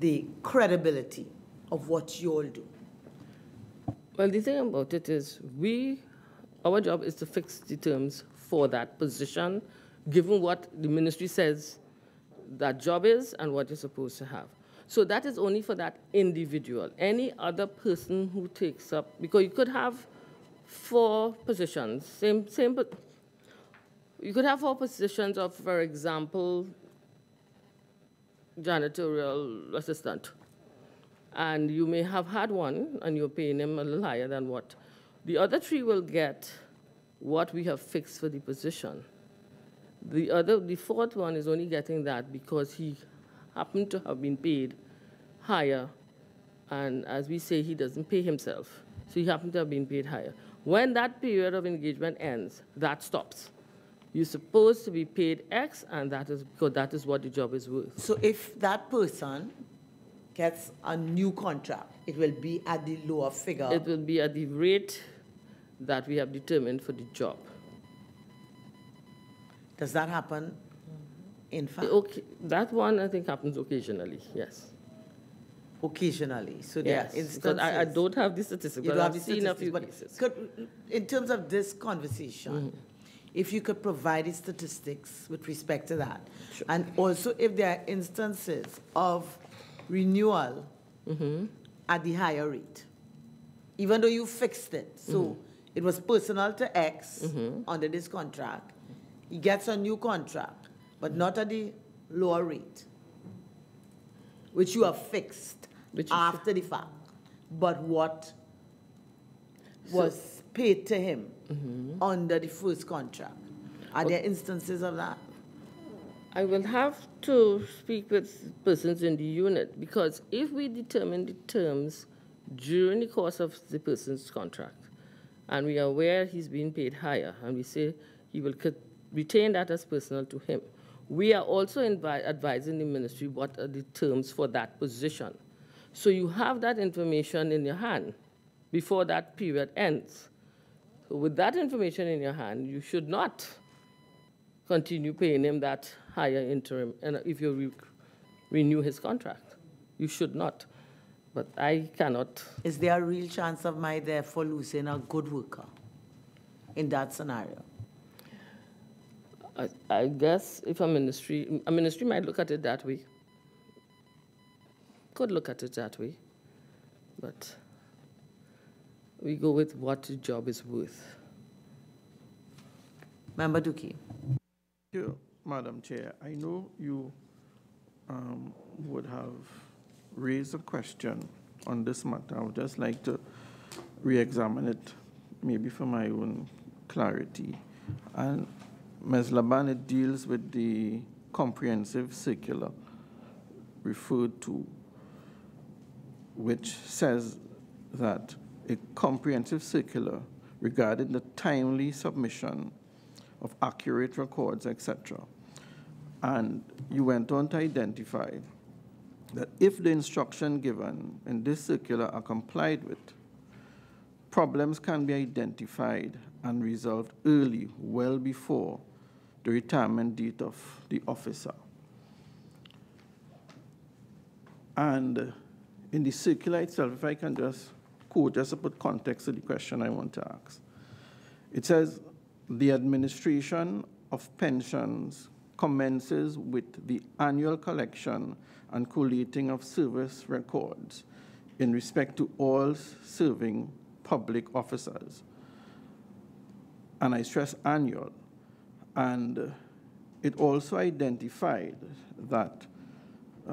the credibility of what you all do? Well, the thing about it is our job is to fix the terms for that position, given what the ministry says that job is and what you're supposed to have. So that is only for that individual. Any other person who takes up, because you could have 4 positions, you could have 4 positions of, for example, janitorial assistant. And you may have had one, and you're paying him a little higher than what. The other 3 will get what we have fixed for the position. The 4th one is only getting that because he happened to have been paid higher, and as we say, he doesn't pay himself. So he happened to have been paid higher. When that period of engagement ends, that stops. You're supposed to be paid X, and that is because that is what the job is worth. So if that person gets a new contract, it will be at the lower figure? It will be at the rate that we have determined for the job. Does that happen in fact? Okay, that one I think happens occasionally, yes. Occasionally, so there are instances. Because I don't have the statistics, but I've seen a few cases. In terms of this conversation, if you could provide the statistics with respect to that, and also if there are instances of renewal at the higher rate, even though you fixed it. So it was personal to X under this contract. He gets a new contract, but not at the lower rate, which you have fixed after the fact. But what was paid to him under the first contract. Are there instances of that? I will have to speak with persons in the unit, because if we determine the terms during the course of the person's contract, and we are aware he's being paid higher, and we say he will retain that as personal to him, we are also advising the ministry what are the terms for that position. So you have that information in your hand before that period ends. So with that information in your hand, you should not continue paying him that higher interim, and if you renew his contract. You should not, but I cannot. Is there a real chance of my therefore losing a good worker in that scenario? I guess if a ministry might look at it that way. Could look at it that way, but we go with what the job is worth. Member Duki. Thank you, Madam Chair. I know you would have raise a question on this matter. I would just like to re-examine it, maybe for my own clarity. And Ms. Laban, it deals with the comprehensive circular referred to, which says that a comprehensive circular regarding the timely submission of accurate records, etc. And you went on to identify that if the instruction given in this circular are complied with, problems can be identified and resolved early, well before the retirement date of the officer. And in the circular itself, if I can just quote, just to put context to the question I want to ask. It says, the administration of pensions commences with the annual collection and collating of service records in respect to all serving public officers. And I stress annual. And it also identified that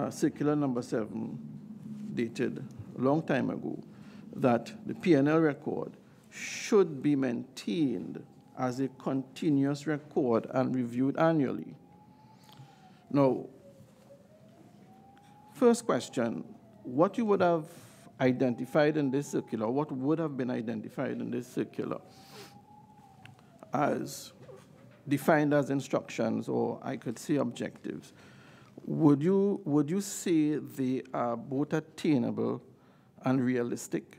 circular number 7, dated a long time ago, that the P&L record should be maintained as a continuous record and reviewed annually. Now, first question, what you would have identified in this circular, what would have been identified in this circular as defined as instructions, or I could say objectives, would you say they are both attainable and realistic?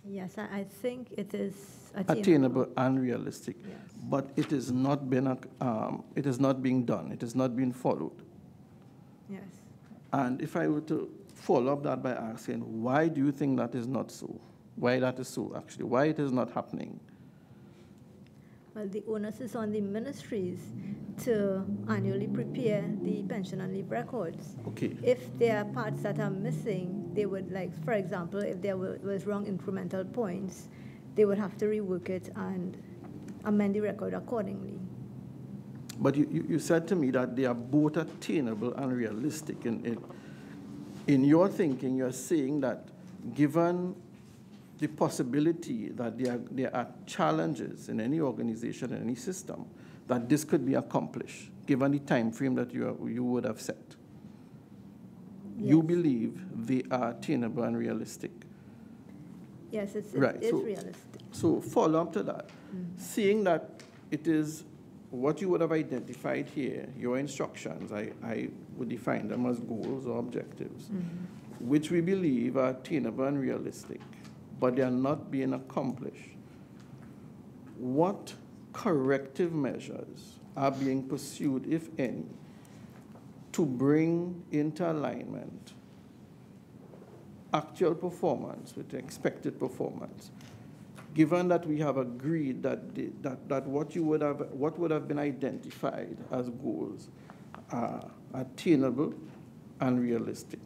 Yes, I think it is attainable and realistic. Yes. But it is not being done. It is not being followed. Yes. And if I were to follow up that by asking, why do you think that is not so? Why that is so, actually? Why it is not happening? Well, the onus is on the ministries to annually prepare the pension and leave records. Okay. If there are parts that are missing, they would, like, for example, if there was wrong incremental points, they would have to rework it and amend the record accordingly. But you said to me that they are both attainable and realistic. In your thinking, you're saying that given the possibility that there are challenges in any organization, in any system, that this could be accomplished, given the time frame that you would have set. Yes. You believe they are attainable and realistic. Yes, it right. is realistic. So follow up to that. Seeing that it is what you would have identified here, your instructions, I would define them as goals or objectives, which we believe are attainable and realistic, but they are not being accomplished. What corrective measures are being pursued, if any, to bring into alignment actual performance with expected performance, given that we have agreed that what would have been identified as goals are attainable and realistic?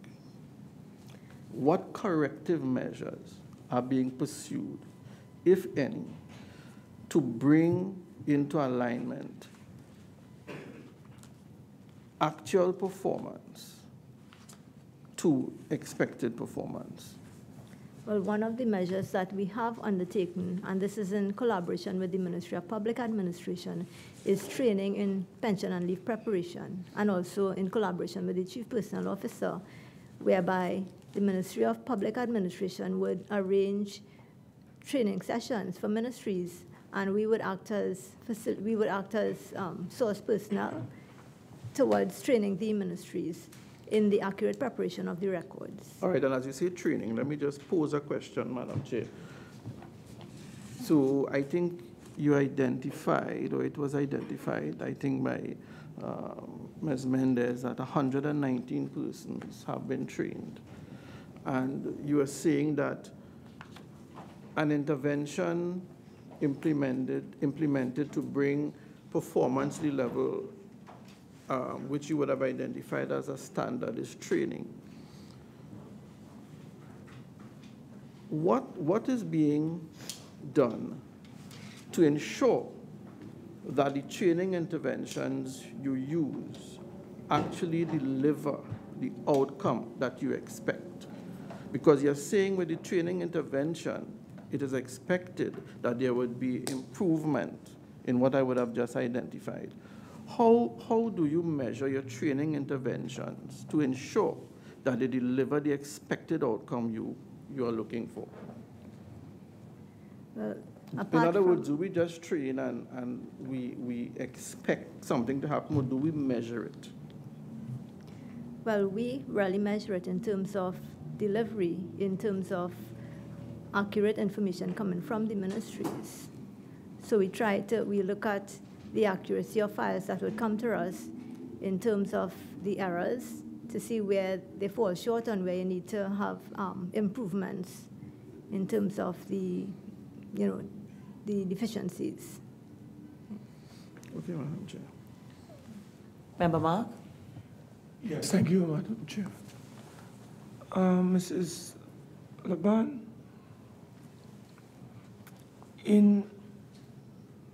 What corrective measures are being pursued, if any, to bring into alignment actual performance to expected performance? Well, one of the measures that we have undertaken, and this is in collaboration with the Ministry of Public Administration, is training in pension and leave preparation, and also in collaboration with the Chief Personnel Officer, whereby the Ministry of Public Administration would arrange training sessions for ministries, and we would act as source personnel towards training the ministries in the accurate preparation of the records. All right, and as you say training, let me just pose a question, Madam Chair. So I think you identified, or it was identified, I think by Ms. Mendez, that 119 persons have been trained. And you are saying that an intervention implemented to bring performance to the level which you would have identified as a standard is training. What is being done to ensure that the training interventions you use actually deliver the outcome that you expect? Because you're saying with the training intervention, it is expected that there would be improvement in what I would have just identified. How do you measure your training interventions to ensure that they deliver the expected outcome you are looking for? Well, in other words, do we just train and we expect something to happen, or do we measure it? Well, we really measure it in terms of delivery, in terms of accurate information coming from the ministries. So we look at the accuracy of files that would come to us in terms of the errors to see where they fall short and where you need to have improvements in terms of the deficiencies. Okay, Madam Chair. Member Mark? Yes, thank you, Madam Chair. Mrs. Laban, in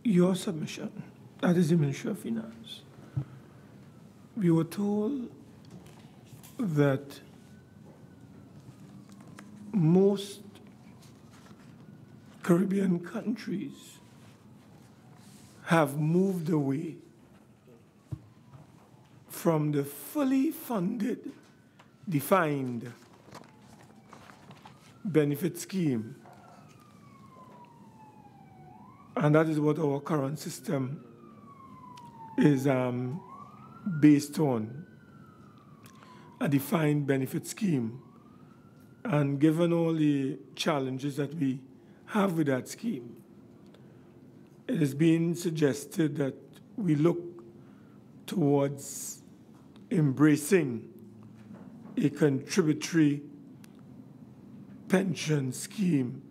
your submission, that is the Ministry of Finance, we were told that most Caribbean countries have moved away from the fully funded, defined benefit scheme. And that is what our current system is based on, a defined benefit scheme. And given all the challenges that we have with that scheme, it has been suggested that we look towards embracing a contributory pension scheme.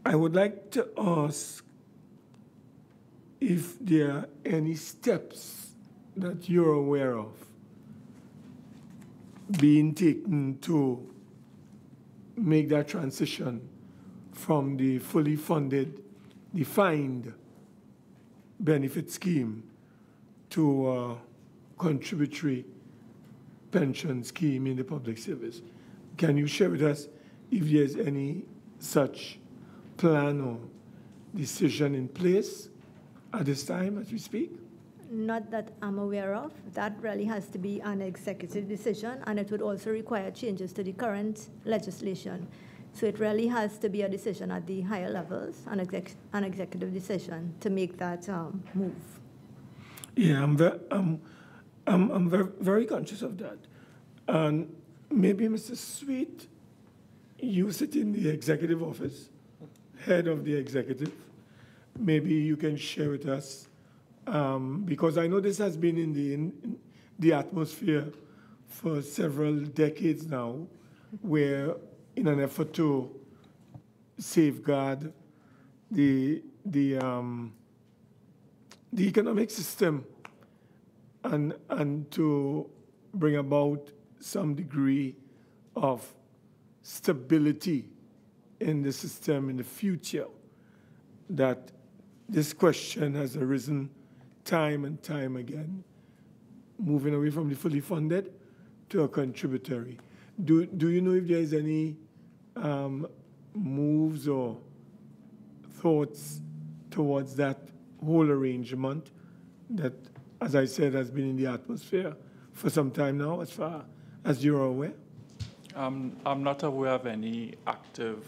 I would like to ask if there are any steps that you're aware of being taken to make that transition from the fully funded, defined benefit scheme to a contributory pension scheme in the public service. Can you share with us if there's any such plan or decision in place at this time as we speak? Not that I'm aware of. That really has to be an executive decision, and it would also require changes to the current legislation. So it really has to be a decision at the higher levels, an executive decision to make that move. Yeah, I'm very conscious of that. And maybe, Mr. Sweet, you sit in the executive office, head of the executive. Maybe you can share with us, because I know this has been in the atmosphere for several decades now, where in an effort to safeguard the economic system and to bring about some degree of stability in the system in the future, that this question has arisen time and time again, moving away from the fully funded to a contributory. Do you know if there is any moves or thoughts towards that whole arrangement that, as I said, has been in the atmosphere for some time now, as far as you're aware? I'm not aware of any active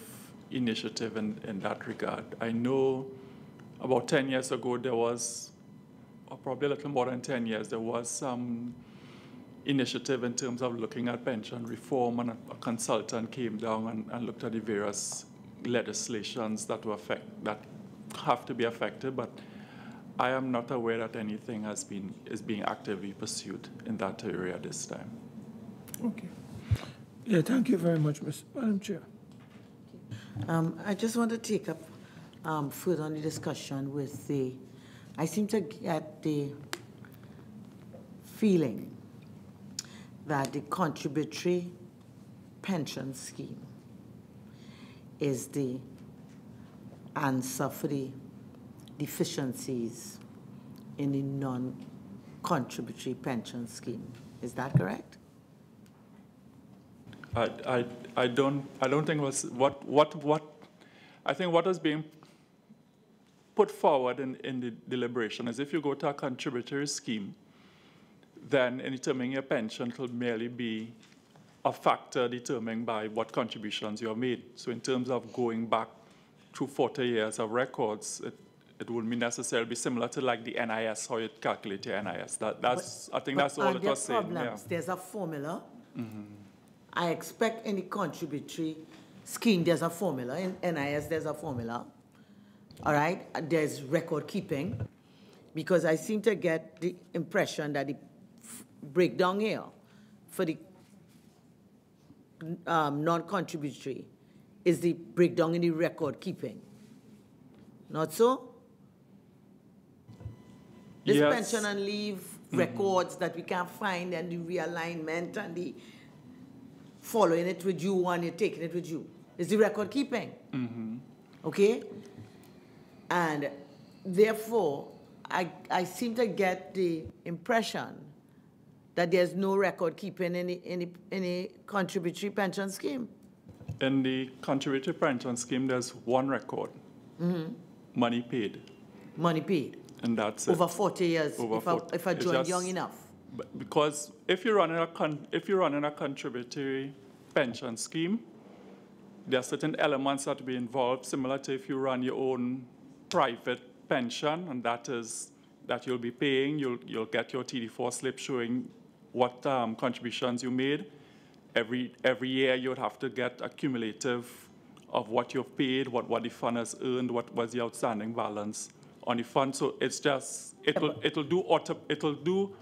initiative in that regard. I know about 10 years ago there was, or probably a little more than 10 years, there was some initiative in terms of looking at pension reform, and a consultant came down and looked at the various legislations that have to be affected, but I am not aware that anything is being actively pursued in that area this time. Okay. Yeah, thank you very much, Madam Chair. I just want to take up further on the discussion with I seem to get the feeling that the contributory pension scheme is the answer for the deficiencies in the non-contributory pension scheme. Is that correct? I don't think was what I think what is being put forward in the deliberation is if you go to a contributory scheme, then in determining your pension, it will merely be a factor determined by what contributions you have made. So in terms of going back through 40 years of records, it wouldn't necessarily be similar to like the NIS, how you calculate your NIS. I think that's all it was saying. Yeah. There's a formula. I expect in the contributory scheme, there's a formula. In NIS, there's a formula. All right? There's record keeping. Because I seem to get the impression that the breakdown here for the non-contributory is the breakdown in the record keeping. Not so? This yes. pension and leave records that we can't find and the realignment and the following it with you and you're taking it with you. Is the record keeping. Okay? And therefore, I seem to get the impression that there's no record keeping in any contributory pension scheme. In the contributory pension scheme, there's one record. Money paid. Money paid. And that's over it. 40 years, if I joined young enough. Because if you're running a contributory pension scheme, there are certain elements that will be involved, similar to if you run your own private pension, and that is that you'll be paying. You'll get your TD4 slip showing what contributions you made. Every year you would have to get a cumulative of what you've paid, what the fund has earned, what was the outstanding balance on the fund. So it's just it'll do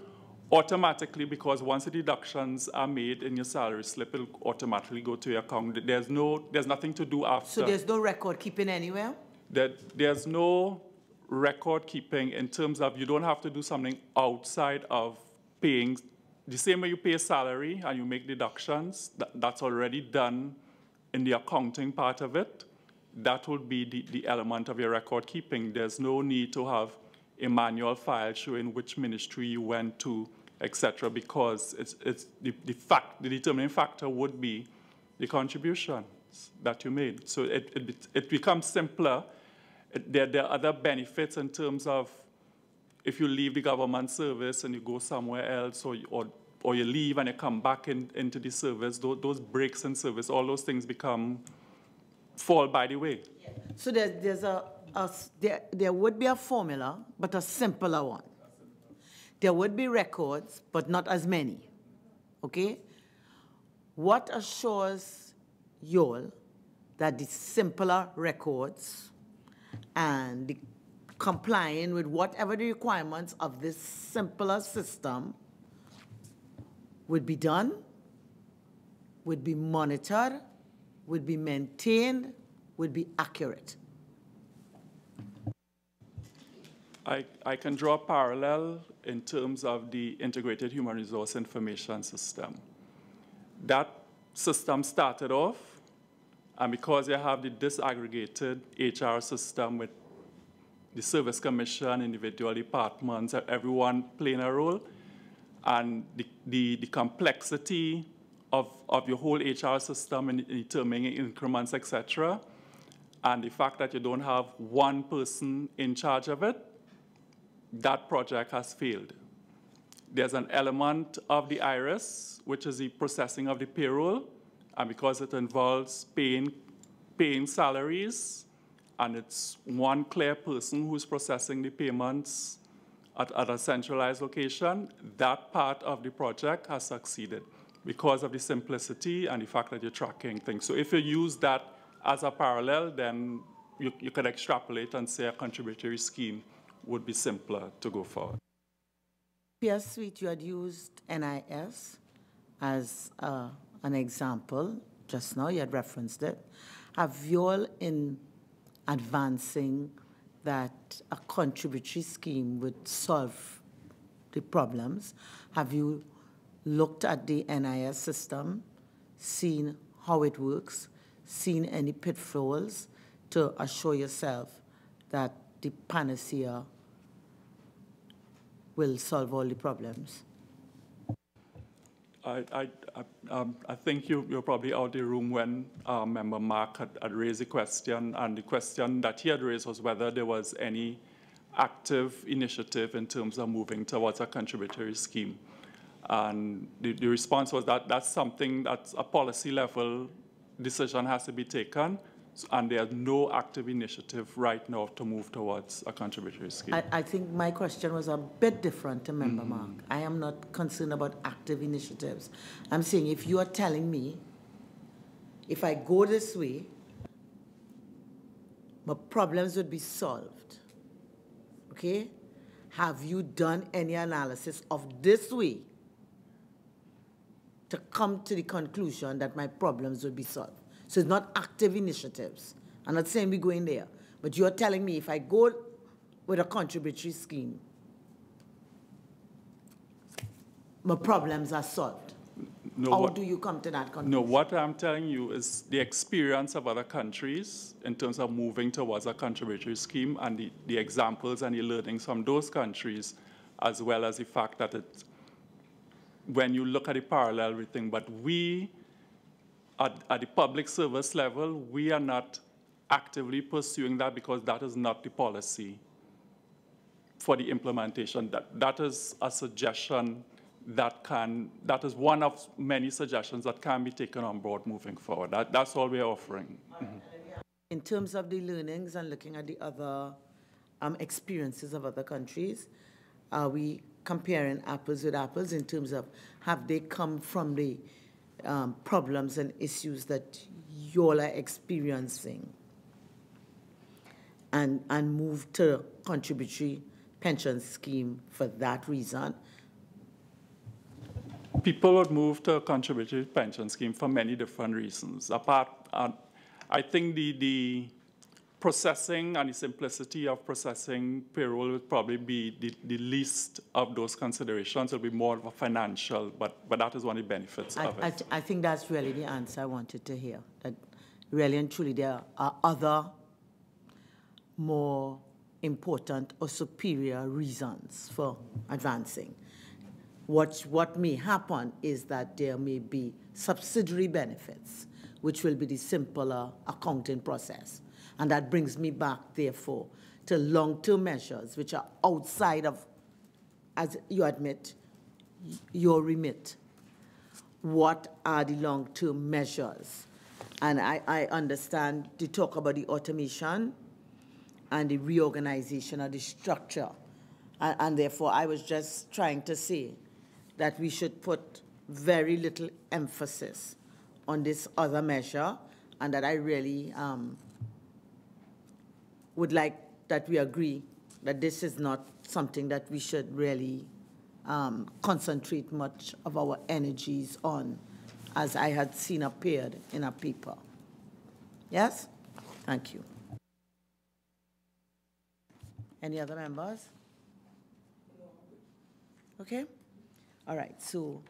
automatically, because once the deductions are made in your salary slip, it'll automatically go to your account. There's nothing to do after. So there's no record keeping anywhere? There's no record keeping in terms of you don't have to do something outside of paying. The same way you pay a salary and you make deductions, that's already done in the accounting part of it. That would be the element of your record keeping. There's no need to have a manual file showing which ministry you went to, etc., because it's the determining factor would be the contributions that you made. So it becomes simpler. There are other benefits in terms of if you leave the government service and you go somewhere else, or you leave and you come back into the service, those breaks in service, all those things fall by the way. So there would be a formula, but a simpler one. There would be records, but not as many. Okay? What assures you all that the simpler records and the complying with whatever the requirements of this simpler system would be done, would be monitored, would be maintained, would be accurate? I can draw a parallel in terms of the Integrated Human Resource Information System. That system started off, and because you have the disaggregated HR system with the Service Commission, individual departments, everyone playing a role, and the complexity of your whole HR system in determining increments, etc., and the fact that you don't have one person in charge of it, that project has failed. There's an element of the IRS, which is the processing of the payroll, and because it involves paying salaries, and it's one clear person who's processing the payments at a centralized location, that part of the project has succeeded because of the simplicity and the fact that you're tracking things. So if you use that as a parallel, then you could extrapolate and say a contributory scheme would be simpler to go forward. Pierre Sweet, you had used NIS as an example just now. You had referenced it. Have you all, in advancing that a contributory scheme would solve the problems, have you looked at the NIS system, seen how it works, seen any pitfalls to assure yourself that the panacea will solve all the problems. I think you're probably out of the room when Member Mark had raised the question, and the question that he had raised was whether there was any active initiative in terms of moving towards a contributory scheme. And the response was that that's something that's a policy level decision has to be taken, and there's no active initiative right now to move towards a contributory scheme. I think my question was a bit different to Member Mark. I am not concerned about active initiatives. I'm saying if you are telling me, if I go this way, my problems would be solved, okay? Have you done any analysis of this way to come to the conclusion that my problems would be solved? So it's not active initiatives. I'm not saying we're going there, but you're telling me if I go with a contributory scheme, my problems are solved. No, How do you come to that conclusion? No, what I'm telling you is the experience of other countries in terms of moving towards a contributory scheme, and the examples and the learnings from those countries, as well as the fact that when you look at the parallel everything, but we, at the public service level, we are not actively pursuing that because that is not the policy for the implementation. That is a suggestion that is one of many suggestions that can be taken on board moving forward. That's all we're offering. In terms of the learnings and looking at the other experiences of other countries, are we comparing apples with apples in terms of have they come from the problems and issues that you all are experiencing and move to contributory pension scheme for that reason? People would move to a contributory pension scheme for many different reasons. I think the processing and the simplicity of processing payroll would probably be the least of those considerations. It will be more of a financial, but that is one of the benefits of it. I think that's really the answer I wanted to hear, that really and truly there are other more important or superior reasons for advancing. What may happen is that there may be subsidiary benefits, which will be the simpler accounting process. And that brings me back, therefore, to long-term measures, which are outside of, as you admit, your remit. What are the long-term measures? And I understand the talk about the automation and the reorganization of the structure. And therefore, I was just trying to say that we should put very little emphasis on this other measure, and that I really would like that we agree that this is not something that we should really concentrate much of our energies on, as I had seen appeared in a paper. Yes? Thank you. Any other members? Okay. All right. So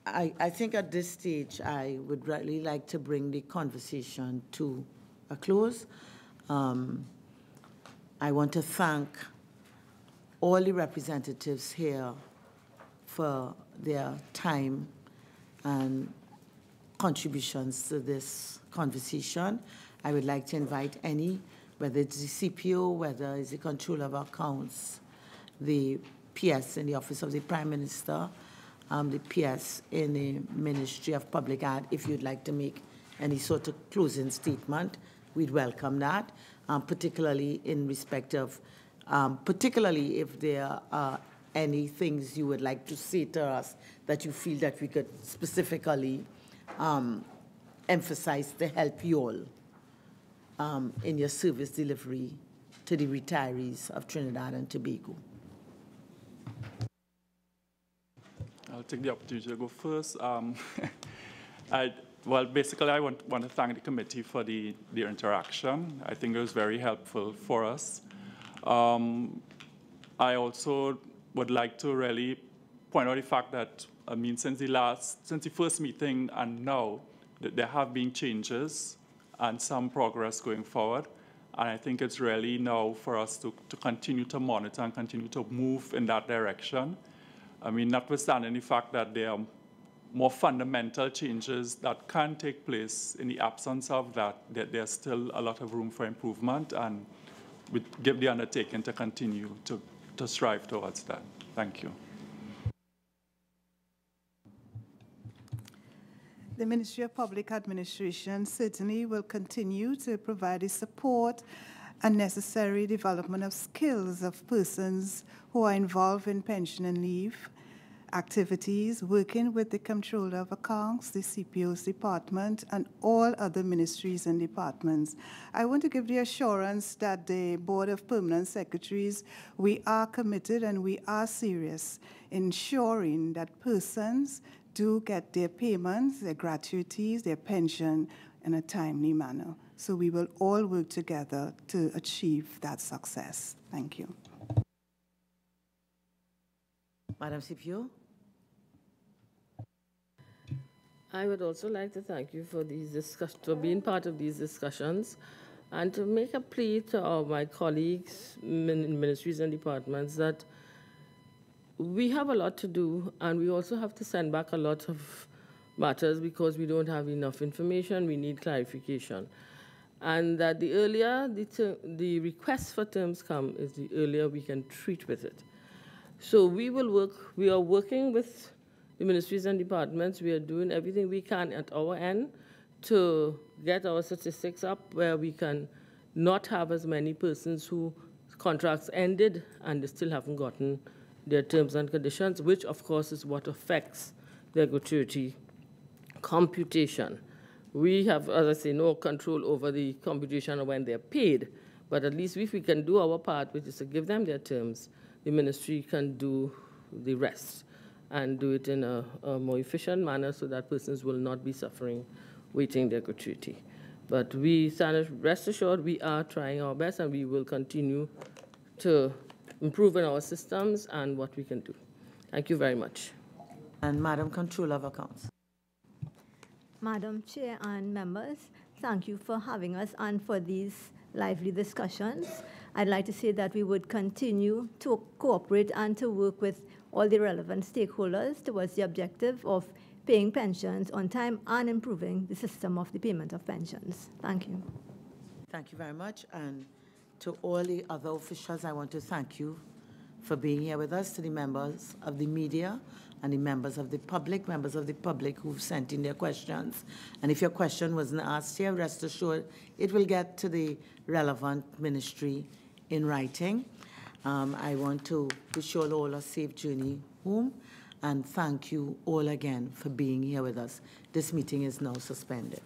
I think at this stage, I would really like to bring the conversation to a close. I want to thank all the representatives here for their time and contributions to this conversation. I would like to invite any, whether it's the CPO, whether it's the Controller of Accounts, the PS in the Office of the Prime Minister, the PS in the Ministry of Public Ad, if you'd like to make any sort of closing statement, we'd welcome that, particularly in respect of, particularly if there are any things you would like to say to us that you feel that we could specifically emphasize to help you all in your service delivery to the retirees of Trinidad and Tobago. I'll take the opportunity to go first. Well, basically, I want to thank the committee for their interaction. I think it was very helpful for us. I also would like to really point out the fact that, I mean, since the first meeting and now, there have been changes and some progress going forward. And I think it's really now for us to continue to monitor and continue to move in that direction. I mean, notwithstanding the fact that there are more fundamental changes that can take place in the absence of that, there's still a lot of room for improvement, and we give the undertaking to continue to strive towards that. Thank you. The Ministry of Public Administration certainly will continue to provide the support and necessary development of skills of persons who are involved in pension and leave activities, working with the Comptroller of Accounts, the CPO's department, and all other ministries and departments. I want to give the assurance that the Board of Permanent Secretaries, we are committed and we are serious in ensuring that persons do get their payments, their gratuities, their pension in a timely manner. So we will all work together to achieve that success. Thank you. Madam CPO. I would also like to thank you for for being part of these discussions, and to make a plea to all my colleagues in ministries and departments that we have a lot to do, and we also have to send back a lot of matters because we don't have enough information. We need clarification. And that the earlier the requests for terms come, is the earlier we can treat with it. So we are working with the ministries and departments. We are doing everything we can at our end to get our statistics up where we can not have as many persons whose contracts ended and they still haven't gotten their terms and conditions, which of course is what affects their gratuity computation. We have, as I say, no control over the computation of when they're paid, but at least if we can do our part, which is to give them their terms, the ministry can do the rest and do it in a more efficient manner so that persons will not be suffering waiting their gratuity. But rest assured, we are trying our best, and we will continue to improve in our systems and what we can do. Thank you very much. And Madam Comptroller of Accounts. Madam Chair and members, thank you for having us and for these lively discussions. I'd like to say that we would continue to cooperate and to work with all the relevant stakeholders towards the objective of paying pensions on time and improving the system of the payment of pensions. Thank you. Thank you very much. And to all the other officials, I want to thank you for being here with us, to the members of the media and the members of the public who've sent in their questions. And if your question wasn't asked here, rest assured it will get to the relevant ministry in writing. I want to wish you all a safe journey home, and thank you all again for being here with us. This meeting is now suspended.